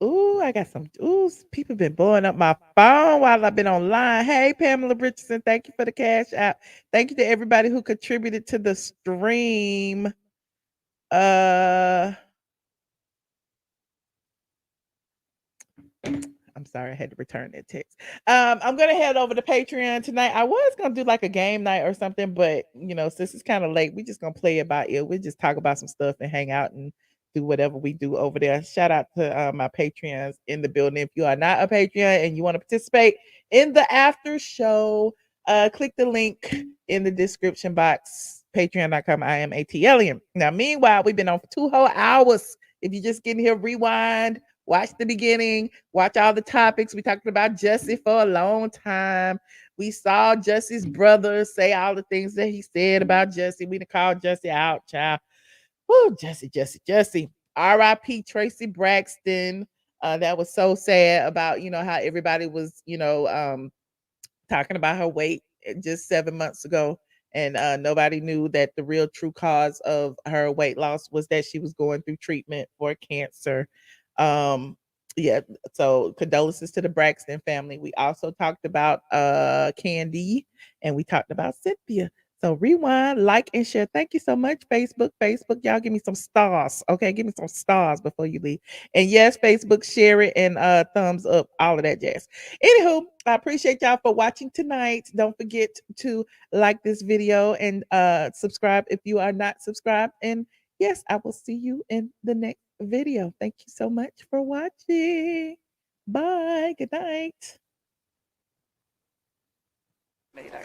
Ooh, I got some. Ooh, people been blowing up my phone while I've been online. Hey, Pamela Richardson, thank you for the cash app. Thank you to everybody who contributed to the stream. I'm sorry, I had to return that text. I'm gonna head over to Patreon tonight. I was gonna do like a game night or something, but since it's kind of late, we're just gonna play it by ear. We just talk about some stuff and hang out and do whatever we do over there. Shout out to my Patreons in the building. If you are not a Patreon and you want to participate in the after show, click the link in the description box. Patreon.com. iamATLien. Now, meanwhile, we've been on for 2 whole hours. If you're just getting here, rewind. Watch the beginning. Watch all the topics. We talked about Jussie for a long time. We saw Jussie's brother say all the things that he said about Jussie. We done called Jussie out, child. Woo, Jussie. R.I.P. Traci Braxton. That was so sad about, how everybody was, talking about her weight just 7 months ago. And nobody knew that the real true cause of her weight loss was that she was going through treatment for cancer. Yeah, so condolences to the Braxton family. We also talked about Kandi, and we talked about Cynthia. So rewind, like, and share. Thank you so much, Facebook. Y'all give me some stars. Okay, give me some stars before you leave. And yes, Facebook, share it and thumbs up, all of that jazz. Anywho, I appreciate y'all for watching tonight. Don't forget to like this video and subscribe if you are not subscribed. And yes, I will see you in the next video. Thank you so much for watching. Bye. Good night.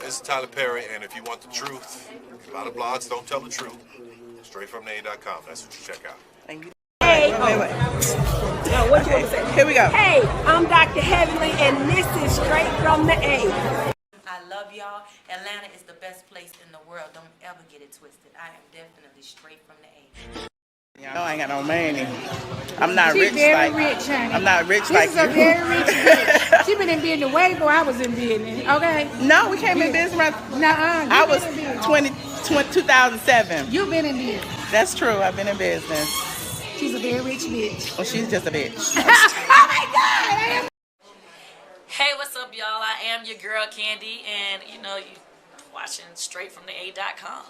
This is Tyler Perry, and if you want the truth, a lot of blogs don't tell the truth. StraightFromTheA.com, that's what you check out. Hey, wait. What you want to say? Here we go. Hey, I'm Dr. Heavenly, and this is Straight from the A. I love y'all. Atlanta is the best place in the world. Don't ever get it twisted. I am definitely straight from the A. No, I ain't got no money. I'm not She's rich very like rich, honey. I'm not rich this like is you. a very rich bitch. She been in business way before I was in business. Okay. No, we came in business right. I was 2007. You've been in business. That's true. I've been in business. She's a very rich bitch. Well, she's just a bitch. Oh my God! Hey, what's up, y'all? I am your girl Kandi, and you watching StraightFromTheA.com.